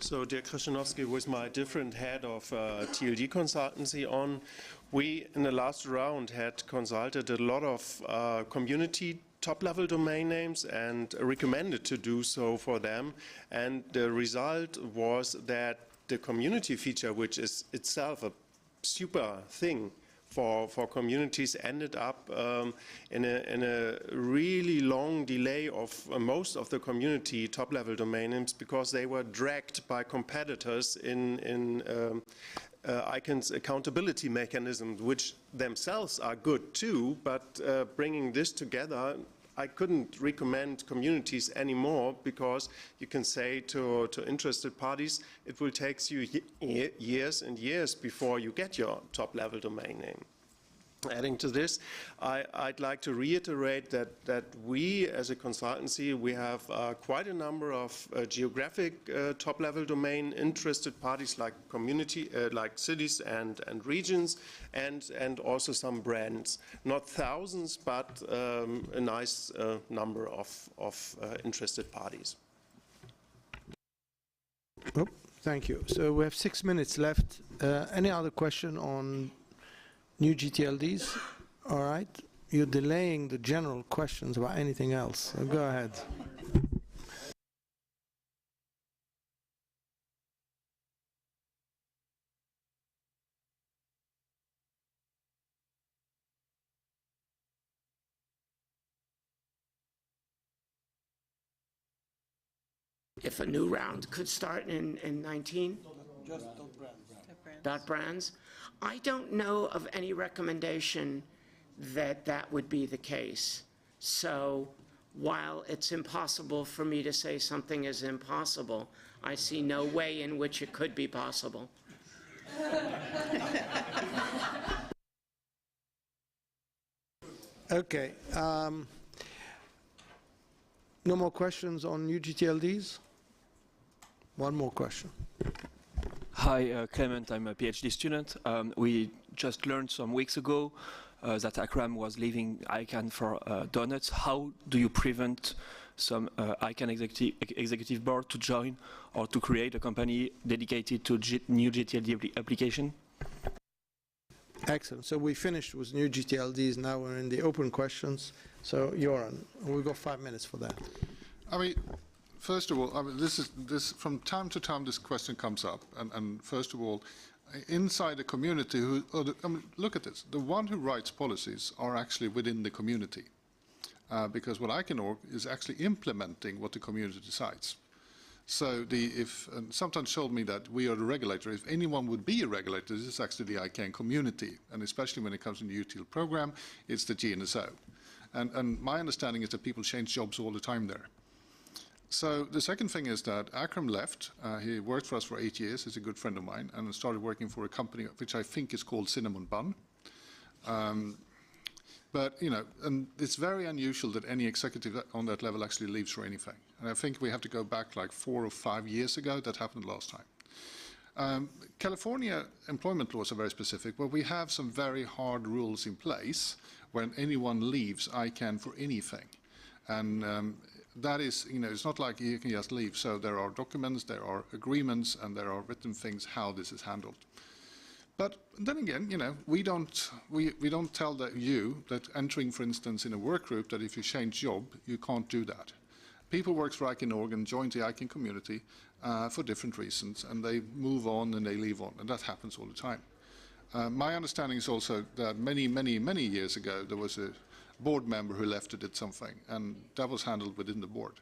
So, Dirk Krzyżanowski, with my different head of TLD consultancy on, we in the last round had consulted a lot of community top-level domain names and recommended to do so for them. And the result was that the community feature, which is itself a super thing for communities, ended up in a really long delay of most of the community top-level domain names because they were dragged by competitors in ICANN's accountability mechanism, which themselves are good too, but bringing this together, I couldn't recommend communities anymore because you can say to interested parties, it will take you years and years before you get your top-level domain name. Adding to this, I'd like to reiterate that we, as a consultancy, we have quite a number of geographic top-level domain interested parties, like community, like cities and regions, and also some brands. Not thousands, but a nice number of interested parties. Oh, thank you. So we have 6 minutes left. Any other question on new GTLDs? All right. You're delaying the general questions about anything else. So go ahead. If a new round could start in 19? Just .brands. I don't know of any recommendation that that would be the case. So while it's impossible for me to say something is impossible, I see no way in which it could be possible. Okay. No more questions on new GTLDs? One more question. Hi, Clement. I'm a PhD student. We just learned some weeks ago that Akram was leaving ICANN for Donuts. How do you prevent some ICANN executive board to join or to create a company dedicated to new GTLD application? Excellent. So we finished with new GTLDs. Now we're in the open questions. So Joran, we've got 5 minutes for that. I mean, first of all, I mean, this from time to time this question comes up, and first of all, inside the community, I mean, look at this. The one who writes policies are actually within the community, because what ICANN.org is actually implementing what the community decides. So and sometimes told me that we are the regulator. If anyone would be a regulator, this is actually the ICANN community, and especially when it comes to the util program, it's the GNSO. And my understanding is that people change jobs all the time there. So the second thing is that Akram left. He worked for us for 8 years. He's a good friend of mine, and started working for a company which I think is called Cinnamon Bun. But, you know, and it's very unusual that any executive on that level actually leaves for anything. And I think we have to go back like 4 or 5 years ago. That happened last time. California employment laws are very specific, but we have some very hard rules in place when anyone leaves ICANN for anything. And that is, you know, it's not like you can just leave. So there are documents, there are agreements, and there are written things how this is handled. But then again, you know, we don't tell you that entering, for instance, in a work group, that if you change job, you can't do that. People work for ICANN.org and join the ICANN community for different reasons, and they move on and they leave on, and that happens all the time. My understanding is also that many, many, many years ago, there was a board member who left or did something, and that was handled within the board.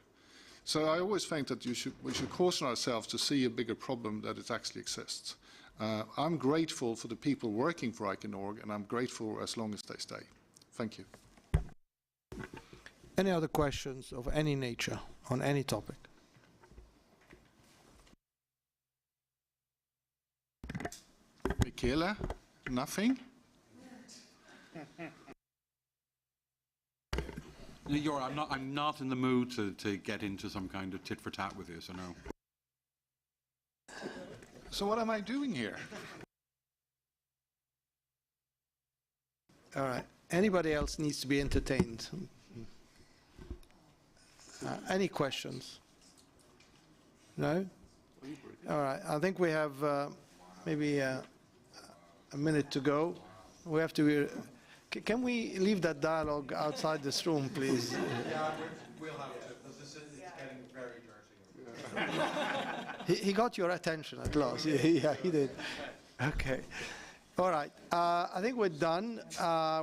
So I always think that we should caution ourselves to see a bigger problem that it actually exists. I'm grateful for the people working for ICANN.org, and I'm grateful as long as they stay. Thank you. Any other questions of any nature on any topic? Michele, nothing? I'm not in the mood to get into some kind of tit for tat with you, so no. So what am I doing here? All right. Anybody else needs to be entertained? Any questions? No? All right. I think we have maybe a minute to go. We have to. Can we leave that dialogue outside this room, please? Yeah, we'll have to, because it's getting very dirty. He got your attention at last. Yeah, he did. Okay. All right. I think we're done.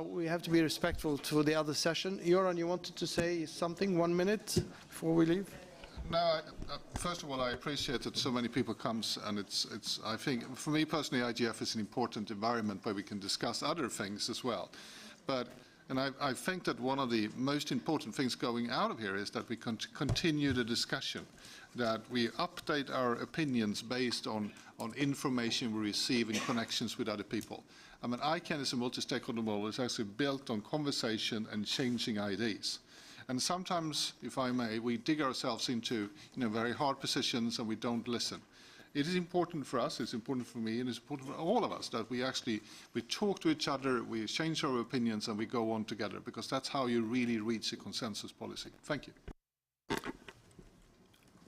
We have to be respectful to the other session. Joran, you wanted to say something, 1 minute before we leave? No, first of all, I appreciate that so many people comes, and I think, for me personally, IGF is an important environment where we can discuss other things as well. And I think that one of the most important things going out of here is that we continue the discussion, that we update our opinions based on information we receive in connections with other people. I mean, ICANN is a multi-stakeholder model. It's actually built on conversation and changing ideas. And sometimes, if I may, we dig ourselves into very hard positions and we don't listen. It is important for us, it's important for me, and it's important for all of us that we talk to each other, we exchange our opinions, and we go on together, because that's how you really reach a consensus policy. Thank you.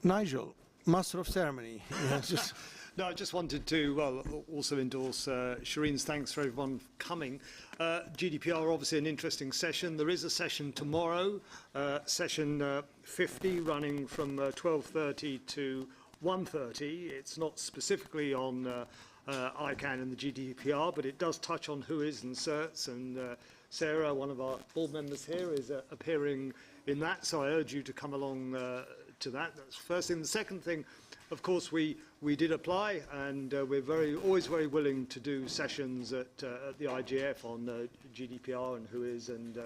Nigel, Master of Ceremony. No, I just wanted to, also endorse Shireen's thanks for everyone coming. GDPR, obviously an interesting session. There is a session tomorrow, session 50, running from 12:30 to 1:30. It's not specifically on ICANN and the GDPR, but it does touch on WHOIS and certs, and Sarah, one of our board members here, is appearing in that, so I urge you to come along to that. That's the first thing. The second thing, of course, we did apply, and we're always very willing to do sessions at the IGF on GDPR and WHOIS, and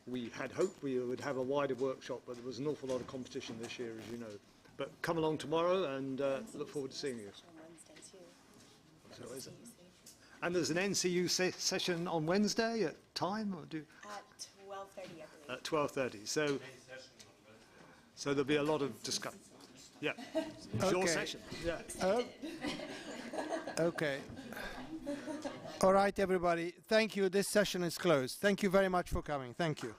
we had hoped we would have a wider workshop, but there was an awful lot of competition this year, as you know. But come along tomorrow, and look forward to seeing you. So is it? And there's an NCU session on Wednesday at time, or do? At 12:30, I believe. At 12:30. So there'll be a lot of discussion. Yeah. Your session. Yeah. Okay. All right, everybody. Thank you. This session is closed. Thank you very much for coming. Thank you.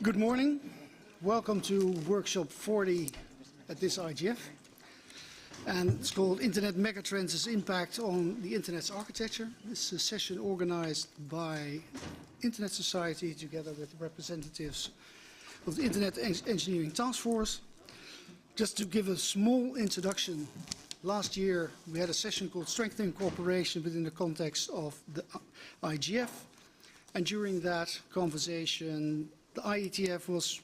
Good morning. Welcome to workshop 40 at this IGF. And it's called Internet Megatrends' Impact on the Internet's Architecture. This is a session organized by Internet Society together with representatives of the Internet Engineering Task Force. Just to give a small introduction, last year we had a session called Strengthening Cooperation within the context of the IGF. And during that conversation, the IETF was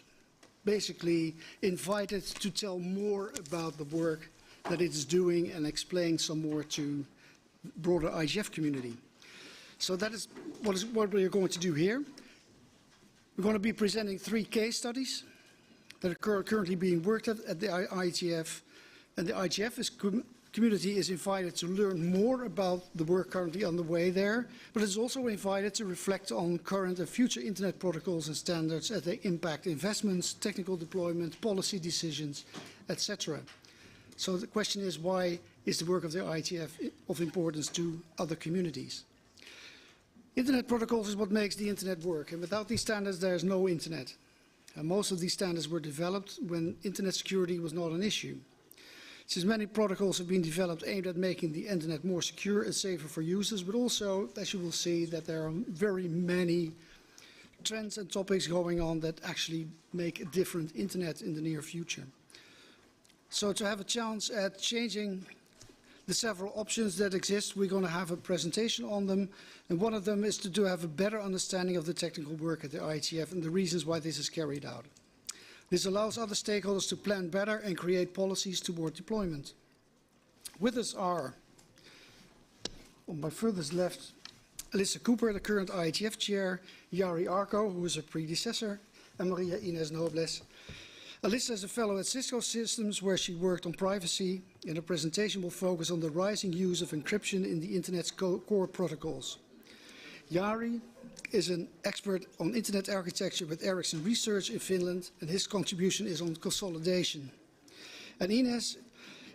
basically invited to tell more about the work that it is doing and explain some more to the broader IGF community. So that is what we are going to do here. We're going to be presenting 3 case studies that are currently being worked at the IETF, and the IGF community is invited to learn more about the work currently underway there, but it's also invited to reflect on current and future Internet protocols and standards as they impact investments, technical deployment, policy decisions, etc. So the question is, why is the work of the IETF of importance to other communities? Internet protocols is what makes the Internet work, and without these standards there is no Internet. And most of these standards were developed when Internet security was not an issue. Since many protocols have been developed aimed at making the Internet more secure and safer for users, but also, as you will see, that there are very many trends and topics going on that actually make a different Internet in the near future. So to have a chance at changing the several options that exist, we're going to have a presentation on them, and one of them is to have a better understanding of the technical work at the IETF and the reasons why this is carried out. This allows other stakeholders to plan better and create policies toward deployment. With us are, on my furthest left, Alyssa Cooper, the current IETF chair, Jari Arco, who is her predecessor, and Maria Ines Nobles. Alyssa is a fellow at Cisco Systems, where she worked on privacy, and her presentation will focus on the rising use of encryption in the Internet's core protocols. Jari is an expert on Internet architecture with Ericsson Research in Finland, and his contribution is on consolidation. And Ines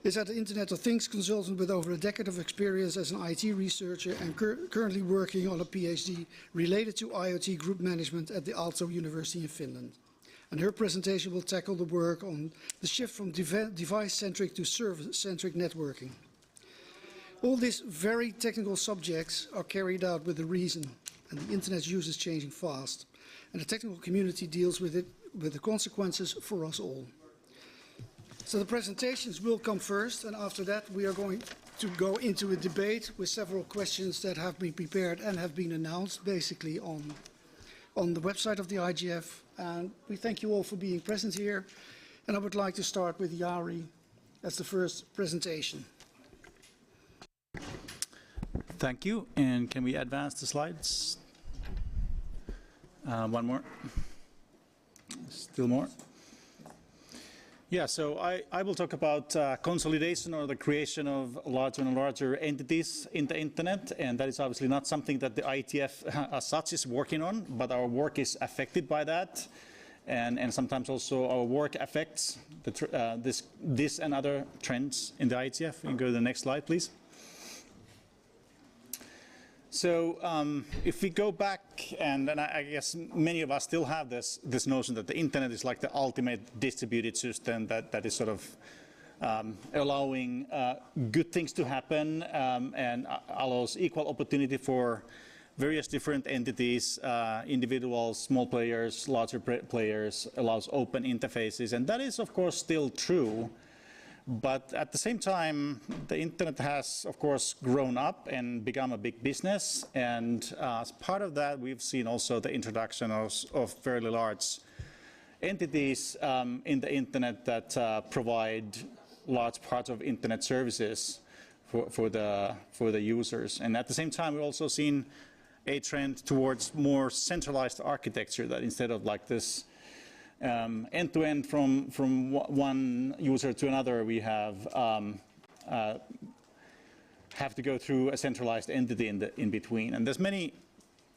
is at the Internet of Things consultant with over a decade of experience as an IT researcher and currently working on a PhD related to IoT group management at the Aalto University in Finland. And her presentation will tackle the work on the shift from device-centric to service-centric networking. All these very technical subjects are carried out with a reason, and the Internet's use is changing fast. And the technical community deals with it, with the consequences for us all. So the presentations will come first, and after that we are going to go into a debate with several questions that have been prepared and have been announced basically on the website of the IGF. And we thank you all for being present here. And I would like to start with Jari as the first presentation. Thank you. And can we advance the slides? One more. Still more. Yeah, so I will talk about consolidation or the creation of larger and larger entities in the Internet, and that is obviously not something that the IETF as such is working on, but our work is affected by that, and sometimes also our work affects this and other trends in the IETF. You can go to the next slide, please. So if we go back, and I guess many of us still have this notion that the Internet is like the ultimate distributed system that is sort of allowing good things to happen and allows equal opportunity for various different entities, individuals, small players, larger players, allows open interfaces, and that is of course still true. But at the same time, the Internet has, of course, grown up and become a big business. And as part of that, we've seen also the introduction of fairly large entities in the Internet that provide large parts of Internet services for the users. And at the same time, we've also seen a trend towards more centralized architecture, that instead of like this end-to-end from one user to another, we have to go through a centralized entity in between. And there's many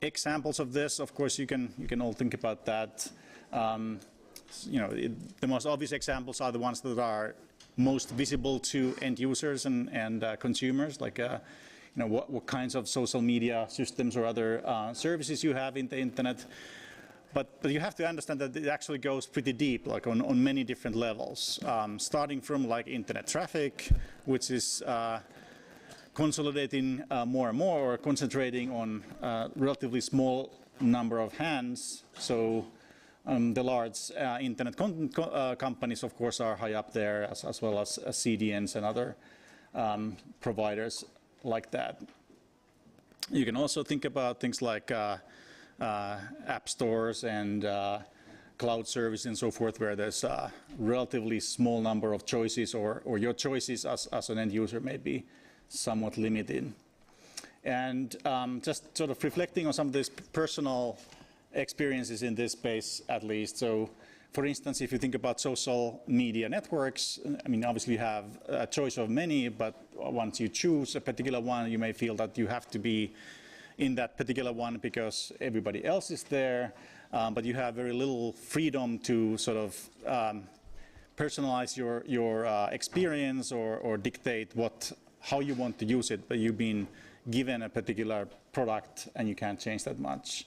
examples of this. Of course, you can all think about that. The most obvious examples are the ones that are most visible to end users and consumers, like what kinds of social media systems or other services you have in the Internet. But you have to understand that it actually goes pretty deep, like on many different levels, starting from like internet traffic, which is consolidating more and more, or concentrating on relatively small number of hands. So the large internet companies, of course, are high up there, as well as CDNs and other providers like that. You can also think about things like app stores and cloud service and so forth, where there's a relatively small number of choices, or your choices as an end user may be somewhat limited. And just sort of reflecting on some of these personal experiences in this space, at least. So, for instance, if you think about social media networks, I mean, obviously you have a choice of many, but once you choose a particular one, you may feel that you have to be in that particular one because everybody else is there, but you have very little freedom to sort of personalize your experience or dictate how you want to use it, but you've been given a particular product and you can't change that much.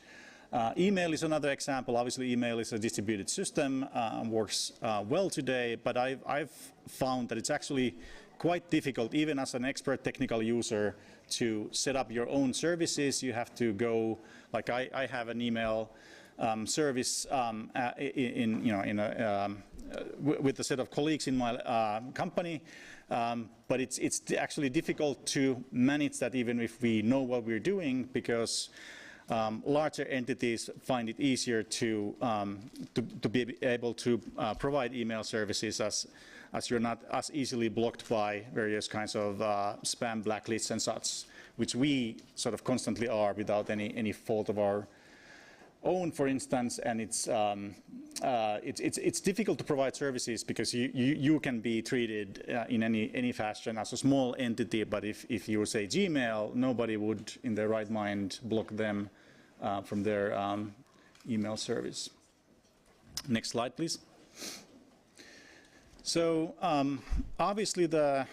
Email is another example. Obviously, email is a distributed system, works well today, but I've found that it's actually quite difficult, even as an expert technical user, to set up your own services. You have to go, like I have an email service with a set of colleagues in my company, but it's actually difficult to manage that even if we know what we're doing, because larger entities find it easier to be able to provide email services, as you're not as easily blocked by various kinds of spam blacklists and such, which we sort of constantly are without any fault of our own, for instance. And it's difficult to provide services because you can be treated in any fashion as a small entity, but if you say Gmail, nobody would in their right mind block them from their email service. Next slide, please. So obviously the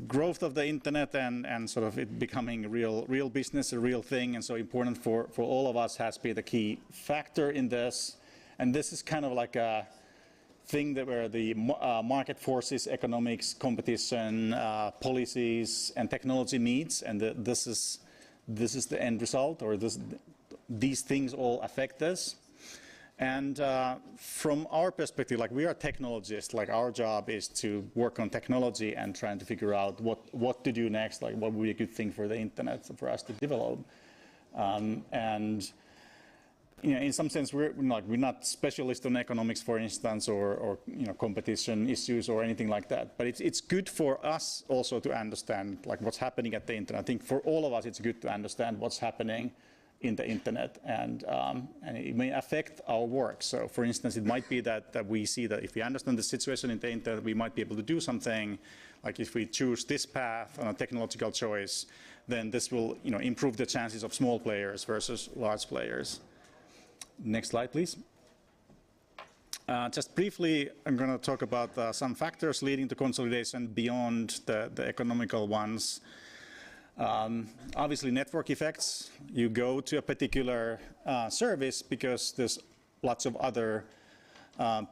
growth of the internet and sort of it becoming real business, a real thing, and so important for all of us has been the key factor in this. And this is kind of like a thing that where the market forces, economics, competition, policies, and technology meets, and this is the end result, or these things all affect this. And from our perspective, like we are technologists, like our job is to work on technology and trying to figure out what to do next, like what would be a good thing for the internet for us to develop. And you know, in some sense, we're not specialists on economics, for instance, or you know, competition issues or anything like that. But it's good for us also to understand like what's happening at the internet. I think for all of us, it's good to understand what's happening in the internet, and it may affect our work. So, for instance, it might be that we see that if we understand the situation in the internet, we might be able to do something. Like if we choose this path on a technological choice, then this will, you know, improve the chances of small players versus large players. Next slide, please. Just briefly, I'm going to talk about some factors leading to consolidation beyond the economical ones. Obviously, network effects. You go to a particular service because there's lots of other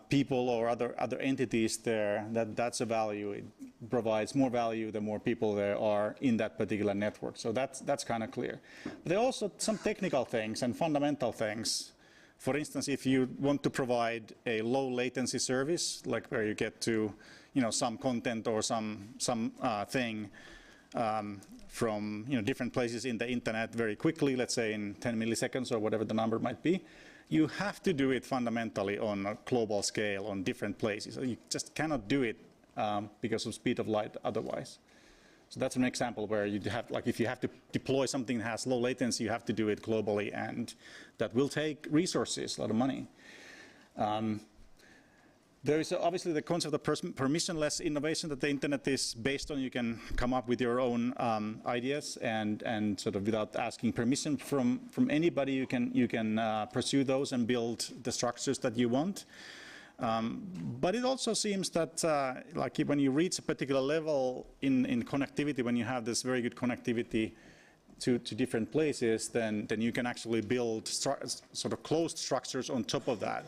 people or other entities there. That's a value. It provides more value the more people there are in that particular network. So that's kind of clear. But there are also some technical things and fundamental things. For instance, if you want to provide a low latency service, like where you get to, you know, some content or some thing from, you know, different places in the internet very quickly, let's say in 10 milliseconds or whatever the number might be, you have to do it fundamentally on a global scale on different places. So you just cannot do it because of speed of light otherwise. So that's an example where you have, like, if you have to deploy something that has low latency, you have to do it globally, and that will take resources, a lot of money. There is obviously the concept of permissionless innovation that the internet is based on. You can come up with your own ideas and sort of without asking permission from anybody, you can pursue those and build the structures that you want. But it also seems that like when you reach a particular level in connectivity, when you have this very good connectivity, to different places, then you can actually build sort of closed structures on top of that.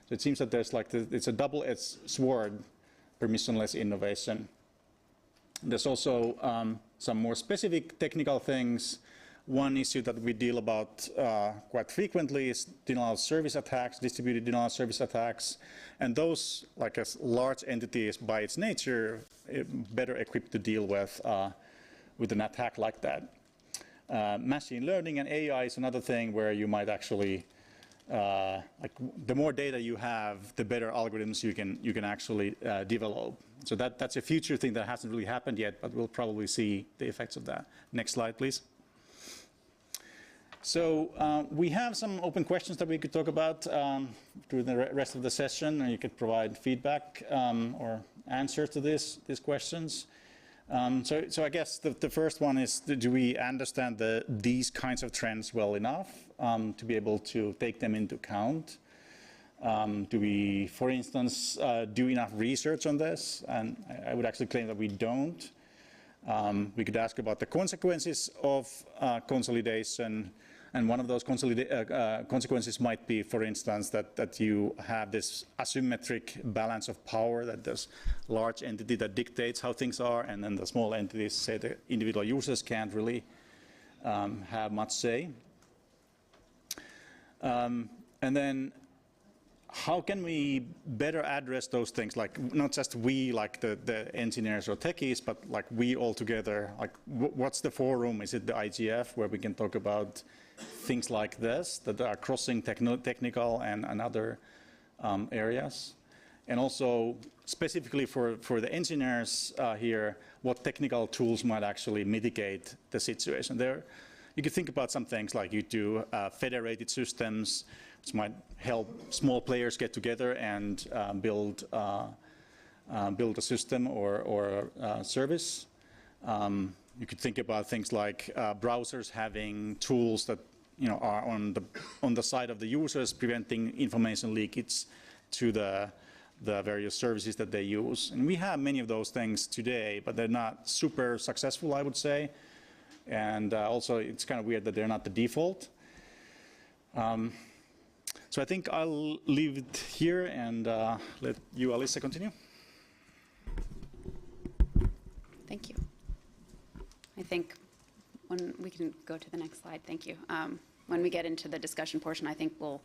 So it seems that there's like it's a double-edged sword, permissionless innovation. There's also some more specific technical things. One issue that we deal about quite frequently is denial of service attacks, distributed denial of service attacks, and those, like as large entities by its nature, better equipped to deal with an attack like that. Machine learning and AI is another thing where you might actually, like the more data you have, the better algorithms you can actually develop. So that's a future thing that hasn't really happened yet, but we'll probably see the effects of that. Next slide, please. So we have some open questions that we could talk about through the rest of the session, and you could provide feedback or answers to these questions. So I guess the first one is, do we understand these kinds of trends well enough to be able to take them into account? Do we, for instance, do enough research on this? And I would actually claim that we don't. We could ask about the consequences of consolidation. And one of those consequences might be, for instance, that you have this asymmetric balance of power, that there's a large entity that dictates how things are, and then the small entities, say the individual users, can't really have much say. And then how can we better address those things, like not just we, like the engineers or techies, but like we all together? Like what's the forum? Is it the IGF, where we can talk about things like this that are crossing technical and other areas? And also specifically for the engineers here, what technical tools might actually mitigate the situation there? You could think about some things like you do federated systems, which might help small players get together and build a system or a service. You could think about things like browsers having tools that are on the side of the users, preventing information leakage to the various services that they use. And we have many of those things today, but they're not super successful, I would say. And also, it's kind of weird that they're not the default. So I think I'll leave it here and let you, Alyssa, continue. Thank you. I think when we can go to the next slide, thank you. When we get into the discussion portion, I think we'll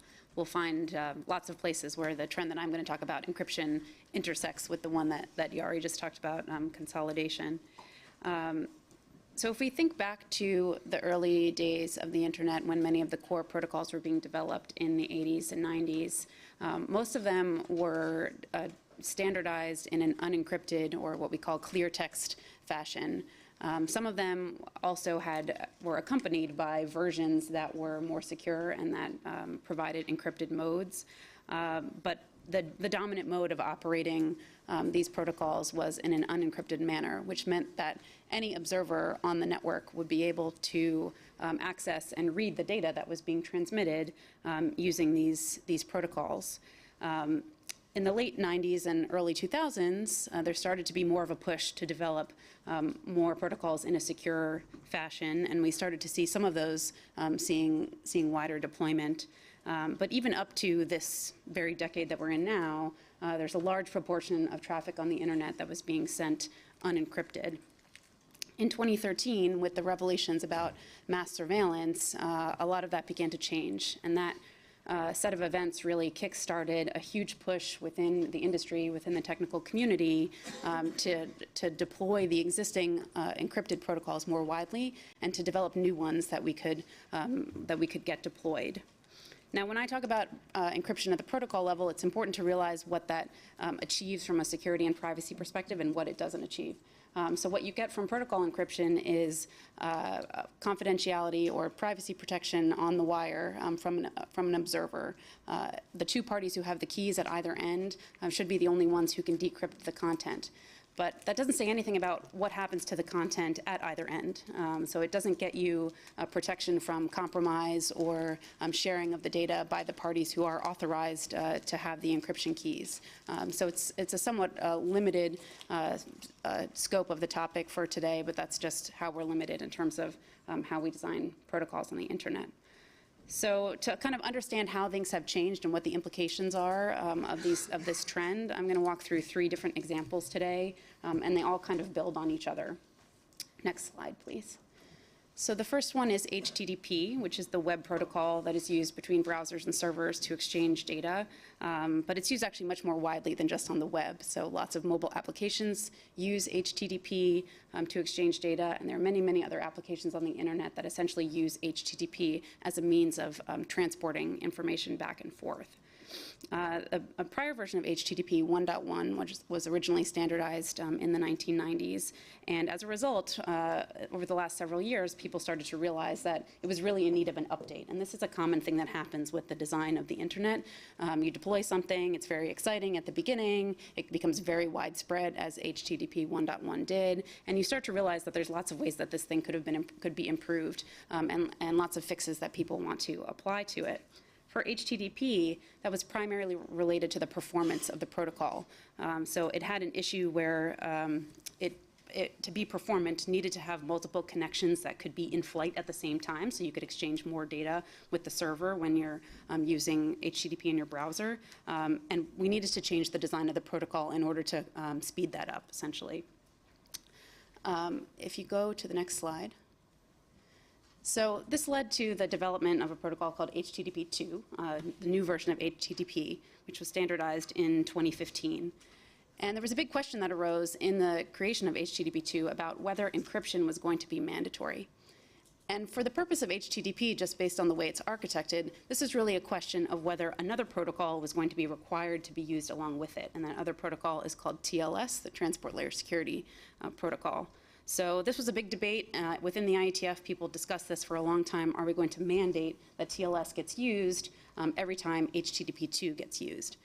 find lots of places where the trend that I'm going to talk about, encryption, intersects with the one that Jari just talked about, consolidation. So if we think back to the early days of the internet, when many of the core protocols were being developed in the 80s and 90s, most of them were standardized in an unencrypted, or what we call clear text fashion. Some of them also were accompanied by versions that were more secure and that provided encrypted modes. But the dominant mode of operating these protocols was in an unencrypted manner, which meant that any observer on the network would be able to access and read the data that was being transmitted using these protocols. In the late 90s and early 2000s, there started to be more of a push to develop more protocols in a secure fashion, and we started to see some of those seeing wider deployment. But even up to this very decade that we're in now, there's a large proportion of traffic on the internet that was being sent unencrypted. In 2013, with the revelations about mass surveillance, a lot of that began to change, and that set of events really kick-started a huge push within the industry, within the technical community, to deploy the existing encrypted protocols more widely and to develop new ones that we could get deployed. Now, when I talk about encryption at the protocol level, it's important to realize what that achieves from a security and privacy perspective and what it doesn't achieve. So what you get from protocol encryption is confidentiality or privacy protection on the wire from an observer. The two parties who have the keys at either end should be the only ones who can decrypt the content. But that doesn't say anything about what happens to the content at either end. So it doesn't get you protection from compromise or sharing of the data by the parties who are authorized to have the encryption keys. So it's a somewhat limited scope of the topic for today, but that's just how we're limited in terms of how we design protocols on the internet. So to kind of understand how things have changed and what the implications are of this trend, I'm going to walk through 3 different examples today, and they all kind of build on each other. Next slide, please. So the first one is HTTP, which is the web protocol that is used between browsers and servers to exchange data. But it's used actually much more widely than just on the web. So lots of mobile applications use HTTP to exchange data, and there are many, many other applications on the internet that essentially use HTTP as a means of transporting information back and forth. A prior version of HTTP 1.1, which was originally standardized in the 1990s, and as a result, over the last several years, people started to realize that it was really in need of an update. And this is a common thing that happens with the design of the internet. You deploy something, it's very exciting at the beginning, it becomes very widespread as HTTP 1.1 did, and you start to realize that there's lots of ways that this thing could be improved, and lots of fixes that people want to apply to it. For HTTP, that was primarily related to the performance of the protocol. So it had an issue where it, to be performant, needed to have multiple connections that could be in flight at the same time, so you could exchange more data with the server when you're using HTTP in your browser. And we needed to change the design of the protocol in order to speed that up, essentially. If you go to the next slide. So this led to the development of a protocol called HTTP2, the new version of HTTP, which was standardized in 2015. And there was a big question that arose in the creation of HTTP2 about whether encryption was going to be mandatory. And for the purpose of HTTP, just based on the way it's architected, this is really a question of whether another protocol was going to be required to be used along with it. And that other protocol is called TLS, the Transport Layer Security Protocol. So this was a big debate within the IETF. People discussed this for a long time. Are we going to mandate that TLS gets used every time HTTP2 gets used?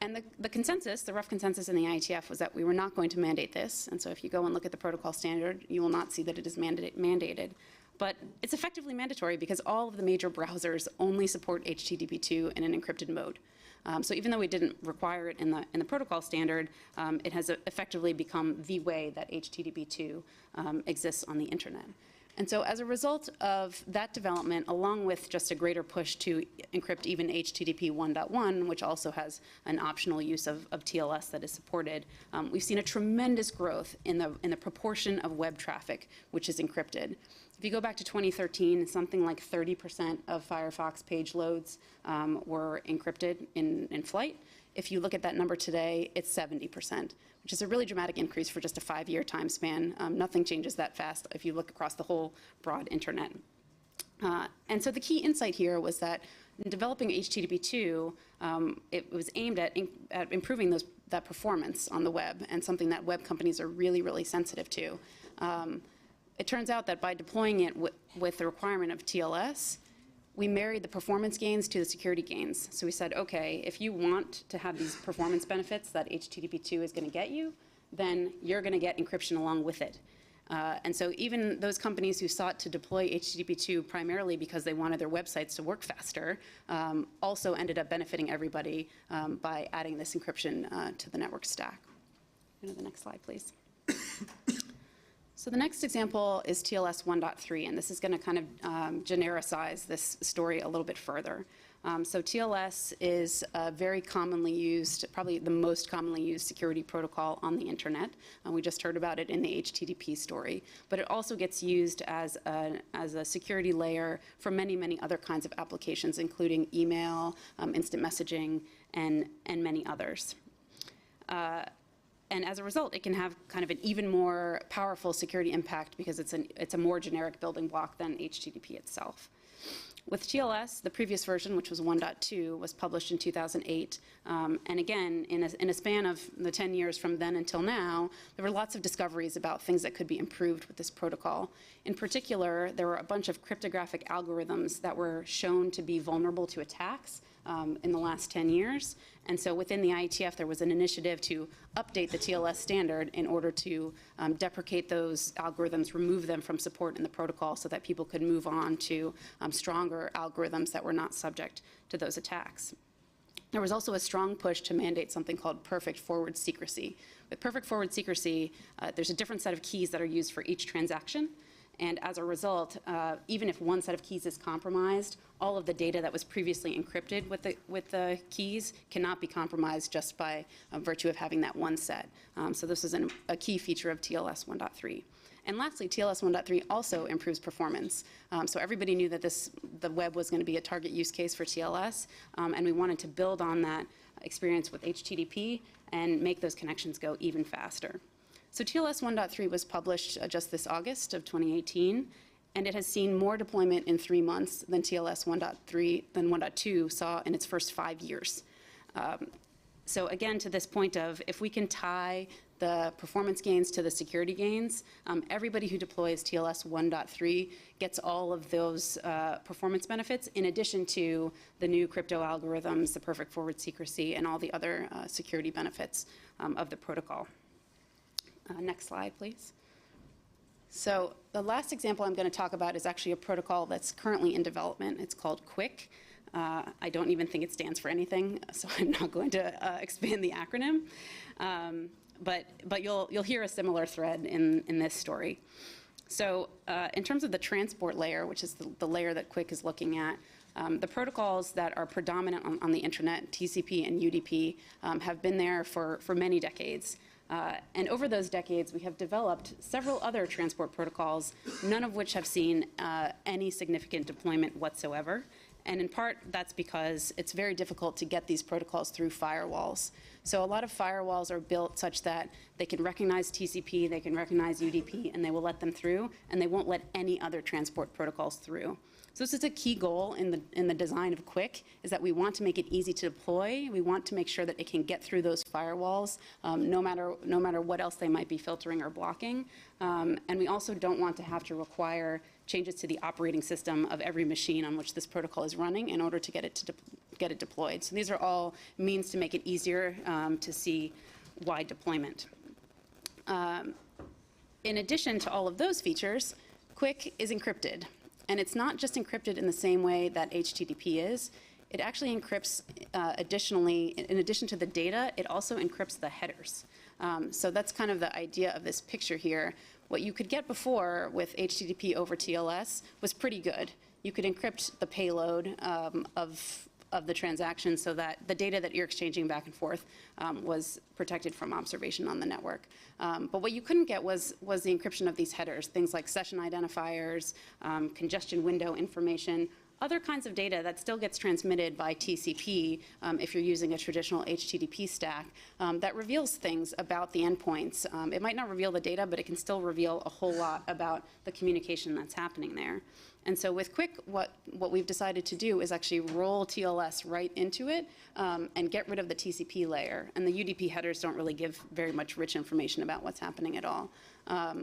And the consensus, the rough consensus in the IETF, was that we were not going to mandate this. And so if you go and look at the protocol standard, you will not see that it is mandated. But it's effectively mandatory because all of the major browsers only support HTTP2 in an encrypted mode. So even though we didn't require it in the protocol standard, it has effectively become the way that HTTP2 exists on the internet. And so as a result of that development, along with just a greater push to encrypt even HTTP 1.1, which also has an optional use of TLS that is supported, we've seen a tremendous growth in the proportion of web traffic which is encrypted. If you go back to 2013, something like 30% of Firefox page loads were encrypted in flight. If you look at that number today, it's 70%, which is a really dramatic increase for just a 5-year time span. Nothing changes that fast if you look across the whole broad internet. And so the key insight here was that in developing HTTP2, it was aimed at improving that performance on the web, and something that web companies are really, really sensitive to. It turns out that by deploying it with the requirement of TLS, we married the performance gains to the security gains. So we said, okay, if you want to have these performance benefits that HTTP2 is going to get you, then you're going to get encryption along with it. And so even those companies who sought to deploy HTTP2 primarily because they wanted their websites to work faster also ended up benefiting everybody by adding this encryption to the network stack. Go to the next slide, please. So the next example is TLS 1.3, and this is going to kind of genericize this story a little bit further. So TLS is very commonly used, probably the most commonly used security protocol on the internet. We just heard about it in the HTTP story. But it also gets used as a security layer for many, many other kinds of applications, including email, instant messaging, and many others. And as a result, it can have kind of an even more powerful security impact because it's a more generic building block than HTTP itself. With TLS, the previous version, which was 1.2, was published in 2008. And again, in a span of the 10 years from then until now, there were lots of discoveries about things that could be improved with this protocol. In particular, there were a bunch of cryptographic algorithms that were shown to be vulnerable to attacks in the last 10 years. And so within the IETF, there was an initiative to update the TLS standard in order to deprecate those algorithms, remove them from support in the protocol so that people could move on to stronger algorithms that were not subject to those attacks. There was also a strong push to mandate something called perfect forward secrecy. With perfect forward secrecy, there's a different set of keys that are used for each transaction. And as a result, even if one set of keys is compromised, all of the data that was previously encrypted with the keys cannot be compromised just by virtue of having that one set. So this is a key feature of TLS 1.3. And lastly, TLS 1.3 also improves performance. So everybody knew that the web was going to be a target use case for TLS, and we wanted to build on that experience with HTTP and make those connections go even faster. So TLS 1.3 was published just this August of 2018, and it has seen more deployment in 3 months than TLS 1.2 saw in its first 5 years. So again, to this point of if we can tie the performance gains to the security gains, everybody who deploys TLS 1.3 gets all of those performance benefits in addition to the new crypto algorithms, the perfect forward secrecy, and all the other security benefits of the protocol. Next slide, please. So the last example I'm going to talk about is actually a protocol that's currently in development. It's called QUIC. I don't even think it stands for anything, so I'm not going to expand the acronym. But you'll hear a similar thread in this story. So in terms of the transport layer, which is the layer that QUIC is looking at, the protocols that are predominant on the internet, TCP and UDP, have been there for many decades. And over those decades, we have developed several other transport protocols, none of which have seen any significant deployment whatsoever. And in part, that's because it's very difficult to get these protocols through firewalls. So a lot of firewalls are built such that they can recognize TCP, they can recognize UDP, and they will let them through, and they won't let any other transport protocols through. So this is a key goal in the design of QUIC, is that we want to make it easy to deploy. We want to make sure that it can get through those firewalls, no matter what else they might be filtering or blocking. And we also don't want to have to require changes to the operating system of every machine on which this protocol is running in order to get it deployed. So these are all means to make it easier to see wide deployment. In addition to all of those features, QUIC is encrypted. And it's not just encrypted in the same way that HTTP is. It actually encrypts additionally, in addition to the data, it also encrypts the headers. So that's kind of the idea of this picture here. What you could get before with HTTP over TLS was pretty good. You could encrypt the payload of the transaction so that the data that you're exchanging back and forth was protected from observation on the network. But what you couldn't get was the encryption of these headers, things like session identifiers, congestion window information, other kinds of data that still gets transmitted by TCP if you're using a traditional HTTP stack that reveals things about the endpoints. It might not reveal the data, but it can still reveal a whole lot about the communication that's happening there. And so with QUIC, what we've decided to do is actually roll TLS right into it and get rid of the TCP layer. And the UDP headers don't really give very much rich information about what's happening at all.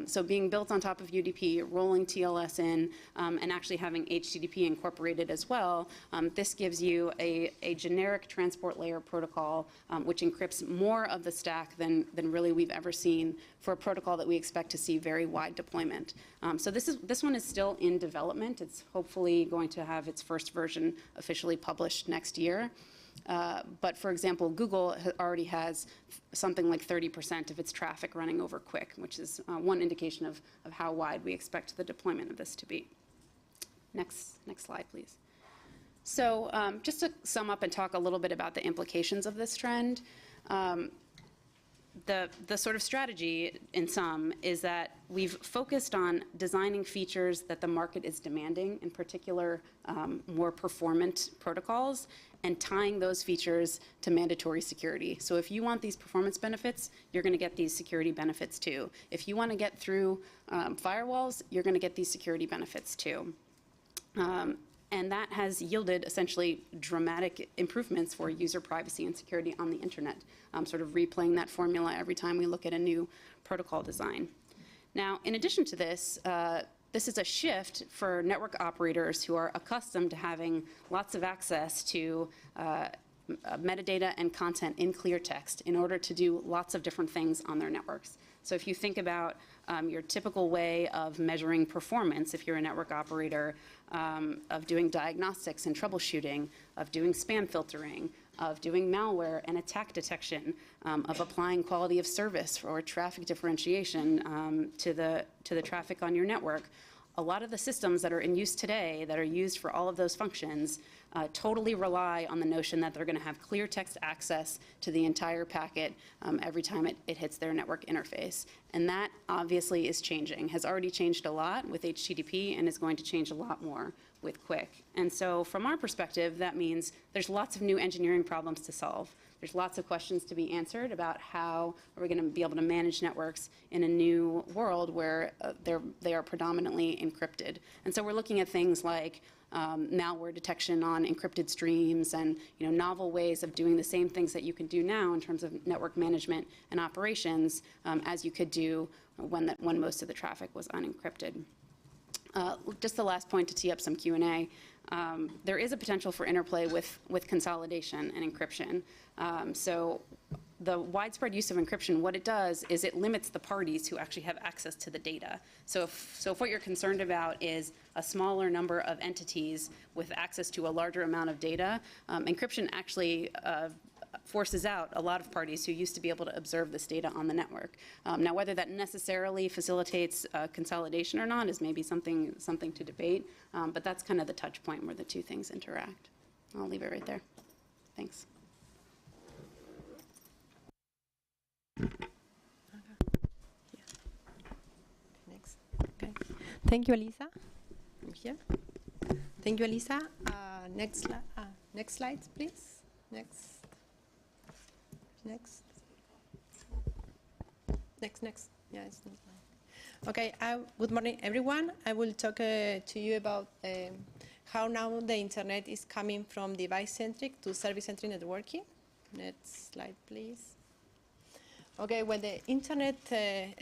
So being built on top of UDP, rolling TLS in, and actually having HTTP incorporated as well, this gives you a generic transport layer protocol which encrypts more of the stack than really we've ever seen for a protocol that we expect to see very wide deployment. So this one is still in development. It's hopefully going to have its first version officially published next year. But for example, Google already has something like 30% of its traffic running over QUIC, which is one indication of how wide we expect the deployment of this to be. Next slide, please. So just to sum up and talk a little bit about the implications of this trend, the sort of strategy in sum is that we've focused on designing features that the market is demanding, in particular more performant protocols, and tying those features to mandatory security. So if you want these performance benefits, you're going to get these security benefits too. If you want to get through firewalls, you're going to get these security benefits too. And that has yielded essentially dramatic improvements for user privacy and security on the internet, sort of replaying that formula every time we look at a new protocol design. Now, in addition to this, this is a shift for network operators who are accustomed to having lots of access to metadata and content in clear text in order to do lots of different things on their networks. So if you think about your typical way of measuring performance, if you're a network operator, of doing diagnostics and troubleshooting, of doing spam filtering, of doing malware and attack detection, of applying quality of service or traffic differentiation to the traffic on your network, a lot of the systems that are in use today that are used for all of those functions totally rely on the notion that they're going to have clear text access to the entire packet every time it hits their network interface. And that obviously is changing, has already changed a lot with HTTP and is going to change a lot more with QUIC. And so from our perspective, that means there's lots of new engineering problems to solve. There's lots of questions to be answered about how are we going to be able to manage networks in a new world where they are predominantly encrypted. And so we're looking at things like malware detection on encrypted streams and novel ways of doing the same things that you can do now in terms of network management and operations as you could do when most of the traffic was unencrypted. Just the last point to tee up some Q&A. There is a potential for interplay with consolidation and encryption. So the widespread use of encryption, what it does is it limits the parties who actually have access to the data. So if what you're concerned about is a smaller number of entities with access to a larger amount of data, encryption actually forces out a lot of parties who used to be able to observe this data on the network. Now, whether that necessarily facilitates consolidation or not is maybe something to debate, but that's kind of the touch point where the two things interact. I'll leave it right there. Thanks. Next. Okay. Thank you, Elisa. I'm here. Thank you, Elisa. Next slide, please. Next. Yeah, it's not like. Okay. Good morning, everyone. I will talk to you about how now the internet is coming from device-centric to service-centric networking. Next slide, please. Okay, when the internet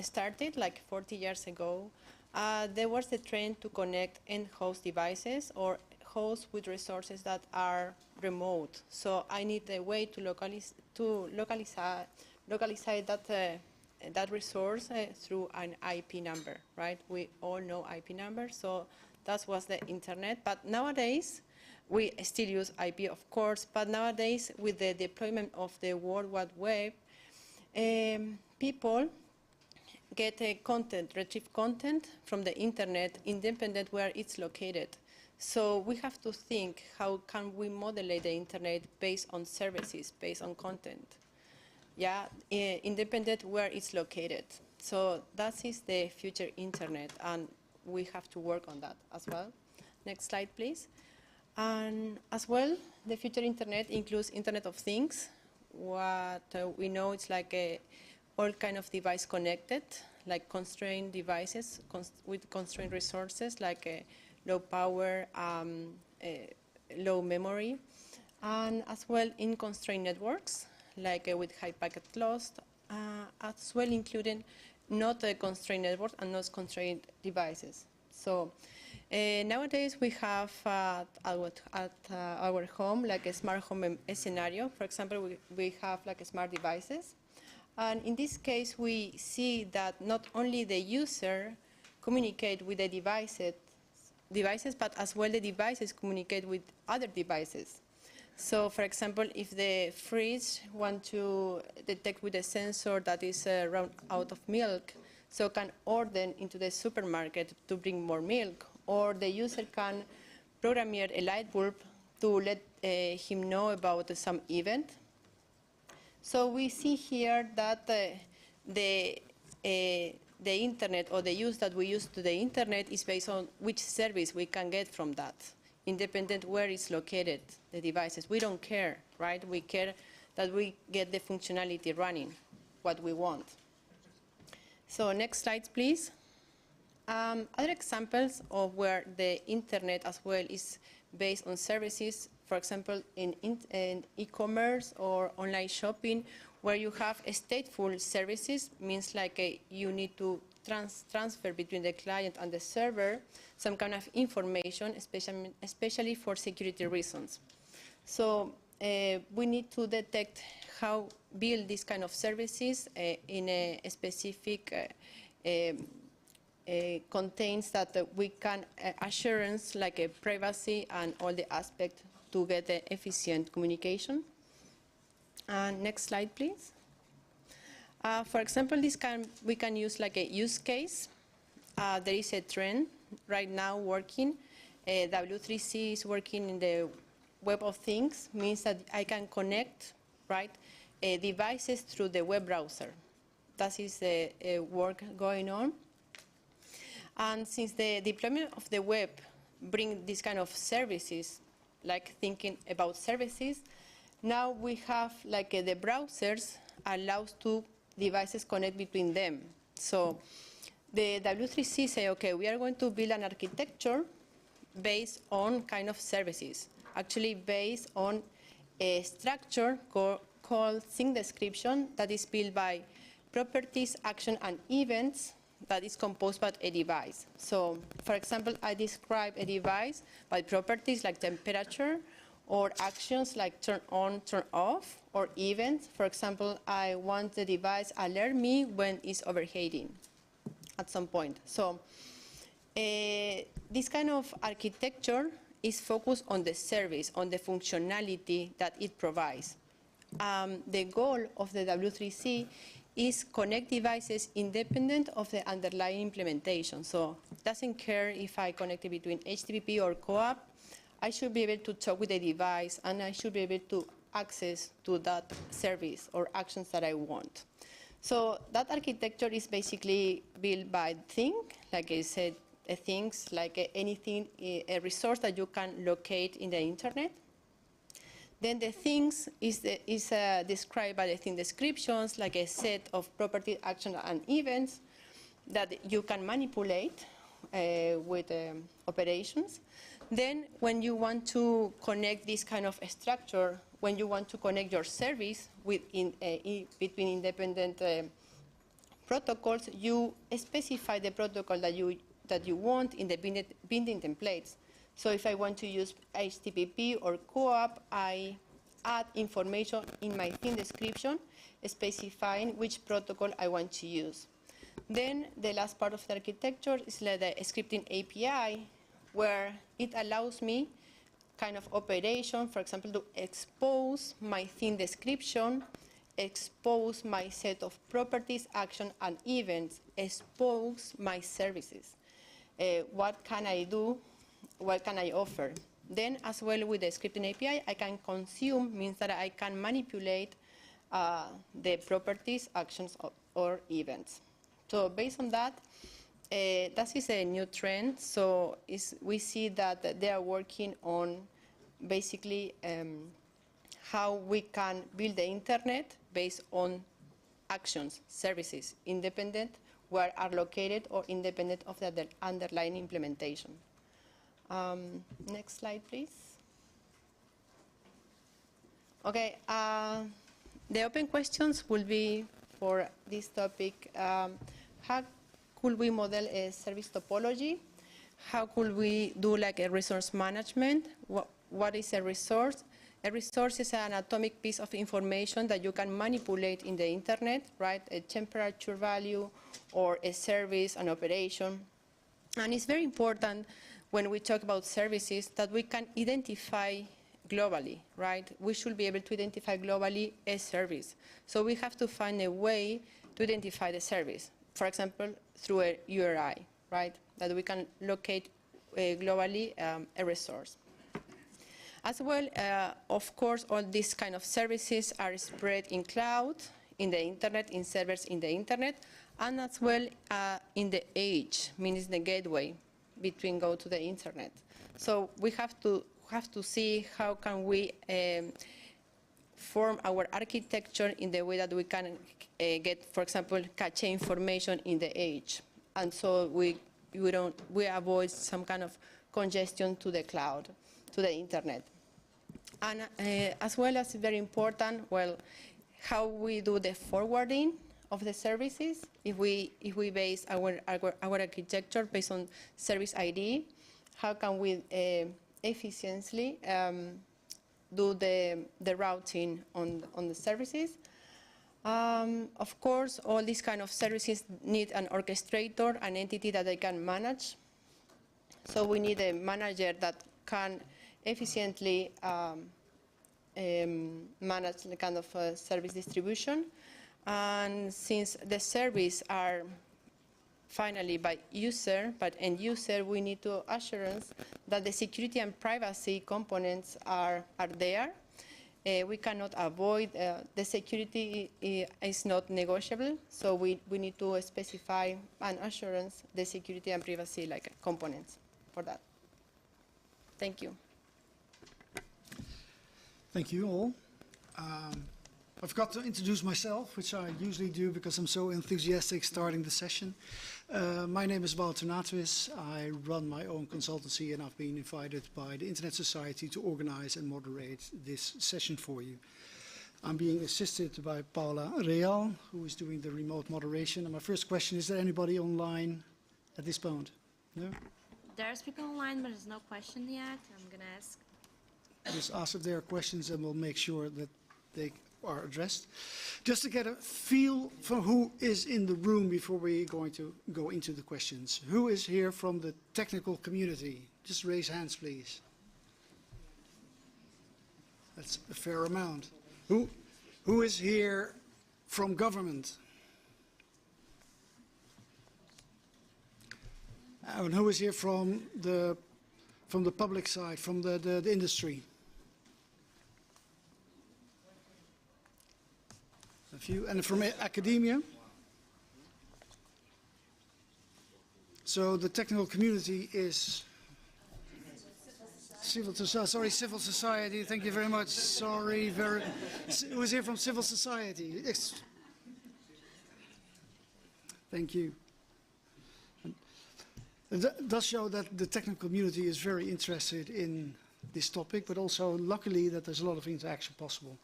started, like 40 years ago, there was a trend to connect end-host devices or hosts with resources that are remote. So I need a way to localize that resource through an IP number, right? We all know IP numbers, so that was the internet. But nowadays, we still use IP, of course, but nowadays, with the deployment of the World Wide Web, people get retrieve content from the internet independent where it's located. So we have to think, how can we modulate the internet based on services, based on content? Yeah, independent where it's located. So that is the future internet, and we have to work on that as well. Next slide, please. And as well, the future internet includes Internet of Things. What we know, it's like all kind of device connected, like constrained devices with constrained resources, like low power, low memory, and as well in constrained networks, like with high packet loss, as well including not constrained networks and not constrained devices. So nowadays we have at our home like a smart home scenario. For example, we have like smart devices. And in this case, we see that not only the user communicate with the devices, but as well the devices communicate with other devices. So, for example, if the fridge want to detect with a sensor that is run out of milk, so can order into the supermarket to bring more milk, or the user can program a light bulb to let him know about some event. So we see here that the internet, or the use that we use to the internet, is based on which service we can get from that, independent where it's located, the devices. We don't care, right? We care that we get the functionality running, what we want. So next slide, please. Other examples of where the internet as well is based on services, for example, in e-commerce or online shopping, where you have stateful services, means like you need to transfer between the client and the server some kind of information, especially for security reasons. So we need to detect how build these kind of services in a specific contains that we can assurance like a privacy and all the aspect to get the efficient communication. Next slide, please. For example, we can use like a use case. There is a trend right now working. W3C is working in the Web of Things, means that I can connect, right, devices through the web browser. That is the work going on. And since the deployment of the web bring this kind of services, like thinking about services, now we have like the browsers allows two devices connect between them. So the W3C say, okay, we are going to build an architecture based on kind of services, actually based on a structure called Thing Description that is built by properties, action, and events that is composed by a device. So, for example, I describe a device by properties like temperature, or actions like turn on, turn off, or events. For example, I want the device alert me when it's overheating at some point. So this kind of architecture is focused on the service, on the functionality that it provides. The goal of the W3C is connect devices independent of the underlying implementation. So it doesn't care if I connect it between HTTP or CoAP. I should be able to talk with the device, and I should be able to access to that service or actions that I want. So that architecture is basically built by Thing, like I said, things like anything, a resource that you can locate in the internet. Then the things is described by the thing descriptions, like a set of property, action, and events that you can manipulate with operations. Then when you want to connect this kind of structure, when you want to connect your service between independent protocols, you specify the protocol that you want in the binding templates. So if I want to use HTTP or CoAP, I add information in my thing description specifying which protocol I want to use. Then the last part of the architecture is like the scripting API, where it allows me kind of operation, for example, to expose my thing description, expose my set of properties, action, and events, expose my services. What can I do? What can I offer? Then as well with the scripting API, I can consume, means that I can manipulate the properties, actions, or events. So based on that, that is a new trend. So we see that they are working on basically how we can build the internet based on actions, services, independent, where are located or independent of the underlying implementation. Next slide, please. Okay, the open questions will be for this topic. How could we model a service topology? How could we do like a resource management? What is a resource? A resource is an atomic piece of information that you can manipulate in the internet, right? A temperature value or a service, an operation. And it's very important when we talk about services that we can identify globally, right? We should be able to identify globally a service. So we have to find a way to identify the service. For example, through a URI, right? That we can locate globally a resource. As well, of course, all these kind of services are spread in cloud, in the internet, in servers in the internet, and as well in the edge, means the gateway between go to the internet. So we have to see how can we form our architecture in the way that we can get, for example, cache information in the edge, and so we avoid some kind of congestion to the cloud, to the internet. And as well as very important, well, how we do the forwarding of the services. If we base our architecture based on service ID, how can we efficiently do the routing on the services. Of course, all these kind of services need an orchestrator, an entity that they can manage. So we need a manager that can efficiently manage the kind of service distribution. And since the service are finally by user, but end user, we need to assurance that the security and privacy components are there. We cannot avoid, the security is not negotiable, so we need to specify an assurance the security and privacy like components for that. Thank you. Thank you all. I forgot to introduce myself, which I usually do because I'm so enthusiastic starting the session. My name is Wouter Natwis. I run my own consultancy and I've been invited by the Internet Society to organize and moderate this session for you. I'm being assisted by Paula Real, who is doing the remote moderation. And my first question, is there anybody online at this point? No? There's people online, but there's no question yet. I'm going to ask. Just ask if there are questions and we'll make sure that they are addressed. Just to get a feel for who is in the room before we're going to go into the questions. Who is here from the technical community? Just raise hands, please. That's a fair amount. Who is here from government? And who is here from the public side, from the industry? A few, and from academia. So the technical community is civil society. Thank you very much. Sorry, who is here from civil society? Thank you. It does show that the technical community is very interested in this topic, but also luckily that there's a lot of interaction possible.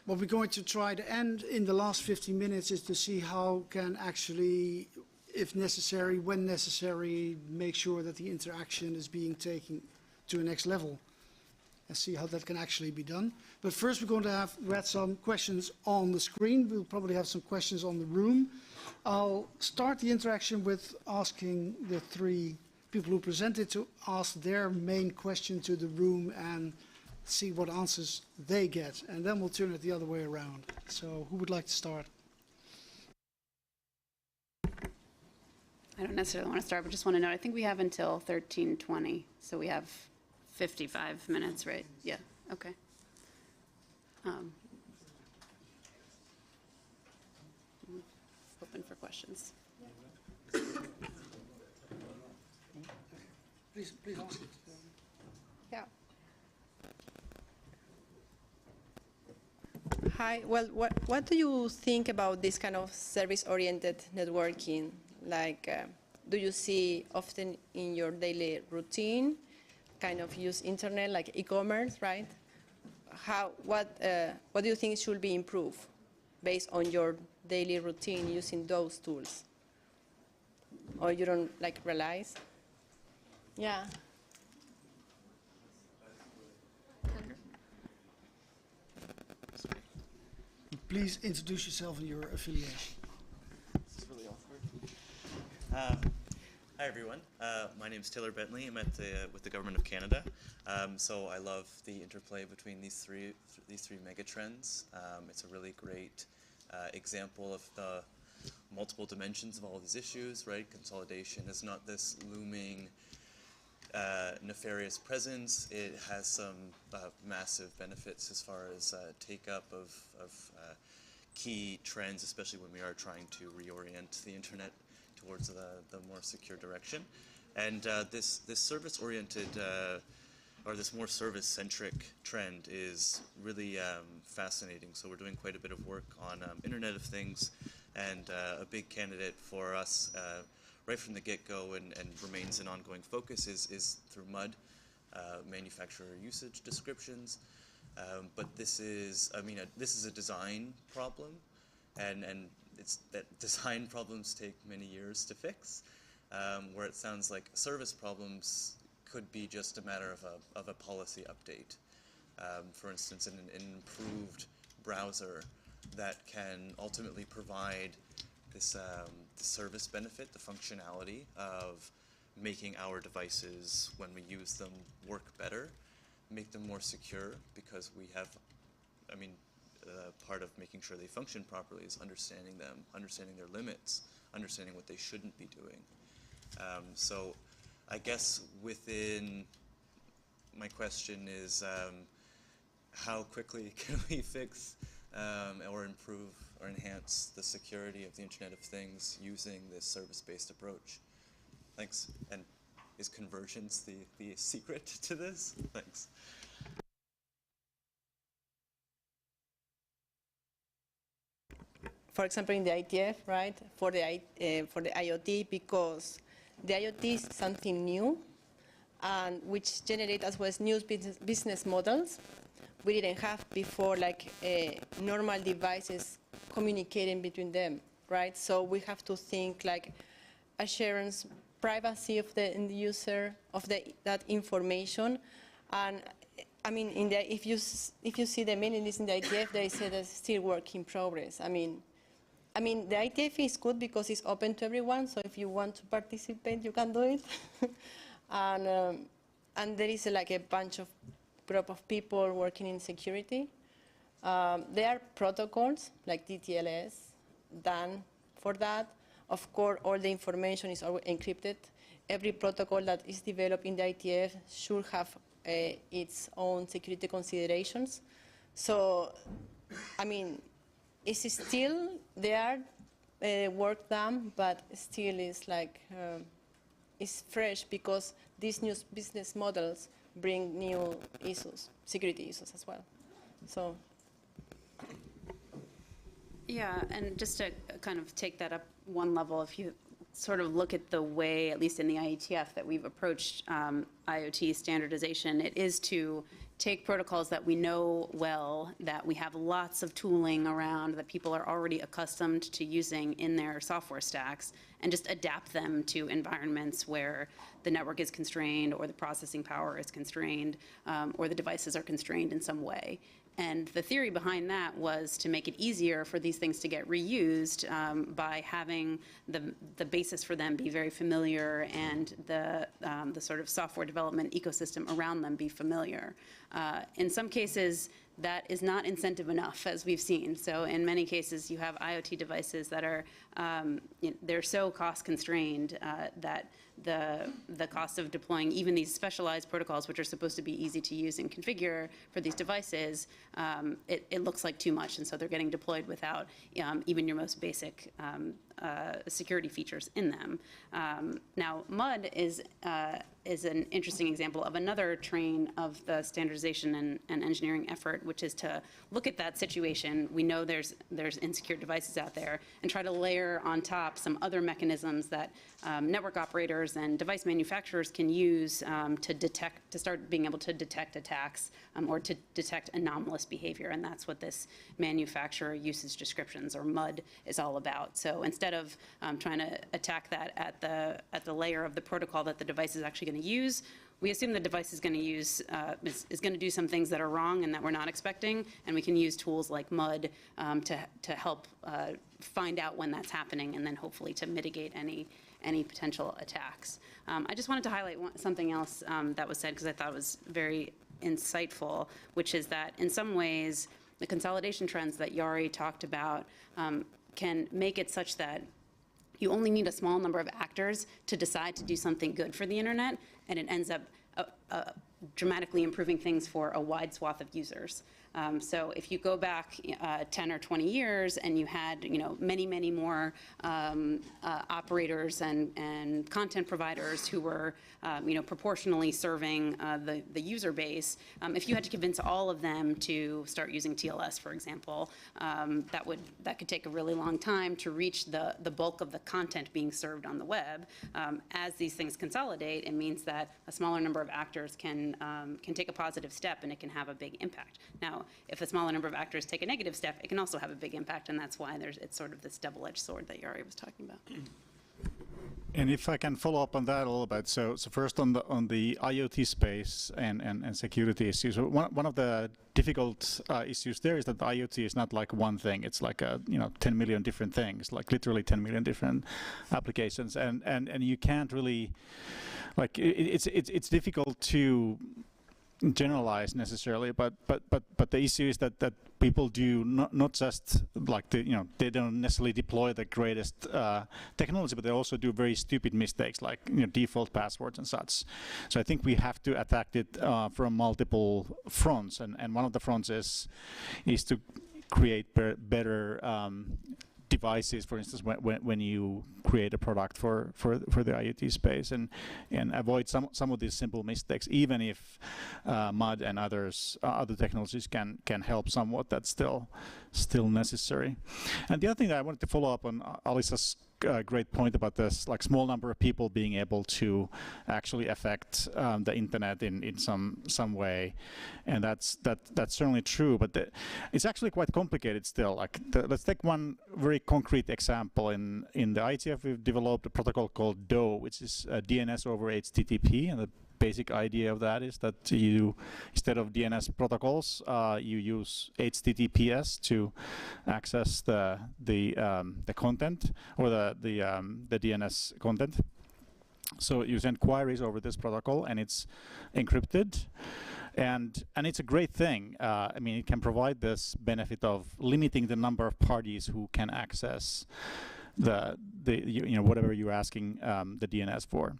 What we're going to try to end in the last 15 minutes is to see how can actually, if necessary, when necessary, make sure that the interaction is being taken to a next level and see how that can actually be done. But first we're going to have read some questions on the screen. We'll probably have some questions on the room. I'll start the interaction with asking the three people who presented to ask their main question to the room and see what answers they get, and then we'll turn it the other way around. So who would like to start? I don't necessarily want to start, but just want to note, I think we have until 13:20, so we have 55 minutes, right? Yeah, okay. Open for questions. Please ask it. Yeah. Hi. Well, what do you think about this kind of service-oriented networking? Like, do you see often in your daily routine, kind of use internet, like e-commerce, right? What do you think should be improved based on your daily routine using those tools? Or you don't like realize? Yeah. Please introduce yourself and your affiliation. This is really awkward. Hi everyone. My name is Taylor Bentley. I'm with the Government of Canada. So I love the interplay between these three megatrends. It's a really great example of the multiple dimensions of all these issues, right? Consolidation is not this looming nefarious presence. It has some massive benefits as far as take-up of key trends, especially when we are trying to reorient the internet towards the more secure direction. And this service-oriented or this more service-centric trend is really fascinating. So we're doing quite a bit of work on Internet of Things, and a big candidate for us right from the get-go and remains an ongoing focus is through MUD, manufacturer usage descriptions. But this is, this is a design problem, and it's that design problems take many years to fix, where it sounds like service problems could be just a matter of a policy update. for instance, an improved browser that can ultimately provide this the service benefit, the functionality of making our devices, when we use them, work better, make them more secure, because we have, I mean, part of making sure they function properly is understanding them, understanding their limits, understanding what they shouldn't be doing. So I guess within my question is how quickly can we fix or improve or enhance the security of the Internet of Things using this service-based approach? Thanks. And is convergence the secret to this? Thanks. For example, in the IETF, right, for the IoT, because the IoT is something new, and which generate as well as new business models we didn't have before, like normal devices communicating between them, right? So we have to think like assurance, privacy of the end user of that information, and I mean, if you see the mailing list in the IETF, they say that it's still work in progress. I mean, the IETF is good because it's open to everyone, so if you want to participate, you can do it. And there is like a group of people working in security. There are protocols like DTLS done for that. Of course, all the information is always encrypted. Every protocol that is developed in the IETF should have its own security considerations. So, I mean, it's still there, work done, but still is like, it's fresh because these new business models bring new issues, security issues as well. So. Yeah, and just to kind of take that up one level, if you sort of look at the way, at least in the IETF, that we've approached IoT standardization, it is to take protocols that we know well, that we have lots of tooling around, that people are already accustomed to using in their software stacks, and just adapt them to environments where the network is constrained, or the processing power is constrained, or the devices are constrained in some way. And the theory behind that was to make it easier for these things to get reused by having the basis for them be very familiar, and the sort of software development ecosystem around them be familiar. In some cases, that is not incentive enough, as we've seen. So in many cases, you have IoT devices that are, they're so cost constrained that the cost of deploying even these specialized protocols, which are supposed to be easy to use and configure for these devices, it looks like too much, and so they're getting deployed without even your most basic security features in them. Now, MUD is an interesting example of another train of the standardization and engineering effort, which is to look at that situation. We know there's insecure devices out there, and try to layer on top some other mechanisms that network operators and device manufacturers can use to start being able to detect attacks or to detect anomalous behavior. And that's what this manufacturer usage descriptions, or MUD, is all about. So instead of trying to attack that at the layer of the protocol that the device is actually going to use, we assume the device is going to use is going to do some things that are wrong and that we're not expecting, and we can use tools like MUD to help find out when that's happening, and then hopefully to mitigate any potential attacks. I just wanted to highlight something else that was said, because I thought it was very insightful, which is that in some ways the consolidation trends that Jari talked about can make it such that you only need a small number of actors to decide to do something good for the internet, and it ends up dramatically improving things for a wide swath of users. So if you go back 10 or 20 years and you had many more operators and content providers who were proportionally serving the user base, if you had to convince all of them to start using TLS, for example, that could take a really long time to reach the bulk of the content being served on the web. As these things consolidate, it means that a smaller number of actors can take a positive step, and it can have a big impact. Now, if a smaller number of actors take a negative step, it can also have a big impact, and that's why it's sort of this double-edged sword that Jari was talking about. And if I can follow up on that a little bit, so first on the IoT space and security issues. So one of the difficult issues there is that the IoT is not like one thing. It's like 10 million different things, like literally 10 million different applications, and you can't really like it's difficult to generalize necessarily, but the issue is that people do not just like they don't necessarily deploy the greatest technology, but they also do very stupid mistakes like default passwords and such. So I think we have to attack it from multiple fronts, and one of the fronts is to create better devices, for instance, when you create a product for the IoT space, and avoid some of these simple mistakes, even if MUD and other technologies can help somewhat. That's still necessary. And the other thing that I wanted to follow up on Alisa's great point about this, like small number of people being able to actually affect the internet in some way, and that's certainly true. But it's actually quite complicated still. Like let's take one very concrete example. In the IETF, we've developed a protocol called DOE, which is DNS over HTTP, and the basic idea of that is that you, instead of DNS protocols, you use HTTPS to access the content or the DNS content. So you send queries over this protocol, and it's encrypted, and it's a great thing. I mean, it can provide this benefit of limiting the number of parties who can access whatever you're asking the DNS for.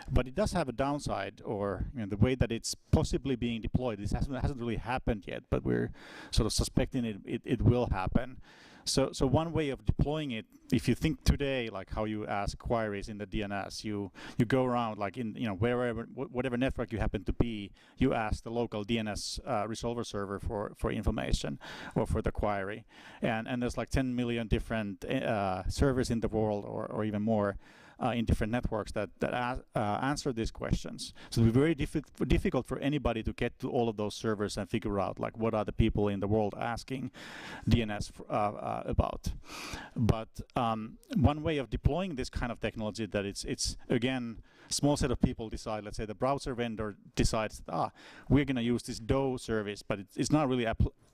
But it does have a downside, or the way that it's possibly being deployed. This hasn't really happened yet, but we're sort of suspecting it will happen. So one way of deploying it, if you think today, like how you ask queries in the DNS, you go around like in whatever network you happen to be, you ask the local DNS resolver server for information or for the query, and there's like 10 million different servers in the world, or even more, in different networks that answer these questions. So it'll be very difficult for anybody to get to all of those servers and figure out like what are the people in the world asking DNS about. But one way of deploying this kind of technology that it's again, small set of people decide, let's say the browser vendor decides, we're going to use this DOE service, but it's not really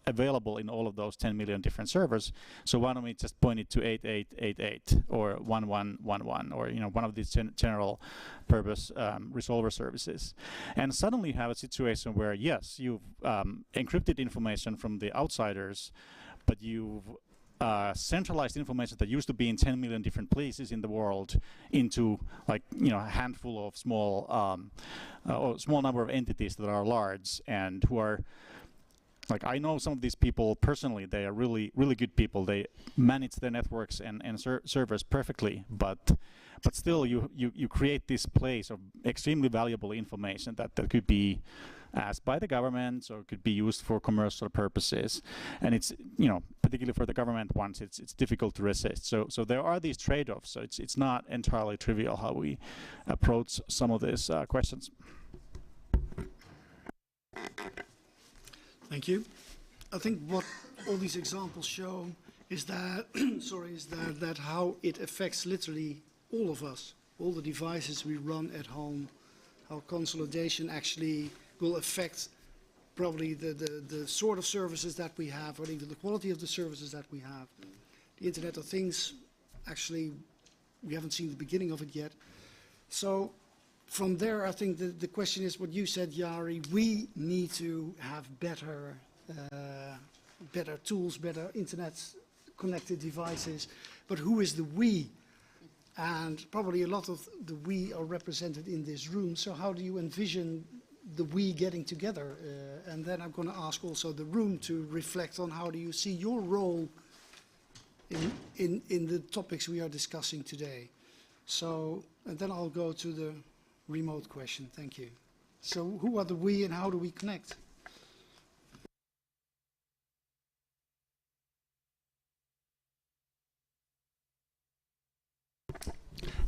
available in all of those 10 million different servers. So why don't we just point it to 8888 or 1111 or one of these general purpose resolver services. And suddenly you have a situation where, yes, you've encrypted information from the outsiders, but you've centralized information that used to be in 10 million different places in the world into like a handful of small or small number of entities that are large and who are like, I know some of these people personally. They are really good people. They manage their networks and servers perfectly, but still you create this place of extremely valuable information that could be asked by the government or could be used for commercial purposes, and it's particularly for the government ones, it's difficult to resist. So there are these trade-offs. So it's not entirely trivial how we approach some of these questions. Thank you. I think what all these examples show is that, that how it affects literally all of us, all the devices we run at home, how consolidation actually will affect probably the sort of services that we have, or even the quality of the services that we have. The Internet of Things, actually, we haven't seen the beginning of it yet. So from there, I think the question is what you said, Jari. We need to have better tools, better internet-connected devices. But who is the we? And probably a lot of the we are represented in this room. So how do you envision the we getting together? And then I'm going to ask also the room to reflect on how do you see your role in the topics we are discussing today. So, and then I'll go to the remote question. Thank you. So who are the we and how do we connect?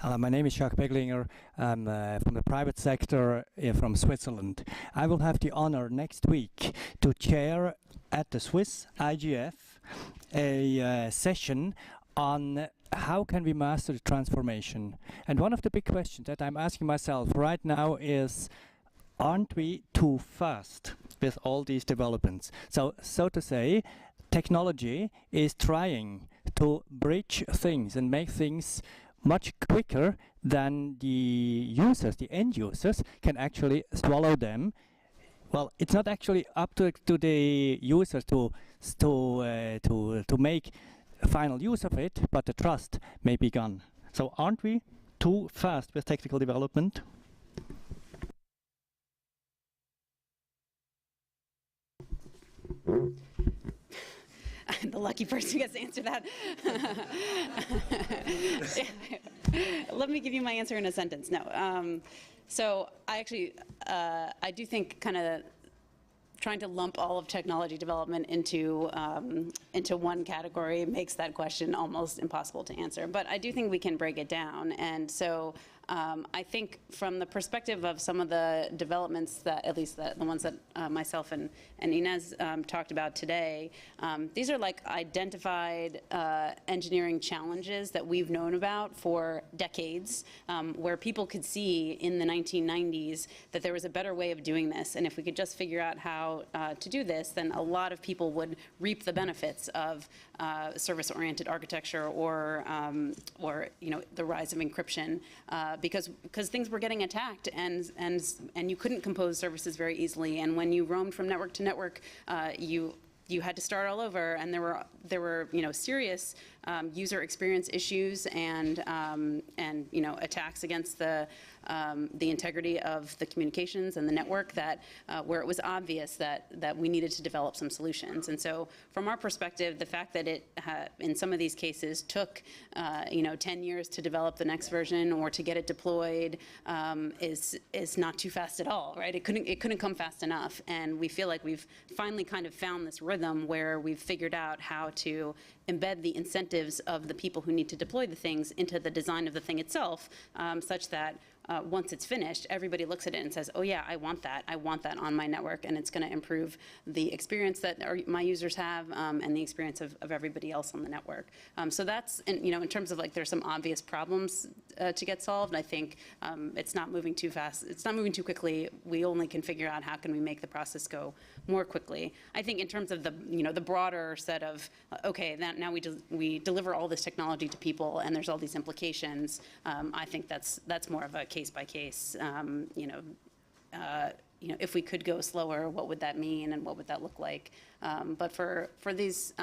Hello, my name is Jacques Beglinger. I'm from the private sector from Switzerland. I will have the honor next week to chair at the Swiss IGF a session on how can we master the transformation? And one of the big questions that I'm asking myself right now is, aren't we too fast with all these developments? So to say, technology is trying to bridge things and make things much quicker than the users, the end users, can actually swallow them. Well, it's not actually up to the users to make final use of it, but the trust may be gone. So aren't we too fast with technical development? I'm the lucky person who gets to answer that. Let me give you my answer in a sentence. No. So I actually, I do think kind of trying to lump all of technology development into one category makes that question almost impossible to answer. But I do think we can break it down. And so I think from the perspective of some of the developments that, at least the ones that myself and Inez talked about today, these are like identified engineering challenges that we've known about for decades, where people could see in the 1990s that there was a better way of doing this. And if we could just figure out how to do this, then a lot of people would reap the benefits of service-oriented architecture or the rise of encryption, because things were getting attacked and you couldn't compose services very easily. And when you roamed from network to network, you had to start all over, and there were serious user experience issues and attacks against the integrity of the communications and the network that where it was obvious that we needed to develop some solutions. And so from our perspective, the fact that it in some of these cases took 10 years to develop the next version or to get it deployed is not too fast at all, right? It couldn't come fast enough, and we feel like we've finally kind of found this rhythm where we've figured out how to embed the incentives of the people who need to deploy the things into the design of the thing itself, such that once it's finished, everybody looks at it and says, oh yeah, I want that on my network, and it's going to improve the experience that my users have and the experience of everybody else on the network. So that's, in terms of like there's some obvious problems to get solved. I think it's not moving too fast. It's not moving too quickly. We only can figure out how can we make the process go more quickly. I think in terms of the broader set of, okay, now we deliver all this technology to people and there's all these implications. I think that's more of a case by case. If we could go slower, what would that mean and what would that look like? But for these,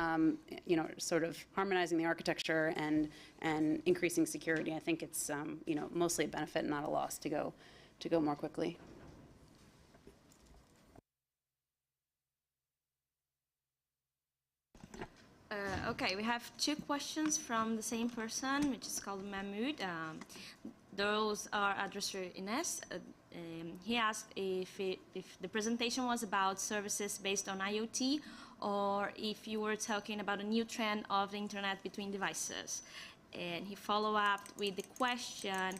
sort of harmonizing the architecture and increasing security, I think it's mostly a benefit and not a loss to go more quickly. Okay, we have two questions from the same person, which is called Mahmoud. Those are addressed to Inez. He asked if the presentation was about services based on IoT or if you were talking about a new trend of the internet between devices. And he followed up with the question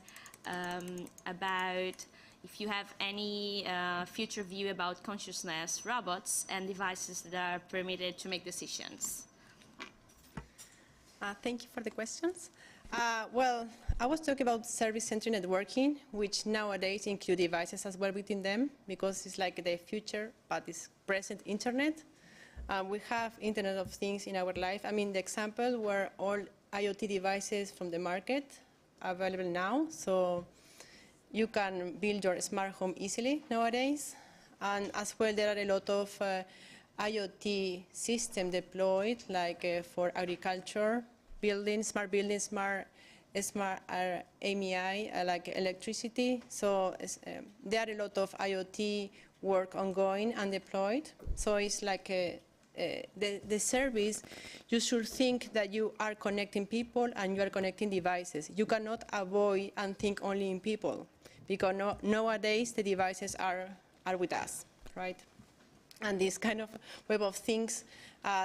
about if you have any future view about consciousness, robots, and devices that are permitted to make decisions. Thank you for the questions. Well, I was talking about service-centered networking, which nowadays include devices as well within them, because it's like the future, but it's present internet. We have Internet of Things in our life. I mean, the example were all IoT devices from the market available now, so you can build your smart home easily nowadays. And as well, there are a lot of IoT system deployed, like for agriculture, smart buildings, smart AMI, like electricity. So there are a lot of IoT work ongoing and deployed. So it's like the service, you should think that you are connecting people and you are connecting devices. You cannot avoid and think only in people, because nowadays the devices are with us, right? And this kind of Web of Things,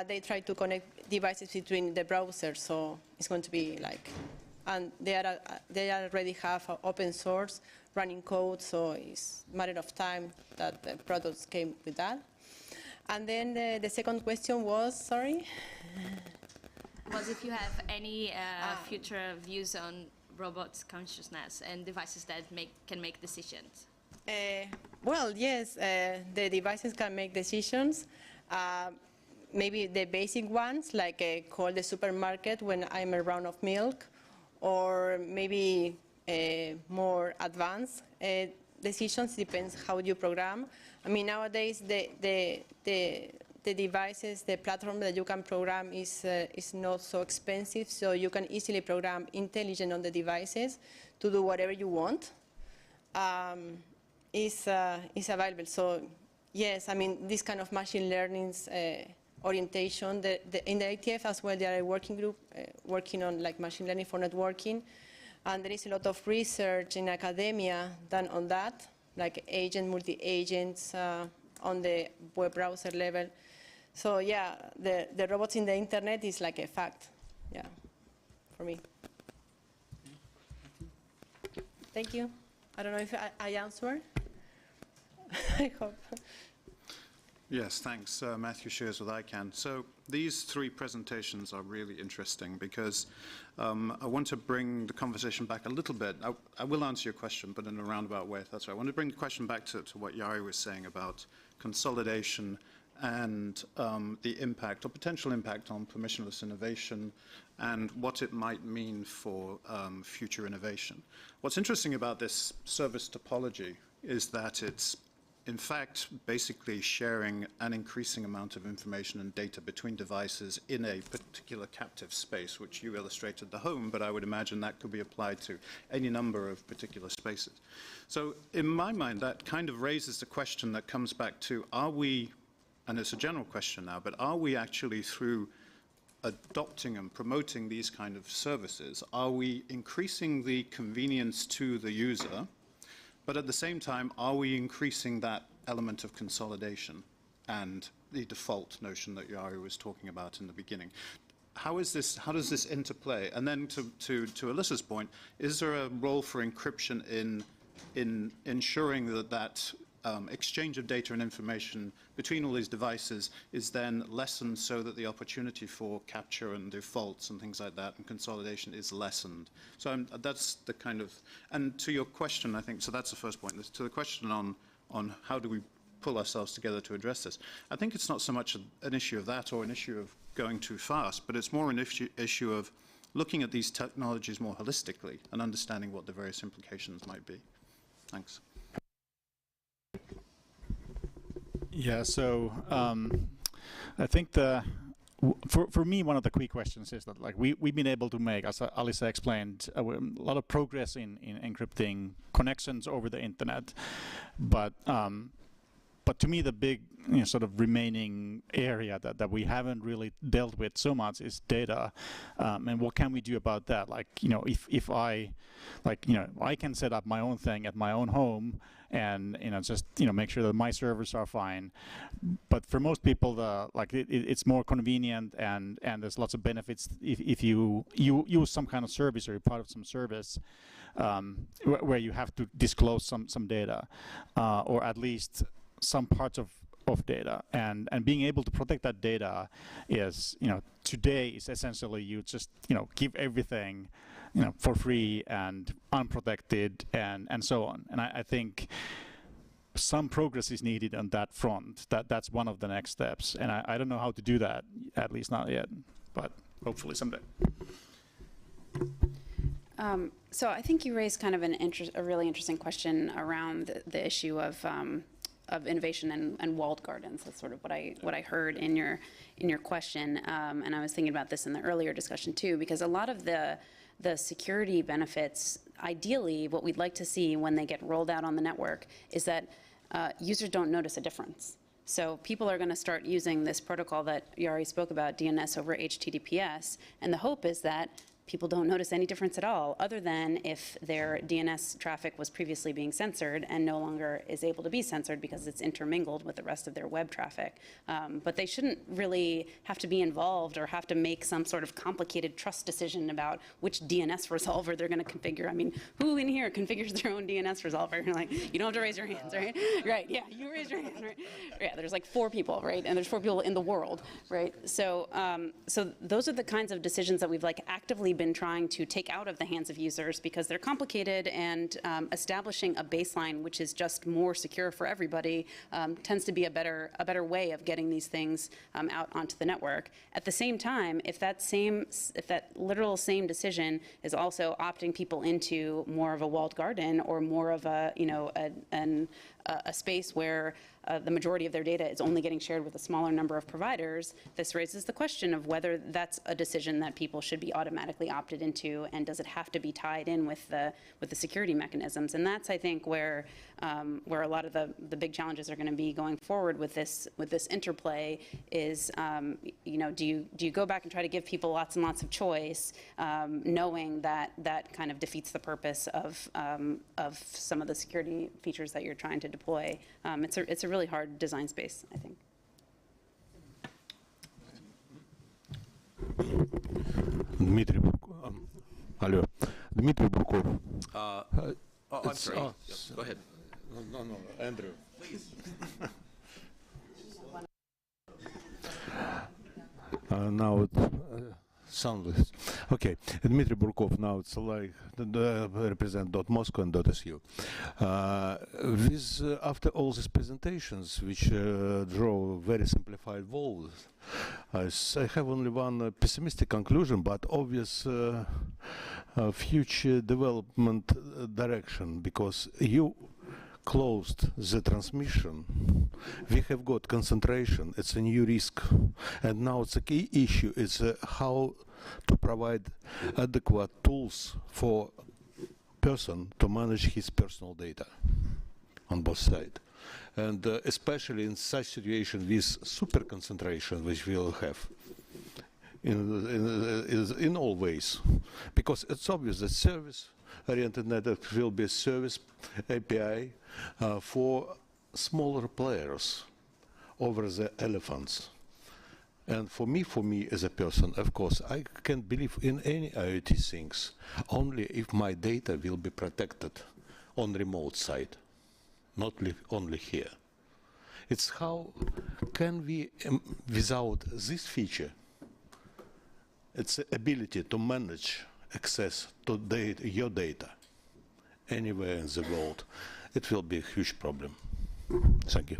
they try to connect devices between the browsers, so it's going to be like, and they already have open source running code, so it's a matter of time that the products came with that. And then the second question was, sorry? was if you have any future views on robots' consciousness and devices that can make decisions. Well, yes, the devices can make decisions. Maybe the basic ones, like call the supermarket when I'm a round of milk, or maybe more advanced decisions, depends how you program. I mean, nowadays the devices, the platform that you can program is not so expensive, so you can easily program intelligent on the devices to do whatever you want. Is available. So yes, I mean, this kind of machine learning orientation, in the ITF as well, there are a working group working on like machine learning for networking, and there is a lot of research in academia done on that, like multi-agents on the web browser level. So yeah, the robots in the internet is like a fact, yeah, for me. Thank you. I don't know if I answered. I hope. Yes, thanks. Matthew Shears with ICANN. So these three presentations are really interesting because I want to bring the conversation back a little bit. I will answer your question, but in a roundabout way, if that's right. I want to bring the question back to what Jari was saying about consolidation and the impact or potential impact on permissionless innovation and what it might mean for future innovation. What's interesting about this service topology is that it's in fact basically sharing an increasing amount of information and data between devices in a particular captive space, which you illustrated the home, but I would imagine that could be applied to any number of particular spaces. So in my mind, that kind of raises the question that comes back to, are we, and it's a general question now, but are we actually through adopting and promoting these kind of services, are we increasing the convenience to the user, but at the same time, are we increasing that element of consolidation and the default notion that Jari was talking about in the beginning? How does this interplay? And then to Alyssa's point, is there a role for encryption in ensuring that exchange of data and information between all these devices is then lessened so that the opportunity for capture and defaults and things like that and consolidation is lessened? So that's the kind of, and to your question, I think, so that's the first point. To the question on how do we pull ourselves together to address this, I think it's not so much an issue of that or an issue of going too fast, but it's more an issue of looking at these technologies more holistically and understanding what the various implications might be. Thanks. Yeah, so I think for me, one of the key questions is that like we've been able to make, as Alyssa explained, a lot of progress in encrypting connections over the internet, but to me the big sort of remaining area that we haven't really dealt with so much is data, and what can we do about that? Like if I I can set up my own thing at my own home and just make sure that my servers are fine, but for most people it's more convenient and there's lots of benefits if you use some kind of service or you're part of some service where you have to disclose some data or at least some parts of data, and being able to protect that data is today is essentially you just give everything for free and unprotected and so on. And I think some progress is needed on that front. That's one of the next steps, and I don't know how to do that, at least not yet, but hopefully someday. So I think you raised kind of a really interesting question around the issue of innovation and walled gardens. That's sort of what I heard in your question, and I was thinking about this in the earlier discussion too, because a lot of the security benefits, ideally, what we'd like to see when they get rolled out on the network is that users don't notice a difference. So people are going to start using this protocol that Jari spoke about, DNS over HTTPS, and the hope is that people don't notice any difference at all, other than if their DNS traffic was previously being censored and no longer is able to be censored because it's intermingled with the rest of their web traffic. But they shouldn't really have to be involved or have to make some sort of complicated trust decision about which DNS resolver they're going to configure. I mean, who in here configures their own DNS resolver? You're like, you don't have to raise your hands, right? Right, yeah, you raise your hand, right? Yeah, there's like 4 people, right? And there's 4 people in the world, right? So, so those are the kinds of decisions that we've like actively been trying to take out of the hands of users because they're complicated, and establishing a baseline which is just more secure for everybody tends to be a better way of getting these things out onto the network. At the same time, if that literal same decision is also opting people into more of a walled garden or more of a, you know, a space where the majority of their data is only getting shared with a smaller number of providers, this raises the question of whether that's a decision that people should be automatically opted into, and does it have to be tied in with the security mechanisms? And that's, I think, where a lot of the big challenges are going to be going forward with this interplay is, you know, do you go back and try to give people lots and lots of choice, knowing that that kind of defeats the purpose of some of the security features that you're trying to deploy? It's a really hard design space, I think. Dmitry Burkov. Hello. Dmitry Burkov. I'm sorry. Go ahead. No, Andrew. Please. Now it soundless. Okay, Dmitry Burkov. Now it's like represent .Moscow and .su. After all these presentations, which draw very simplified world, I have only one pessimistic conclusion, but obvious future development direction, because you closed the transmission. We have got concentration. It's a new risk, and now it's a key issue. It's how to provide adequate tools for person to manage his personal data on both sides, and especially in such situation with super concentration, which we will have in all ways, because it's obvious that service-oriented network will be a service API for smaller players over the elephants. And for me as a person, of course, I can believe in any IoT things only if my data will be protected on remote side, not only here. It's how can we, without this feature, its ability to manage access to your data anywhere in the world, it will be a huge problem. Thank you.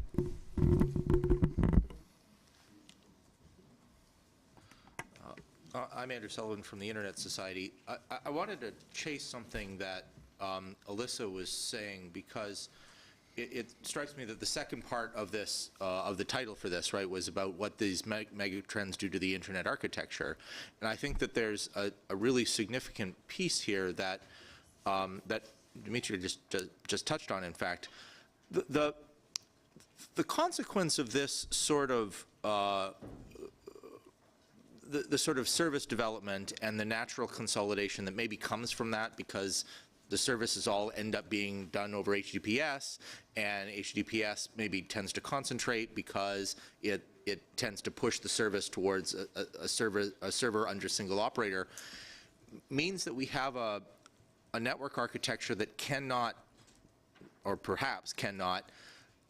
I'm Andrew Sullivan from the Internet Society. I wanted to chase something that Alyssa was saying, because it strikes me that the second part of this, of the title for this, right, was about what these mega trends do to the Internet architecture. And I think that there's a really significant piece here that that Dmitry just touched on. In fact, the consequence of this sort of the sort of service development and the natural consolidation that maybe comes from that, because the services all end up being done over HTTPS, and HTTPS maybe tends to concentrate because it tends to push the service towards a server under single operator, means that we have a network architecture that cannot, or perhaps cannot,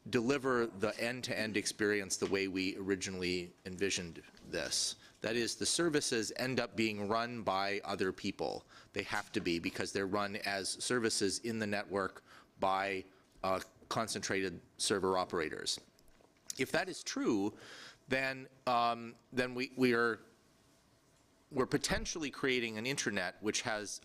deliver the end-to-end experience the way we originally envisioned this. That is, the services end up being run by other people. They have to be, because they're run as services in the network by concentrated server operators. If that is true, then we're potentially creating an intranet which has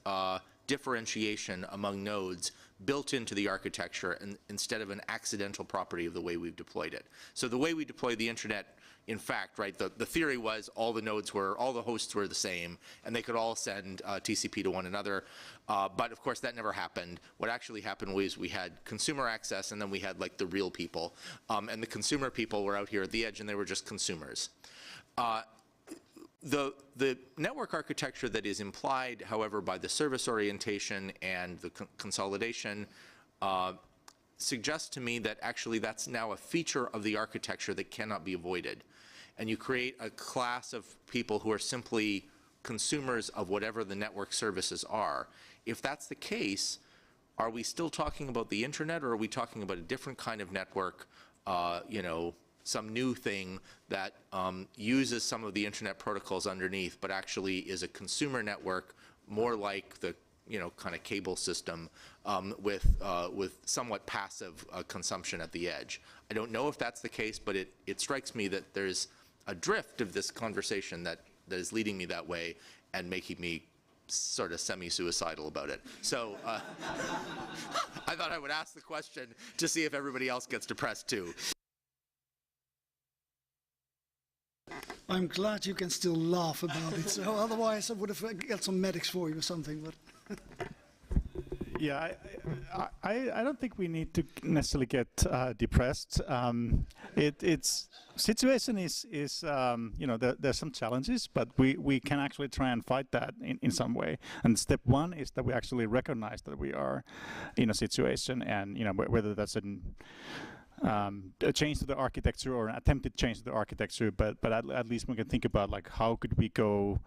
differentiation among nodes built into the architecture, and instead of an accidental property of the way we've deployed it. So the way we deployed the intranet, in fact, right, the theory was all the hosts were the same, and they could all send TCP to one another. But of course, that never happened. What actually happened was we had consumer access, and then we had like the real people. And the consumer people were out here at the edge, and they were just consumers. The network architecture that is implied, however, by the service orientation and the consolidation suggests to me that actually that's now a feature of the architecture that cannot be avoided. And you create a class of people who are simply consumers of whatever the network services are. If that's the case, are we still talking about the internet, or are we talking about a different kind of network, you know, some new thing that uses some of the internet protocols underneath, but actually is a consumer network, more like the, you know, kind of cable system with somewhat passive consumption at the edge? I don't know if that's the case, but it strikes me that there's a drift of this conversation that is leading me that way and making me sort of semi-suicidal about it. So I thought I would ask the question to see if everybody else gets depressed too. I'm glad you can still laugh about it. So otherwise, I would have got some medics for you or something. But yeah, I don't think we need to necessarily get depressed. It's situation is you know, there's some challenges, but we can actually try and fight that in some way. And step one is that we actually recognize that we are in a situation, and you know, whether that's a change to the architecture or an attempted change to the architecture, but at least we can think about like how could we go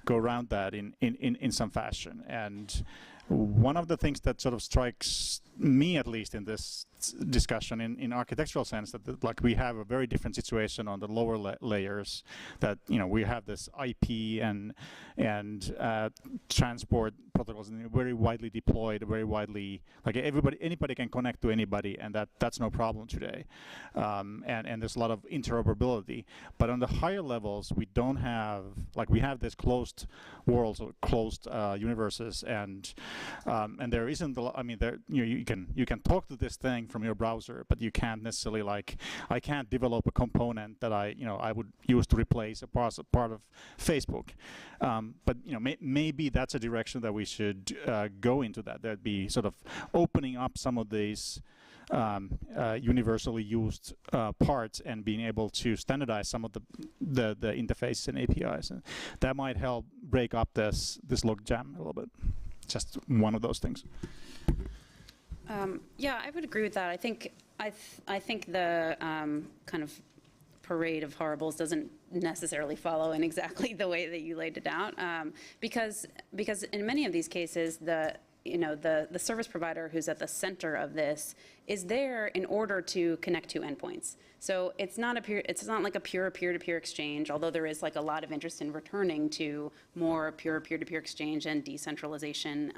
around that in some fashion. And one of the things that sort of strikes me, at least in this discussion in architectural sense, that like we have a very different situation on the lower layers, that you know, we have this IP and transport protocols, and very widely deployed, very widely, like anybody can connect to anybody, and that's no problem today. And there's a lot of interoperability. But on the higher levels, we don't have, like, we have this closed worlds or closed universes, and there isn't a lot. I mean, there, you know, you can talk to this thing from your browser, but you can't necessarily, like, I can't develop a component that I would use to replace a part of Facebook. But you know, maybe that's a direction that we should go into. That'd be sort of opening up some of these universally used parts and being able to standardize some of the interfaces and APIs, and that might help break up this log jam a little bit. Just one of those things. Yeah, I would agree with that. I think the kind of parade of horribles doesn't necessarily follow in exactly the way that you laid it out, because in many of these cases, the service provider who's at the center of this is there in order to connect to endpoints. So it's not like a pure peer-to-peer exchange, although there is like a lot of interest in returning to more pure peer-to-peer exchange and decentralization,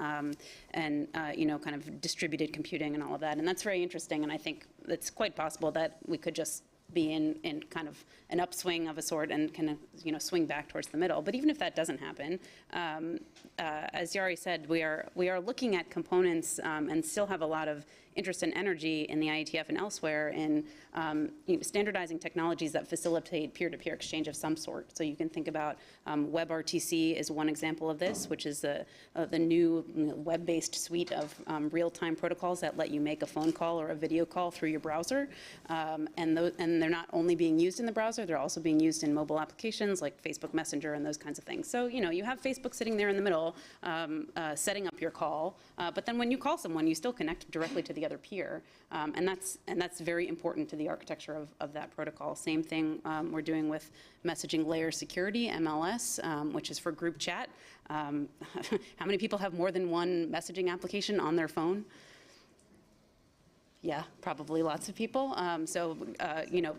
and you know, kind of distributed computing and all of that. And that's very interesting. And I think it's quite possible that we could just be in kind of an upswing of a sort and kind of, you know, swing back towards the middle. But even if that doesn't happen, as Jari said, we are looking at components and still have a lot of interest and energy in the IETF and elsewhere in you know, standardizing technologies that facilitate peer-to-peer exchange of some sort. So you can think about WebRTC is one example of this, which is the new, you know, web-based suite of real-time protocols that let you make a phone call or a video call through your browser. And they're not only being used in the browser, they're also being used in mobile applications like Facebook Messenger and those kinds of things. So, you know, you have Facebook sitting there in the middle, setting up your call, but then when you call someone, you still connect directly to the other peer, and that's very important to the architecture of that protocol. Same thing we're doing with messaging layer security, MLS, which is for group chat. How many people have more than one messaging application on their phone? Yeah, probably lots of people. So, you know,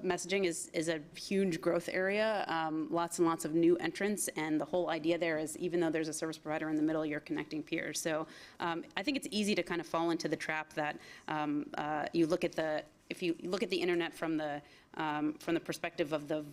messaging is a huge growth area, lots and lots of new entrants, and the whole idea there is even though there's a service provider in the middle, you're connecting peers. So I think it's easy to kind of fall into the trap that if you look at the internet from the perspective of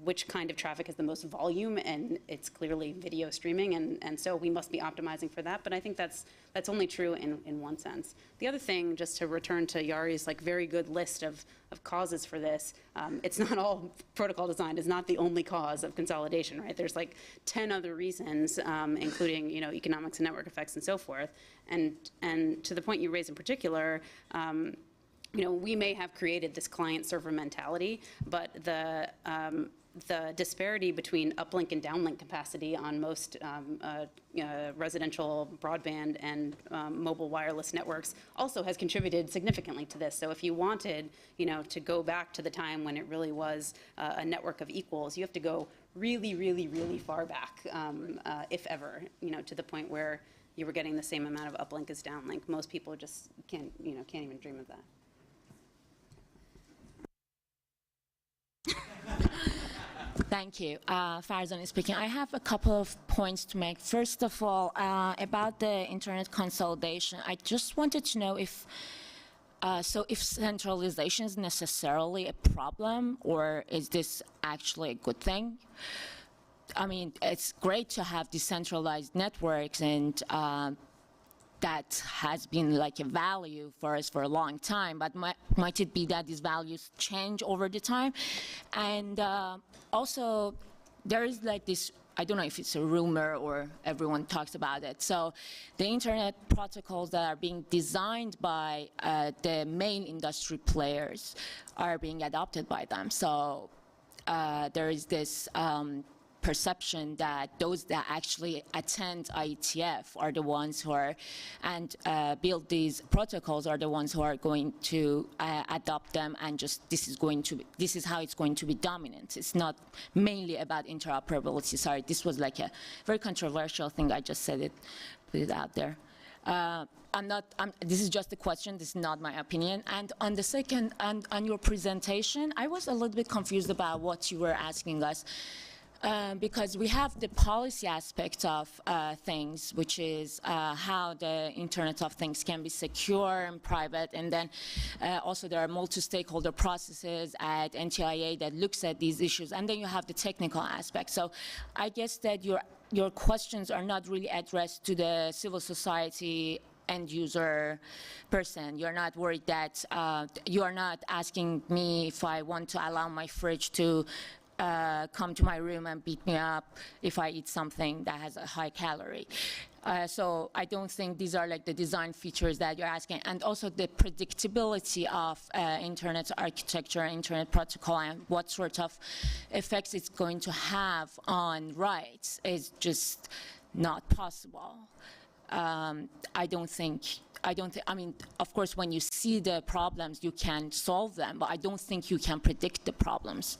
which kind of traffic has the most volume, and it's clearly video streaming, and so we must be optimizing for that. But I think that's only true in one sense. The other thing, just to return to Jari's like very good list of causes for this, it's not all protocol design is not the only cause of consolidation, right? There's like 10 other reasons, including, you know, economics and network effects and so forth. And to the point you raised in particular, you know, we may have created this client-server mentality, but the disparity between uplink and downlink capacity on most residential broadband and mobile wireless networks also has contributed significantly to this. So if you wanted, to go back to the time when it really was a network of equals, you have to go really, really, really far back, if ever, to the point where you were getting the same amount of uplink as downlink. Most people just can't even dream of that. Thank you. Farzan speaking. I have a couple of points to make. First of all, about the internet consolidation, I just wanted to know if centralization is necessarily a problem, or is this actually a good thing? I mean, it's great to have decentralized networks, and that has been like a value for us for a long time, but might it be that these values change over the time? And also, there is like this, I don't know if it's a rumor or everyone talks about it. So the internet protocols that are being designed by the main industry players are being adopted by them. So there is this perception that those that actually attend IETF are the ones who are and build these protocols are the ones who are going to adopt them, and just this is how it's going to be dominant. It's not mainly about interoperability. Sorry, this was like a very controversial thing. I just said it, put it out there. This is just a question, this is not my opinion. And on the second, on your presentation, I was a little bit confused about what you were asking us. Because we have the policy aspect of things, which is how the Internet of Things can be secure and private, and then also there are multi-stakeholder processes at NTIA that looks at these issues, and then you have the technical aspect. So I guess that your questions are not really addressed to the civil society end user person. You're not worried that you are not asking me if I want to allow my fridge to come to my room and beat me up if I eat something that has a high calorie. So I don't think these are like the design features that you're asking. And also the predictability of internet architecture, internet protocol, and what sort of effects it's going to have on rights is just not possible. I mean, of course, when you see the problems, you can solve them, but I don't think you can predict the problems.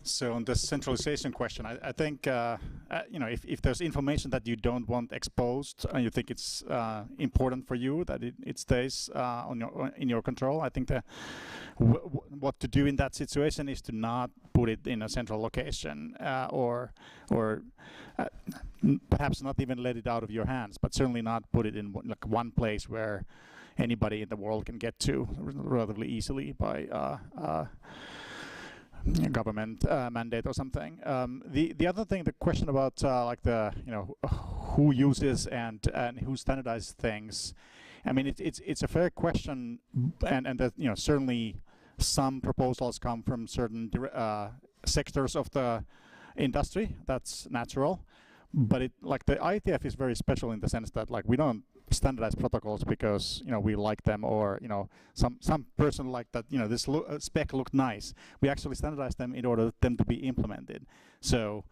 So on the centralization question, I think if there's information that you don't want exposed and you think it's important for you that it stays in your control, I think that what to do in that situation is to not put it in a central location or perhaps not even let it out of your hands, but certainly not put it in like one place where anybody in the world can get to relatively easily by government mandate or something. The other thing, the question about like the who uses and who standardizes things. I mean, it's a fair question, and that certainly some proposals come from certain sectors of the industry. That's natural, but like the IETF is very special in the sense that like we don't standardize protocols because we like them, or some person like that this spec looked nice. We actually standardize them in order for them to be implemented. So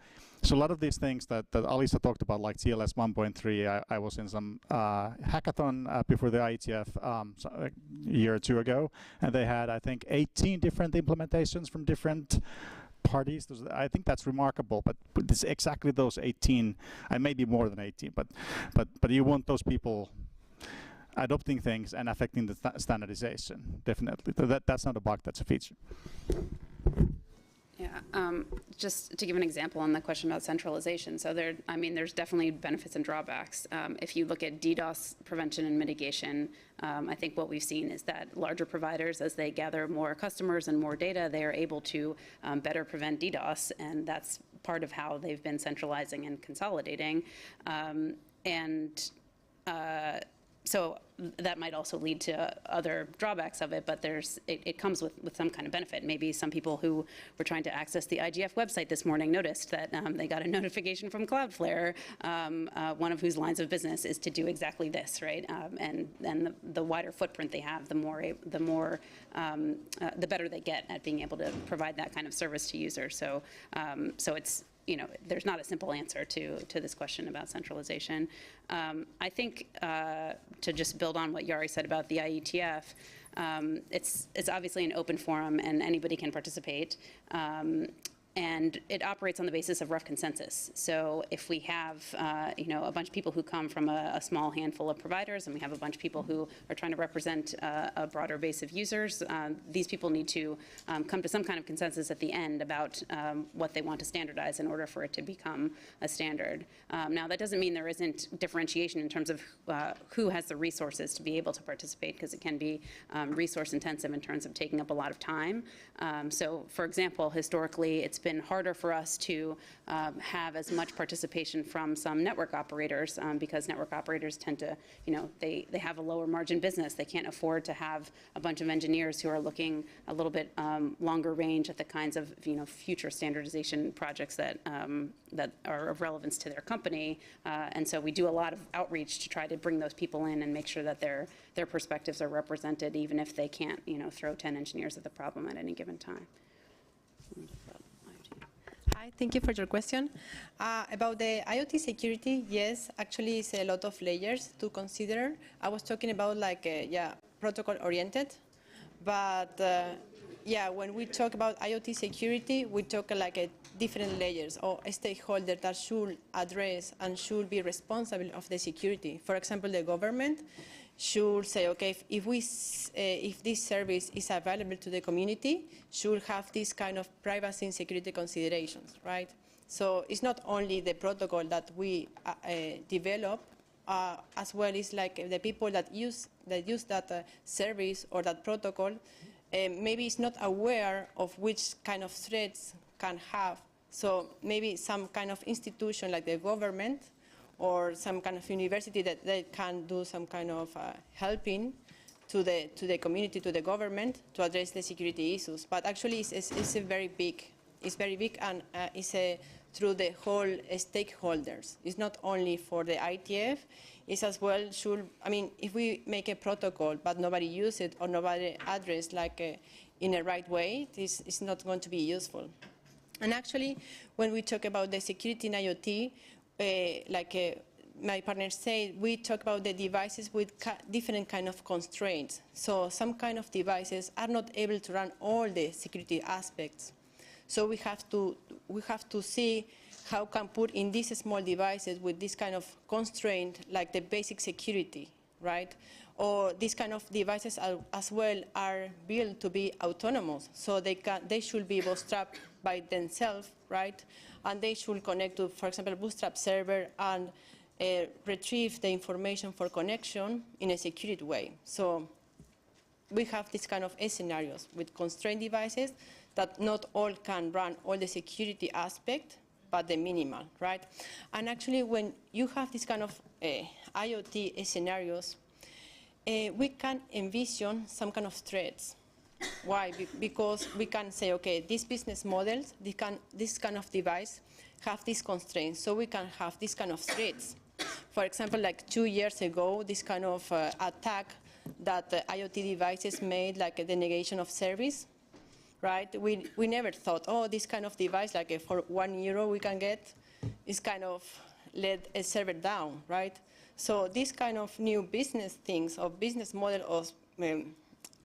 a lot of these things that Alisa talked about, like TLS 1.3, I was in some hackathon before the IETF a year or two ago, and they had I think 18 different implementations from different parties. I think that's remarkable, but it's exactly those 18, and maybe more than 18, but you want those people adopting things and affecting the standardization, definitely. That's not a bug, that's a feature. Yeah, just to give an example on the question about centralization. So there's definitely benefits and drawbacks. If you look at DDoS prevention and mitigation, I think what we've seen is that larger providers, as they gather more customers and more data, they are able to better prevent DDoS, and that's part of how they've been centralizing and consolidating. So that might also lead to other drawbacks of it, but it comes with some kind of benefit. Maybe some people who were trying to access the IGF website this morning noticed that they got a notification from Cloudflare, one of whose lines of business is to do exactly this, right? And the wider footprint they have, the better they get at being able to provide that kind of service to users. So it's, there's not a simple answer to this question about centralization. I think to just build on what Jari said about the IETF, it's obviously an open forum and anybody can participate. And it operates on the basis of rough consensus. So if we have, a bunch of people who come from a small handful of providers, and we have a bunch of people who are trying to represent a broader base of users, these people need to come to some kind of consensus at the end about what they want to standardize in order for it to become a standard. Now, that doesn't mean there isn't differentiation in terms of who has the resources to be able to participate, because it can be resource intensive in terms of taking up a lot of time. So, for example, historically, it's been harder for us to have as much participation from some network operators because network operators tend to, they have a lower margin business. They can't afford to have a bunch of engineers who are looking a little bit longer range at the kinds of, future standardization projects that are of relevance to their company. And so we do a lot of outreach to try to bring those people in and make sure that their perspectives are represented, even if they can't, throw 10 engineers at the problem at any given time. Hi, thank you for your question. About the IoT security, yes, actually it's a lot of layers to consider. I was talking about protocol-oriented, but when we talk about IoT security, we talk different layers or a stakeholder that should address and should be responsible of the security. For example, the government should say, okay, if this service is available to the community, should have this kind of privacy and security considerations, right? So it's not only the protocol that we develop, as well as the people that use that service or that protocol, maybe is not aware of which kind of threats can have. So maybe some kind of institution like the government or some kind of university that they can do some kind of helping to the community, to the government, to address the security issues. But actually, it's very big, and it's through the whole stakeholders. It's not only for the IETF. It's as well if we make a protocol but nobody use it or nobody address in a right way, this is not going to be useful. And actually, when we talk about the security in IoT, my partner said, we talk about the devices with different kind of constraints. So some kind of devices are not able to run all the security aspects. So we have to see how can put in these small devices with this kind of constraint, like the basic security, right? Or these kind of devices as well are built to be autonomous, so they should be bootstrapped by themselves, right? And they should connect to, for example, Bootstrap server and retrieve the information for connection in a secure way. So we have this kind of scenarios with constrained devices that not all can run all the security aspect, but the minimal, right? And actually, when you have this kind of IoT scenarios, we can envision some kind of threats. Why? Because we can say, okay, these business models, this kind of device have these constraints, so we can have this kind of threats. For example, 2 years ago, this kind of attack that IoT devices made, the negation of service, right? We never thought, oh, this kind of device, for €1 we can get, is kind of let a server down, right? So this kind of new business things, or business model of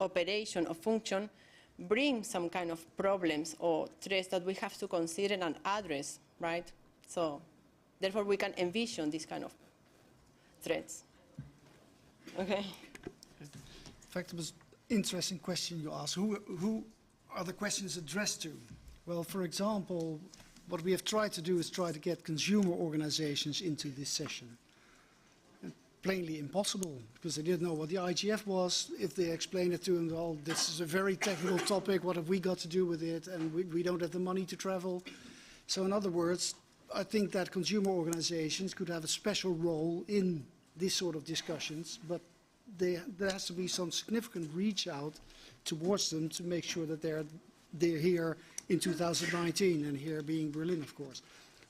operation or function, bring some kind of problems or threats that we have to consider and address, right? So therefore we can envision this kind of threats. Okay. In fact, it was an interesting question you asked. Who are the questions addressed to? Well, for example, what we have tried to do is try to get consumer organizations into this session. Plainly impossible, because they didn't know what the IGF was. If they explained it to them, well, this is a very technical topic, what have we got to do with it, and we don't have the money to travel. So in other words, I think that consumer organizations could have a special role in this sort of discussions, but there has to be some significant reach out towards them to make sure that they're here in 2019, and here being Berlin, of course.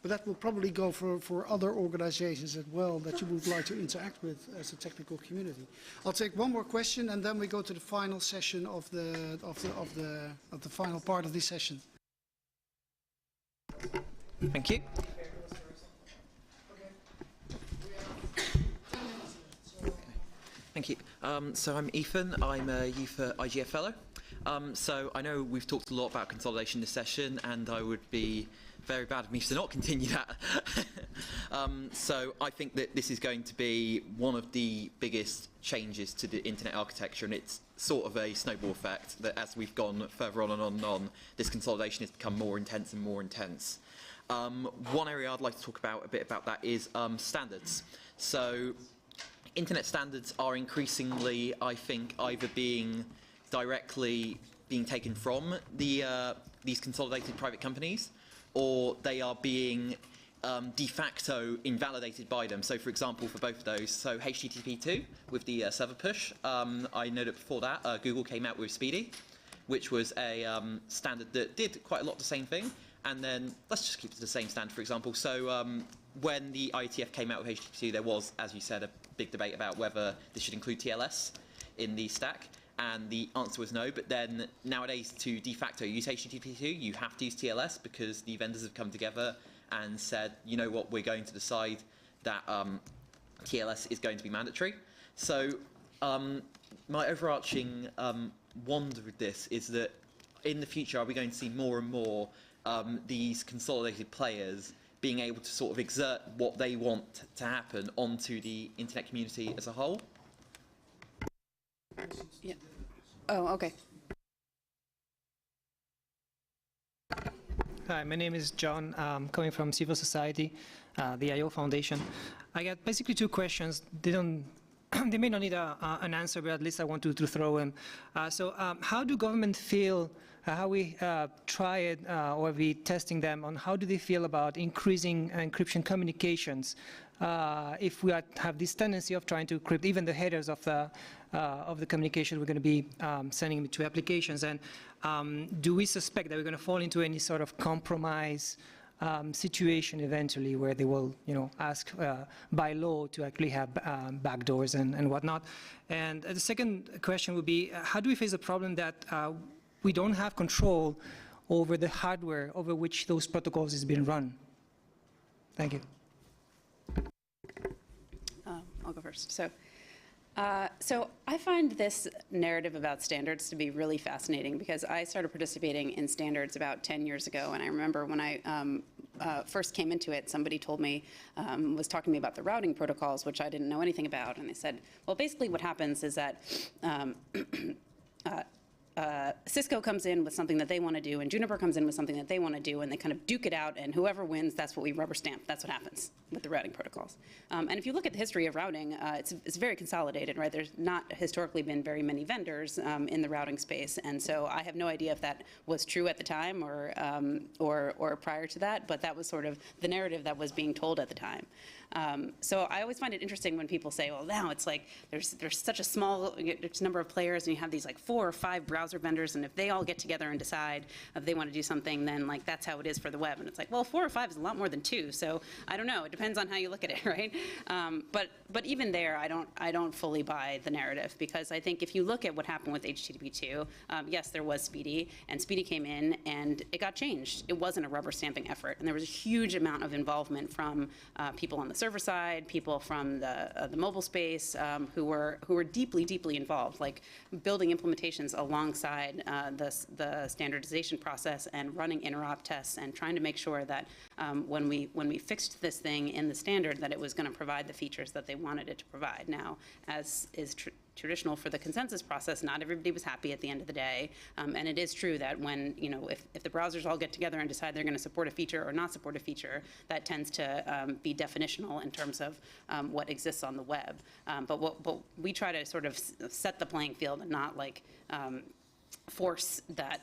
But that will probably go for other organizations as well that you would like to interact with as a technical community. I'll take one more question, and then we go to the final session of the final part of this session. Thank you. Thank you. So I'm Ethan. I'm a youth IGF fellow. So I know we've talked a lot about consolidation this session, and I would be very bad of me to not continue that. So I think that this is going to be one of the biggest changes to the internet architecture, and it's sort of a snowball effect that as we've gone further on and on and on, this consolidation has become more intense and more intense. One area I'd like to talk about a bit about that is standards. So internet standards are increasingly, I think, either being directly being taken from these consolidated private companies, or they are being de facto invalidated by them. So for example, for both of those, so HTTP2 with the server push, I know that before that Google came out with Speedy, which was a standard that did quite a lot of the same thing. And then let's just keep it to the same standard, for example. So when the IETF came out with HTTP2, there was, as you said, a big debate about whether this should include TLS in the stack. And the answer was no, but then nowadays to de facto use HTTP2, you have to use TLS because the vendors have come together and said, you know what, we're going to decide that TLS is going to be mandatory. So my overarching wonder with this is that in the future, are we going to see more and more these consolidated players being able to sort of exert what they want to happen onto the internet community as a whole? Yeah. Oh, okay. Hi, my name is John. I'm coming from civil society, the IO Foundation. I got basically two questions. They may not need an answer, but at least I want to throw them. So how do government feel, how we try it or we testing them on how do they feel about increasing encryption communications if we have this tendency of trying to encrypt even the headers of the communication we're going to be sending to applications? And do we suspect that we're going to fall into any sort of compromise situation eventually where they will, ask by law to actually have backdoors and whatnot? And the second question would be, how do we face the problem that we don't have control over the hardware over which those protocols is being run? Thank you. I'll go first. So I find this narrative about standards to be really fascinating because I started participating in standards about 10 years ago, and I remember when I first came into it, somebody told me, was talking to me about the routing protocols, which I didn't know anything about, and they said, well, basically what happens is that Cisco comes in with something that they want to do, and Juniper comes in with something that they want to do, and they kind of duke it out, and whoever wins, that's what we rubber stamp. That's what happens with the routing protocols. And if you look at the history of routing, it's very consolidated, right? There's not historically been very many vendors in the routing space, and so I have no idea if that was true at the time or prior to that, but that was sort of the narrative that was being told at the time. So I always find it interesting when people say, well, now it's like there's such a small number of players, and you have these like 4 or 5 browser vendors, and if they all get together and decide if they want to do something, then like that's how it is for the web. And it's like, well, 4 or 5 is a lot more than 2, so I don't know. It depends on how you look at it, right? But even there, I don't fully buy the narrative, because I think if you look at what happened with HTTP2, yes, there was Speedy, and Speedy came in and it got changed. It wasn't a rubber stamping effort, and there was a huge amount of involvement from people on the server side, people from the mobile space who were deeply, deeply involved, like building implementations alongside the standardization process and running interop tests and trying to make sure that when we fixed this thing in the standard, that it was going to provide the features that they wanted it to provide. Now, as is traditional for the consensus process, not everybody was happy at the end of the day, and it is true that when, if the browsers all get together and decide they're going to support a feature or not support a feature, that tends to be definitional in terms of what exists on the web. But we try to sort of set the playing field and not like force that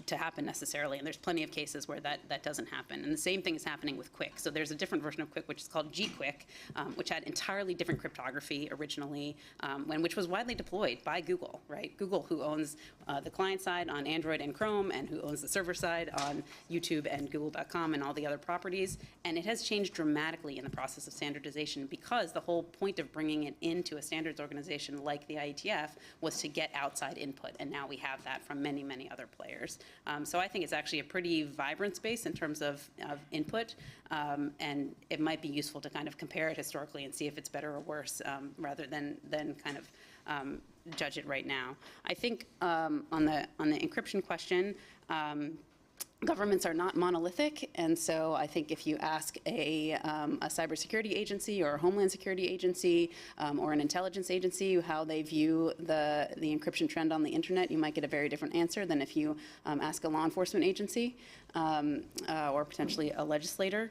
to happen necessarily, and there's plenty of cases where that doesn't happen. And the same thing is happening with Quick. So there's a different version of Quick, which is called G-Quick, which had entirely different cryptography originally, which was widely deployed by Google, right? Google, who owns the client side on Android and Chrome, and who owns the server side on YouTube and Google.com and all the other properties. And it has changed dramatically in the process of standardization, because the whole point of bringing it into a standards organization like the IETF was to get outside input, and now we have that from many, many other players. So I think it's actually a pretty vibrant space in terms of input, and it might be useful to kind of compare it historically and see if it's better or worse, rather than kind of judge it right now. I think on the encryption question, governments are not monolithic, and so I think if you ask a cybersecurity agency or a homeland security agency or an intelligence agency how they view the encryption trend on the internet, you might get a very different answer than if you ask a law enforcement agency or potentially a legislator.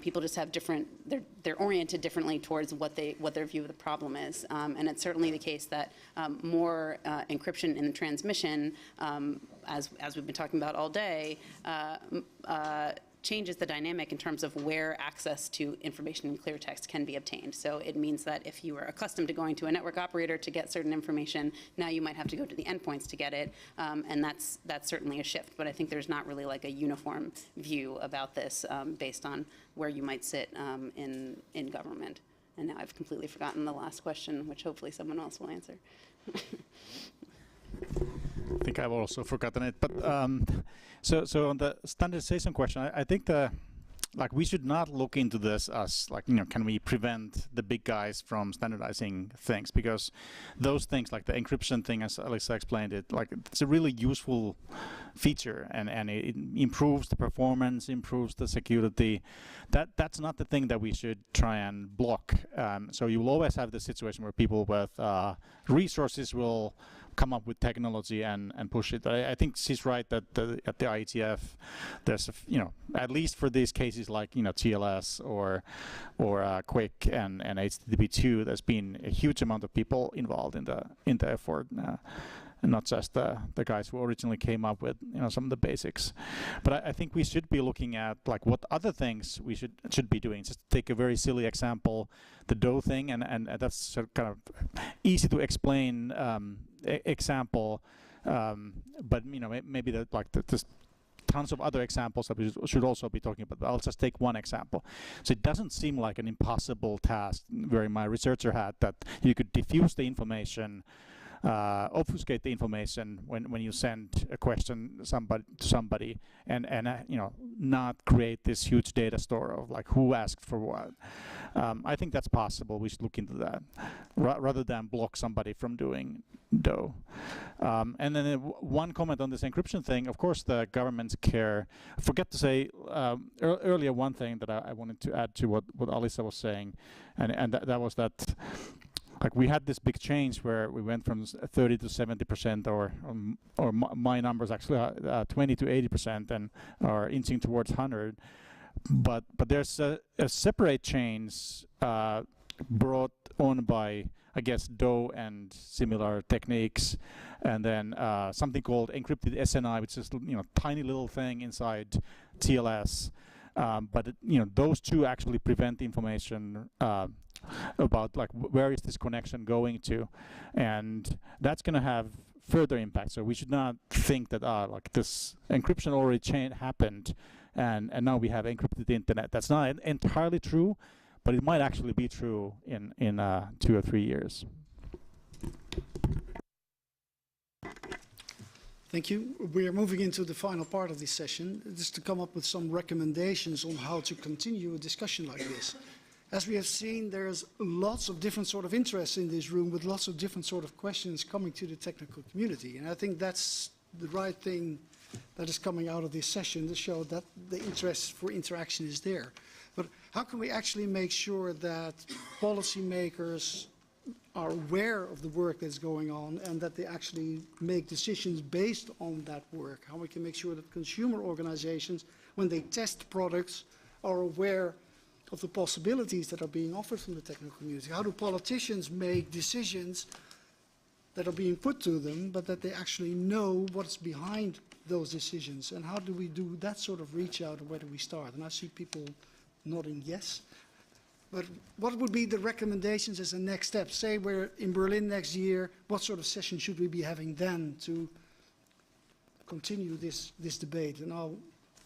People just have different, they're oriented differently towards what their view of the problem is. And it's certainly the case that more encryption in the transmission, as we've been talking about all day, changes the dynamic in terms of where access to information in clear text can be obtained. So it means that if you were accustomed to going to a network operator to get certain information, now you might have to go to the endpoints to get it, and that's certainly a shift. But I think there's not really like a uniform view about this based on where you might sit in government. And now I've completely forgotten the last question, which hopefully someone else will answer. I think I've also forgotten it, but so on the standardization question, I think we should not look into this as can we prevent the big guys from standardizing things, because those things like the encryption thing, as Alyssa explained it, it's a really useful feature, and it improves the performance, improves the security. That's not the thing that we should try and block. So you will always have the situation where people with resources will come up with technology and push it. I think she's right that at the IETF, there's at least for these cases like TLS or Quick and HTTP2, there's been a huge amount of people involved in the effort, and not just the guys who originally came up with some of the basics. But I think we should be looking at what other things we should be doing. Just to take a very silly example, the Doe thing, and that's sort of kind of easy to explain example, but maybe there's tons of other examples that we should also be talking about. But I'll just take one example. So it doesn't seem like an impossible task wearing my researcher hat that you could diffuse the information, obfuscate the information when you send a question to somebody, and not create this huge data store of who asked for what. I think that's possible. We should look into that rather than block somebody from doing Doe. And then one comment on this encryption thing. Of course, the governments care. I forgot to say earlier one thing that I wanted to add to what Alyssa was saying, and that was that. We had this big change where we went from 30 to 70%, or my numbers actually 20 to 80%, and are inching towards 100. But there's a separate change brought on by, I guess, Doe and similar techniques, and then something called encrypted SNI, which is tiny little thing inside TLS. But those two actually prevent information about where is this connection going to, and that's going to have further impact. So we should not think that this encryption already happened, and now we have encrypted the internet. That's not entirely true, but it might actually be true in 2 or 3 years. Thank you. We are moving into the final part of this session, just to come up with some recommendations on how to continue a discussion like this. As we have seen, there's lots of different sort of interests in this room with lots of different sort of questions coming to the technical community. And I think that's the right thing that is coming out of this session, to show that the interest for interaction is there. But how can we actually make sure that policymakers are aware of the work that's going on, and that they actually make decisions based on that work? How we can make sure that consumer organizations, when they test products, are aware of the possibilities that are being offered from the technical community? How do politicians make decisions that are being put to them, but that they actually know what's behind those decisions. And how do we do that sort of reach out, and where do we start? And I see people nodding yes. But what would be the recommendations as a next step? Say we're in Berlin next year, what sort of session should we be having then to continue this debate? And I'll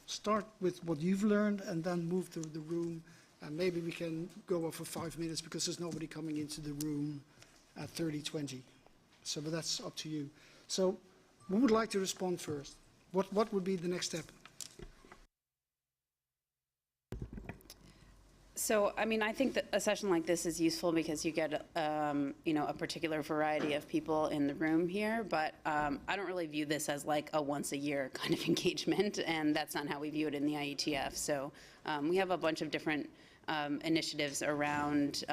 start with what you've learned and then move to the room. And maybe we can go for 5 minutes because there's nobody coming into the room at 30:20. So, but that's up to you. So, who would like to respond first? What would be the next step? So, I mean, I think that a session like this is useful because you get, you know, a particular variety of people in the room here, but I don't really view this as like a once a year kind of engagement, and that's not how we view it in the IETF. So we have a bunch of different initiatives around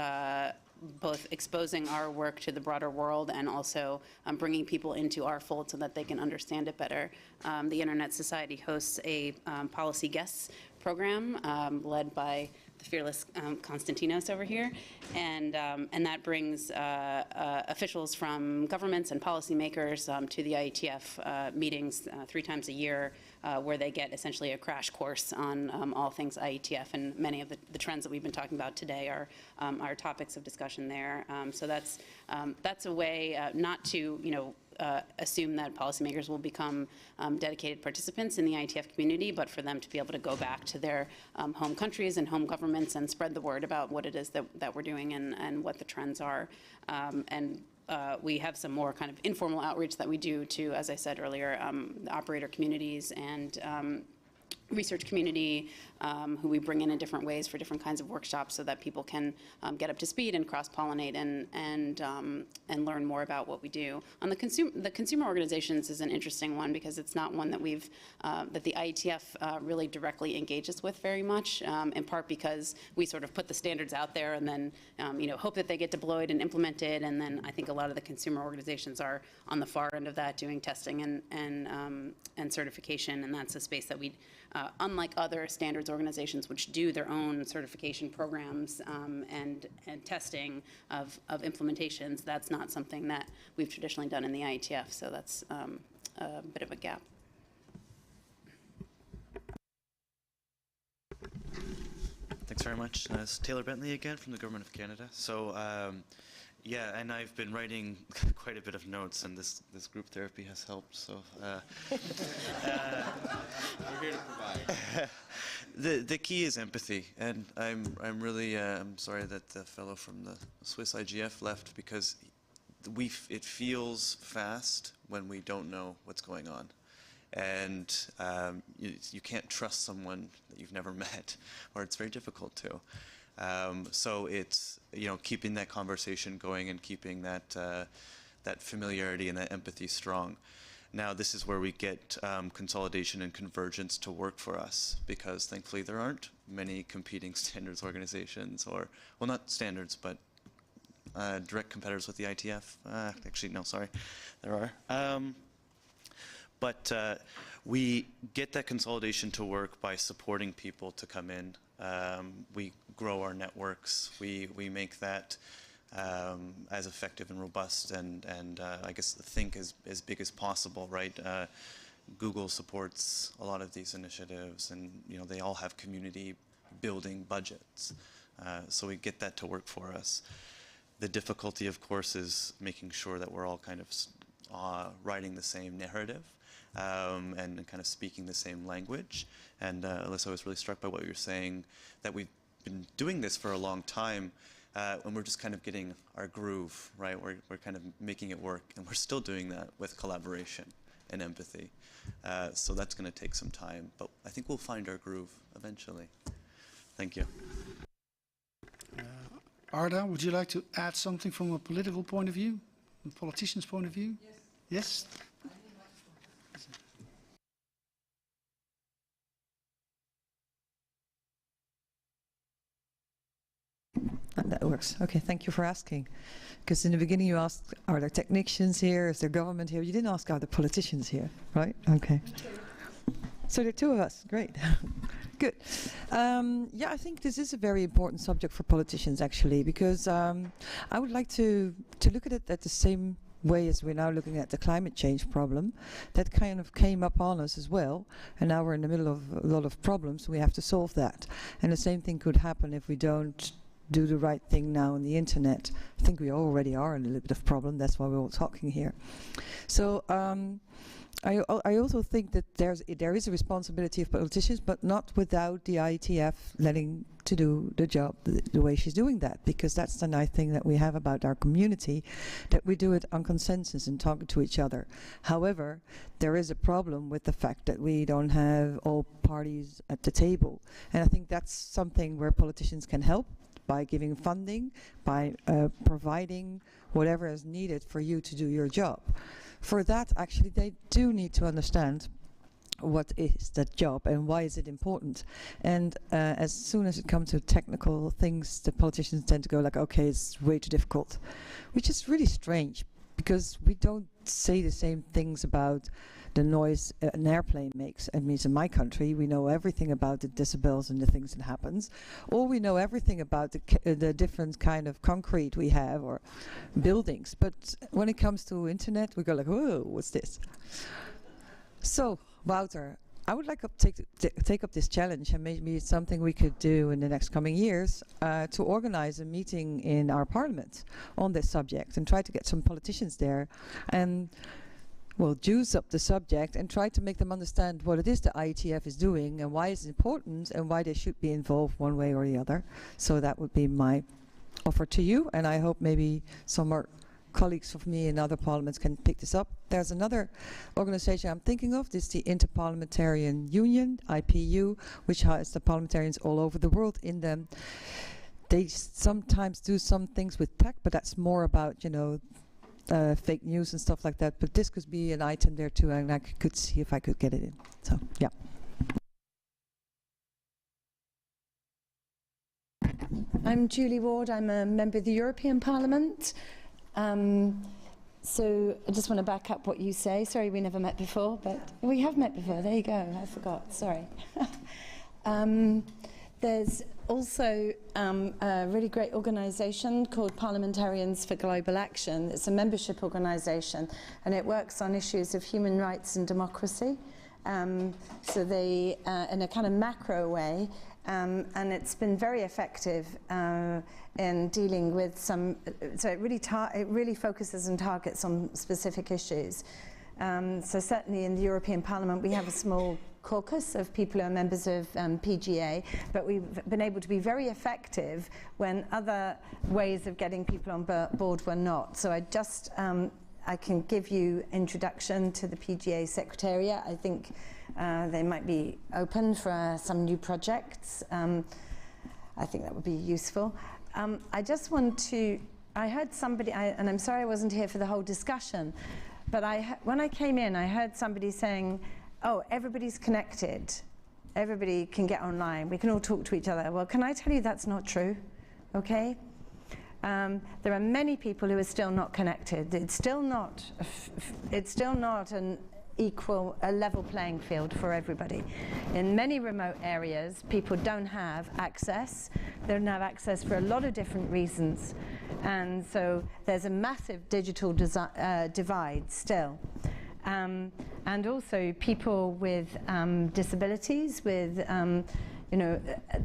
both exposing our work to the broader world and also bringing people into our fold so that they can understand it better. The Internet Society hosts a policy guests program led by the fearless Konstantinos over here, and that brings officials from governments and policymakers to the IETF meetings 3 times a year, where they get essentially a crash course on all things IETF, and many of the trends that we've been talking about today are topics of discussion there. So that's a way not to, you know, assume that policymakers will become dedicated participants in the IETF community, but for them to be able to go back to their home countries and home governments and spread the word about what it is that we're doing and what the trends are. We have some more kind of informal outreach that we do to, as I said earlier, the operator communities and research community, who we bring in different ways for different kinds of workshops so that people can get up to speed and cross-pollinate and learn more about what we do. On the consumer organizations is an interesting one because it's not one that that the IETF really directly engages with very much, in part because we sort of put the standards out there and then you know, hope that they get deployed and implemented, and then I think a lot of the consumer organizations are on the far end of that, doing testing and certification, and that's a space that we unlike other standards organizations which do their own certification programs and testing of implementations, that's not something that we've traditionally done in the IETF, so that's a bit of a gap. Thanks very much. It's Taylor Bentley again from the Government of Canada. So yeah, and I've been writing quite a bit of notes, and this group therapy has helped. So we're here to provide. The key is empathy, and I'm really I'm sorry that the fellow from the Swiss IGF left, because it feels fast when we don't know what's going on, and you can't trust someone that you've never met, or it's very difficult to. So it's, you know, keeping that conversation going and keeping that familiarity and that empathy strong. Now, this is where we get consolidation and convergence to work for us, because thankfully there aren't many competing standards organizations, or, well, not standards, but direct competitors with the IETF. Actually, no, sorry, there are. But we get that consolidation to work by supporting people to come in. We grow our networks. We make that as effective and robust, and I guess think as big as possible, right? Google supports a lot of these initiatives, and you know, they all have community building budgets. So we get that to work for us. The difficulty, of course, is making sure that we're all kind of writing the same narrative. And kind of speaking the same language. And Alyssa, I was really struck by what you were saying, that we've been doing this for a long time, and we're just kind of getting our groove, right? We're kind of making it work, and we're still doing that with collaboration and empathy. So that's going to take some time, but I think we'll find our groove eventually. Thank you. Arda, would you like to add something from a political point of view, a politician's point of view? Yes? Yes? That works. Okay, thank you for asking. Because in the beginning you asked, are there technicians here? Is there government here? You didn't ask, are there politicians here, right? Okay. So there are 2 of us. Great. Good. Yeah, I think this is a very important subject for politicians, actually, because I would like to look at it at the same way as we're now looking at the climate change problem, that kind of came up on us as well. And now we're in the middle of a lot of problems. We have to solve that. And the same thing could happen if we don't do the right thing now on the internet. I think we already are in a little bit of problem. That's why we're all talking here. So I also think that there is a responsibility of politicians, but not without the IETF letting to do the job the way she's doing that, because that's the nice thing that we have about our community, that we do it on consensus and talking to each other. However, there is a problem with the fact that we don't have all parties at the table, and I think that's something where politicians can help by giving funding, by providing whatever is needed for you to do your job. For that, actually, they do need to understand what is that job and why is it important. And as soon as it comes to technical things, the politicians tend to go like, okay, it's way too difficult, which is really strange, because we don't say the same things about the noise an airplane makes. It means in my country, we know everything about the decibels and the things that happens, or we know everything about the different kind of concrete we have or buildings. But when it comes to internet, we go like, whoa, what's this? So, Wouter, I would like to take up this challenge, and maybe it's something we could do in the next coming years, to organize a meeting in our parliament on this subject and try to get some politicians there and, well, juice up the subject and try to make them understand what it is the IETF is doing and why it's important and why they should be involved one way or the other. So that would be my offer to you, and I hope maybe some more colleagues of me in other parliaments can pick this up. There's another organization I'm thinking of, this is the Interparliamentarian Union, IPU, which has the parliamentarians all over the world in them. They sometimes do some things with tech, but that's more about, you know, fake news and stuff like that. But this could be an item there too, and I could see if I could get it in. So, yeah. I'm Julie Ward. I'm a member of the European Parliament. So I just want to back up what you say. Sorry, we never met before, but we have met before. There you go. I forgot. Sorry. There's also a really great organisation called Parliamentarians for Global Action. It's a membership organisation, and it works on issues of human rights and democracy. So they, in a kind of macro way, and it's been very effective in dealing with some. So it really focuses and targets on specific issues. So certainly in the European Parliament, we have a small caucus of people who are members of PGA, but we've been able to be very effective when other ways of getting people on board were not. So I can give you introduction to the PGA Secretariat. I think they might be open for some new projects. I think that would be useful. I just want to, I heard somebody, and I'm sorry I wasn't here for the whole discussion, but when I came in, I heard somebody saying, oh, everybody's connected. Everybody can get online. We can all talk to each other. Well, can I tell you that's not true? Okay? There are many people who are still not connected. It's still not an equal, a level playing field for everybody. In many remote areas, people don't have access. They don't have access for a lot of different reasons. And so there's a massive digital divide still. And also people with disabilities, with you know,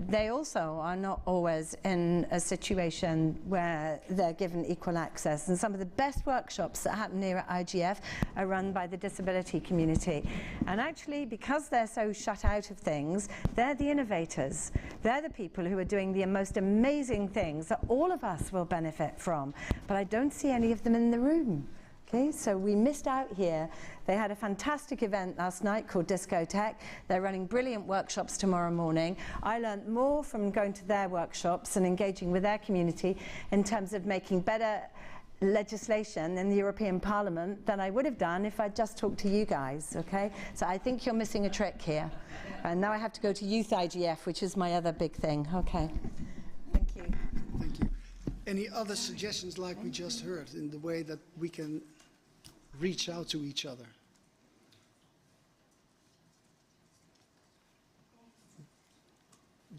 they also are not always in a situation where they're given equal access. And some of the best workshops that happen here at IGF are run by the disability community. And actually, because they're so shut out of things, they're the innovators. They're the people who are doing the most amazing things that all of us will benefit from. But I don't see any of them in the room. Okay, so we missed out here. They had a fantastic event last night called Discotech. They're running brilliant workshops tomorrow morning. I learned more from going to their workshops and engaging with their community in terms of making better legislation in the European Parliament than I would have done if I'd just talked to you guys, okay? So I think you're missing a trick here. And now I have to go to Youth IGF, which is my other big thing. Okay. Thank you. Thank you. Any other suggestions like we just heard in the way that we can reach out to each other?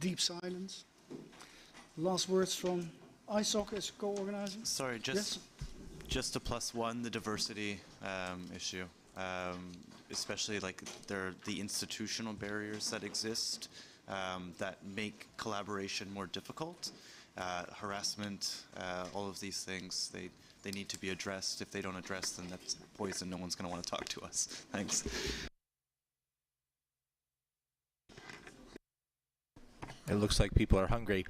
Deep silence. Last words from ISOC as co-organizer. Sorry, just Just to plus one, the diversity issue, especially like the institutional barriers that exist that make collaboration more difficult. Harassment, all of these things, they need to be addressed. If they don't address them, that's poison. No one's going to want to talk to us. Thanks. It looks like people are hungry.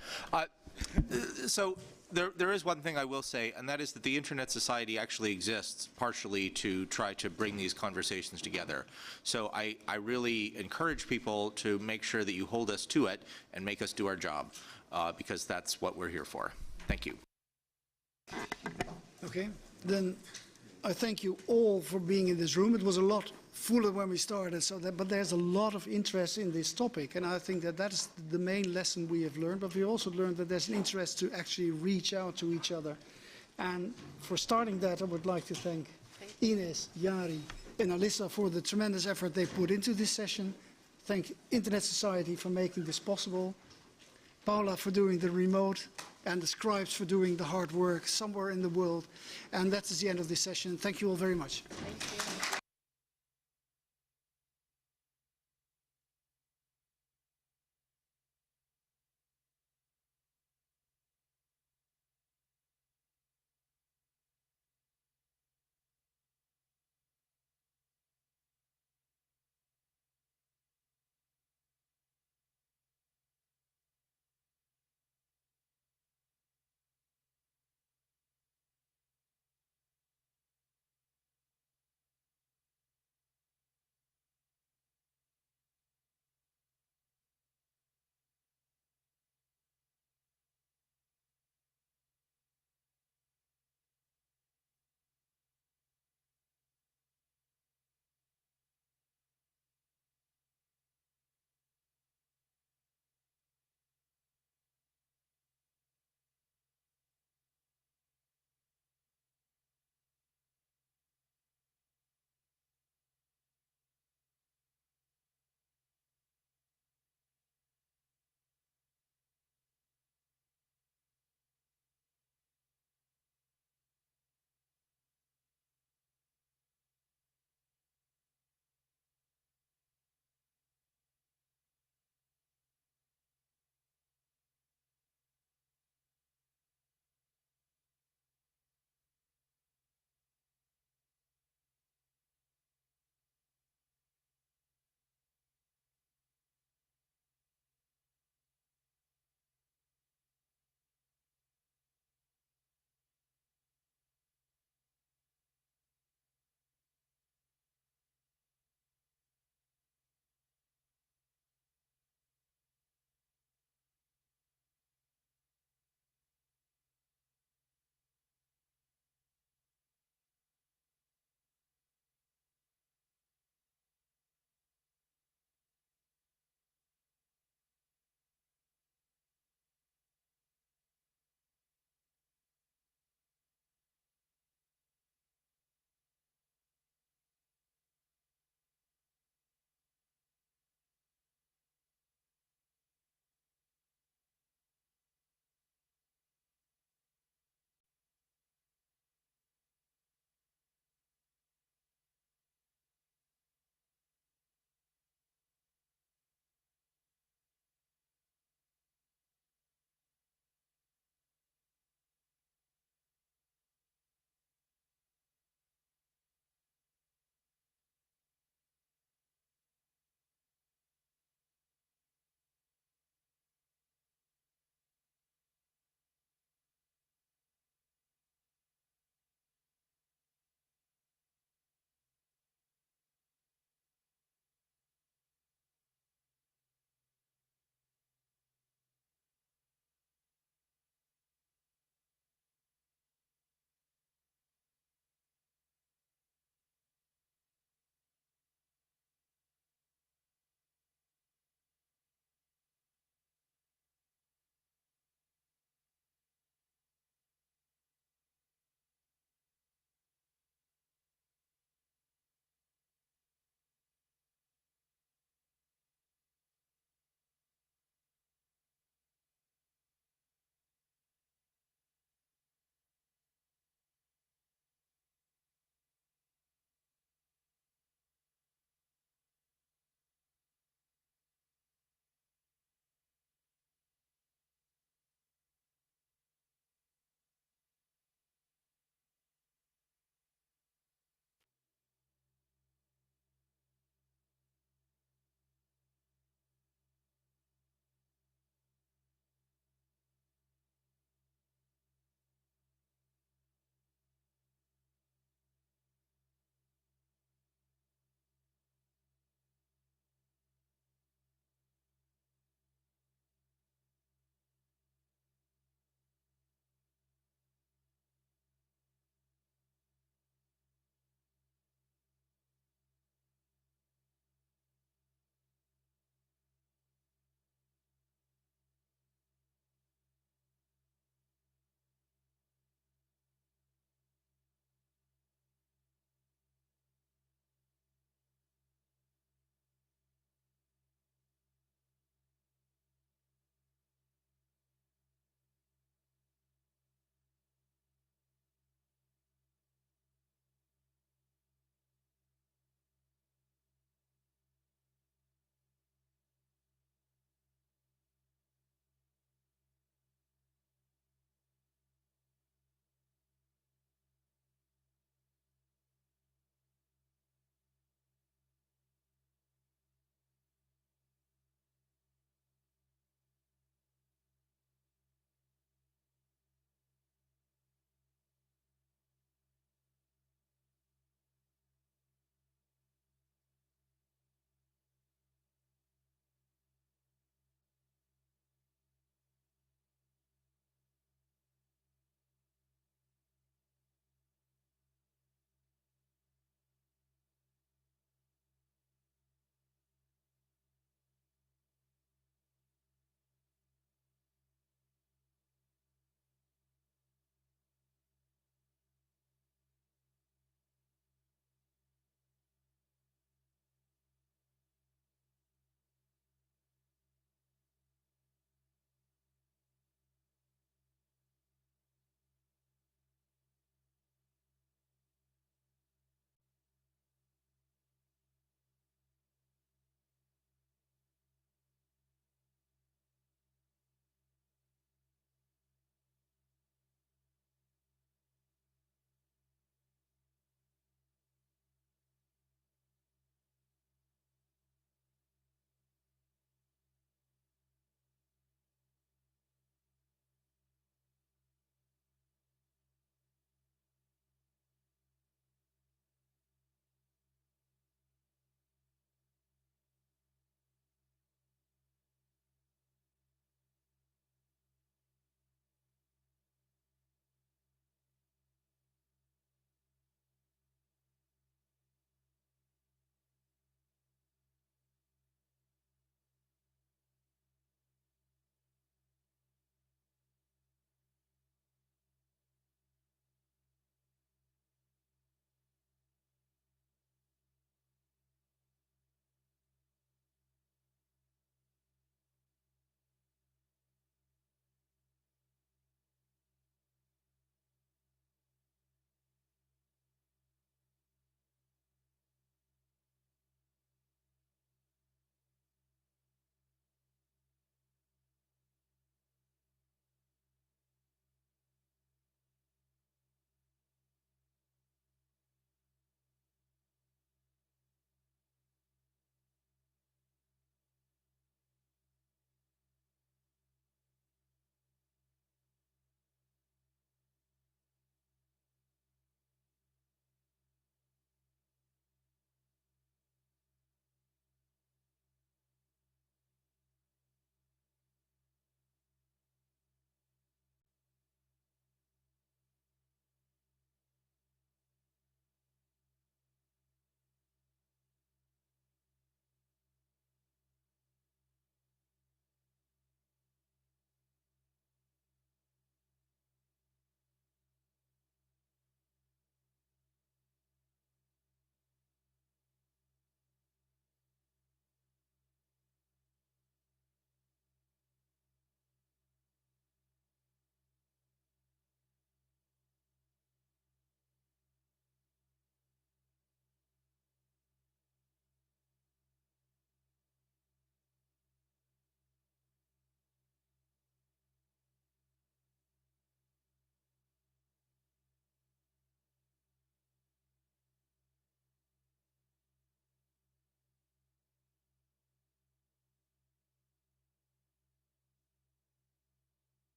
So there is one thing I will say, and that is that the Internet Society actually exists partially to try to bring these conversations together. So I really encourage people to make sure that you hold us to it and make us do our job, because that's what we're here for. Thank you. Okay, then I thank you all for being in this room. It was a lot fuller when we started, but there's a lot of interest in this topic, and I think that that's the main lesson we have learned. But we also learned that there's an interest to actually reach out to each other. And for starting that, I would like to thank Ines, Jari, and Alyssa for the tremendous effort they put into this session. Thank Internet Society for making this possible. Paula for doing the remote, and the scribes for doing the hard work somewhere in the world. And that is the end of this session. Thank you all very much. Thank you.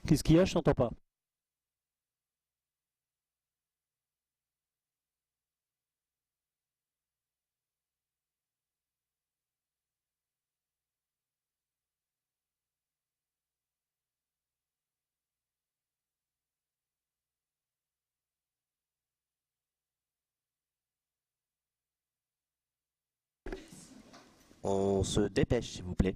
Qu'est-ce qu'il y a? Je t'entends pas. On se dépêche, s'il vous plaît.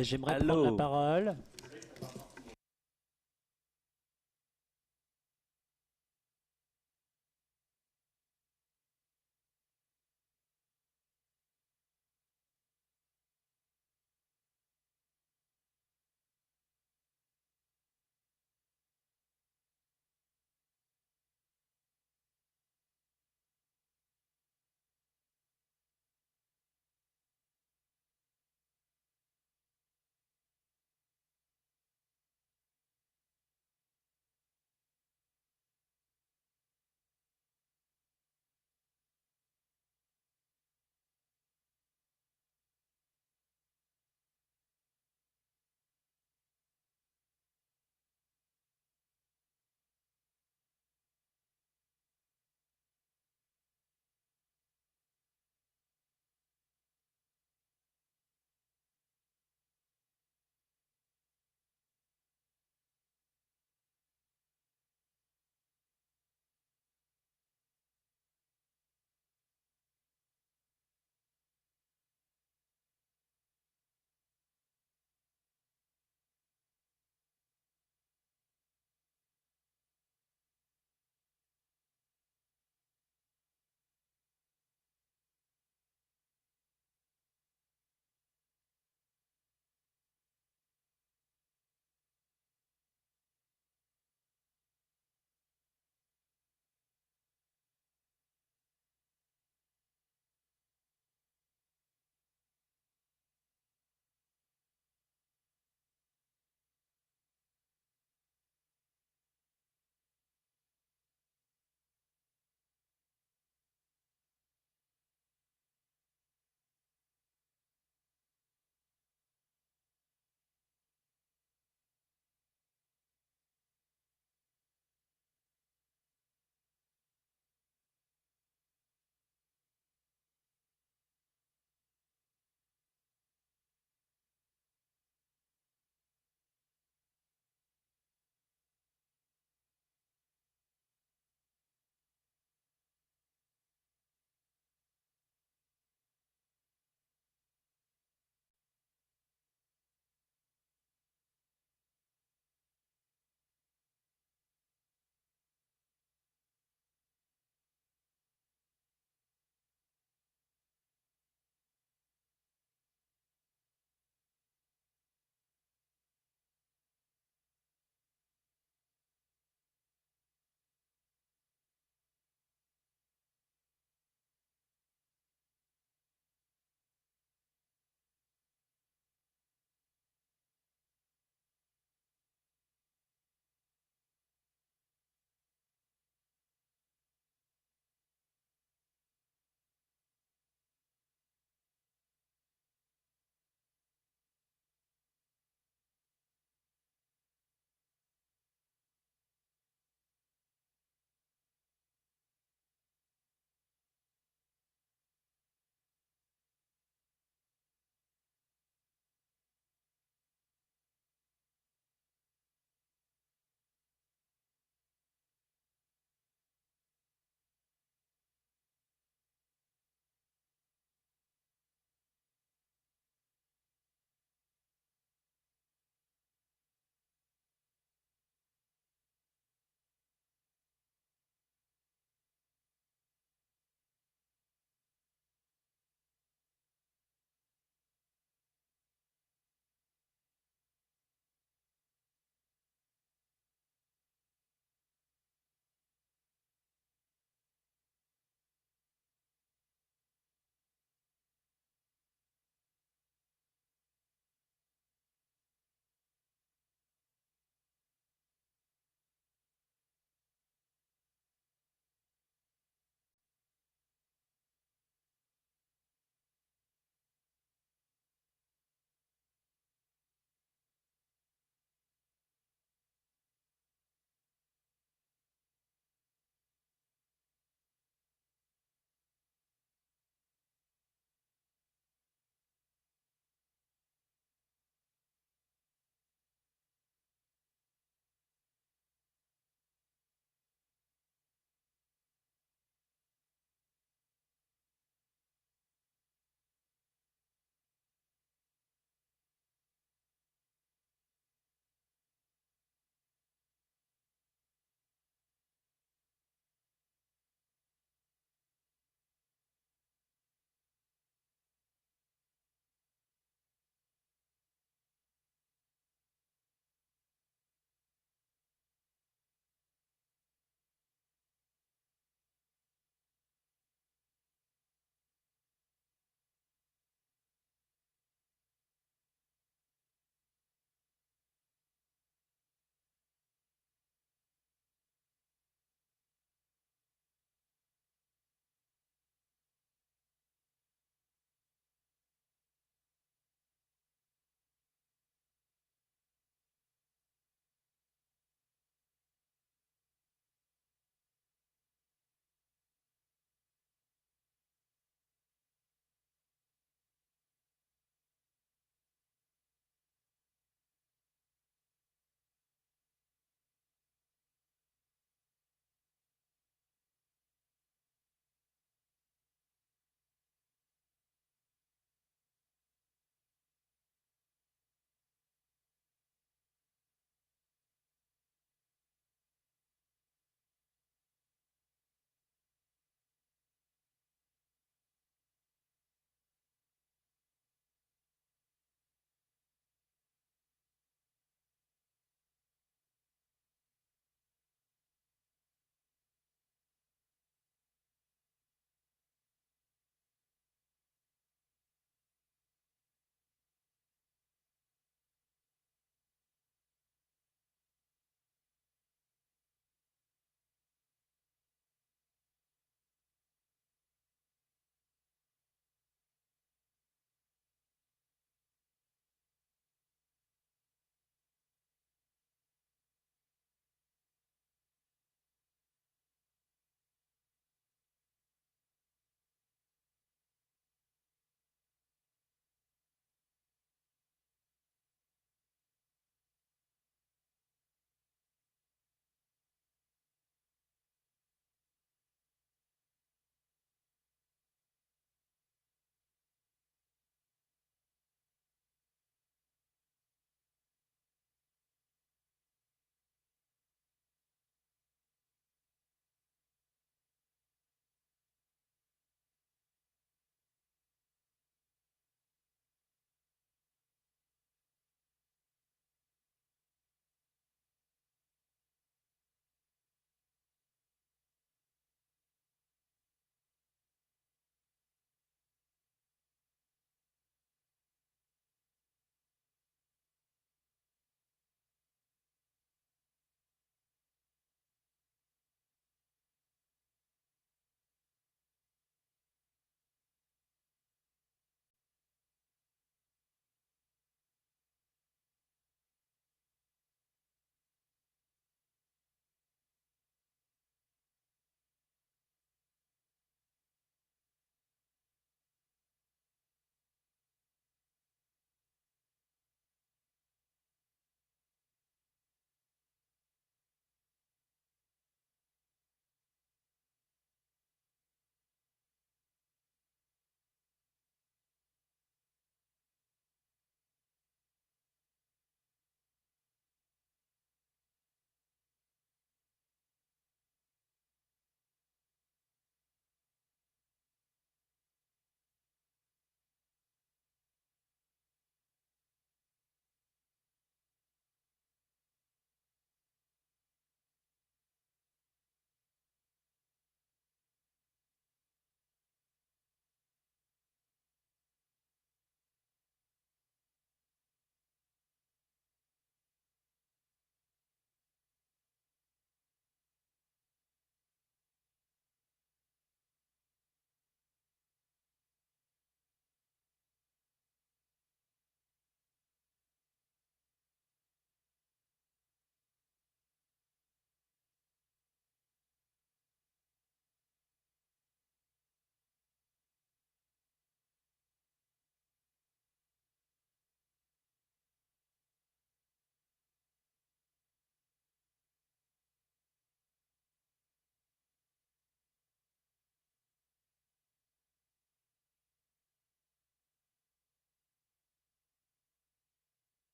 J'aimerais prendre la parole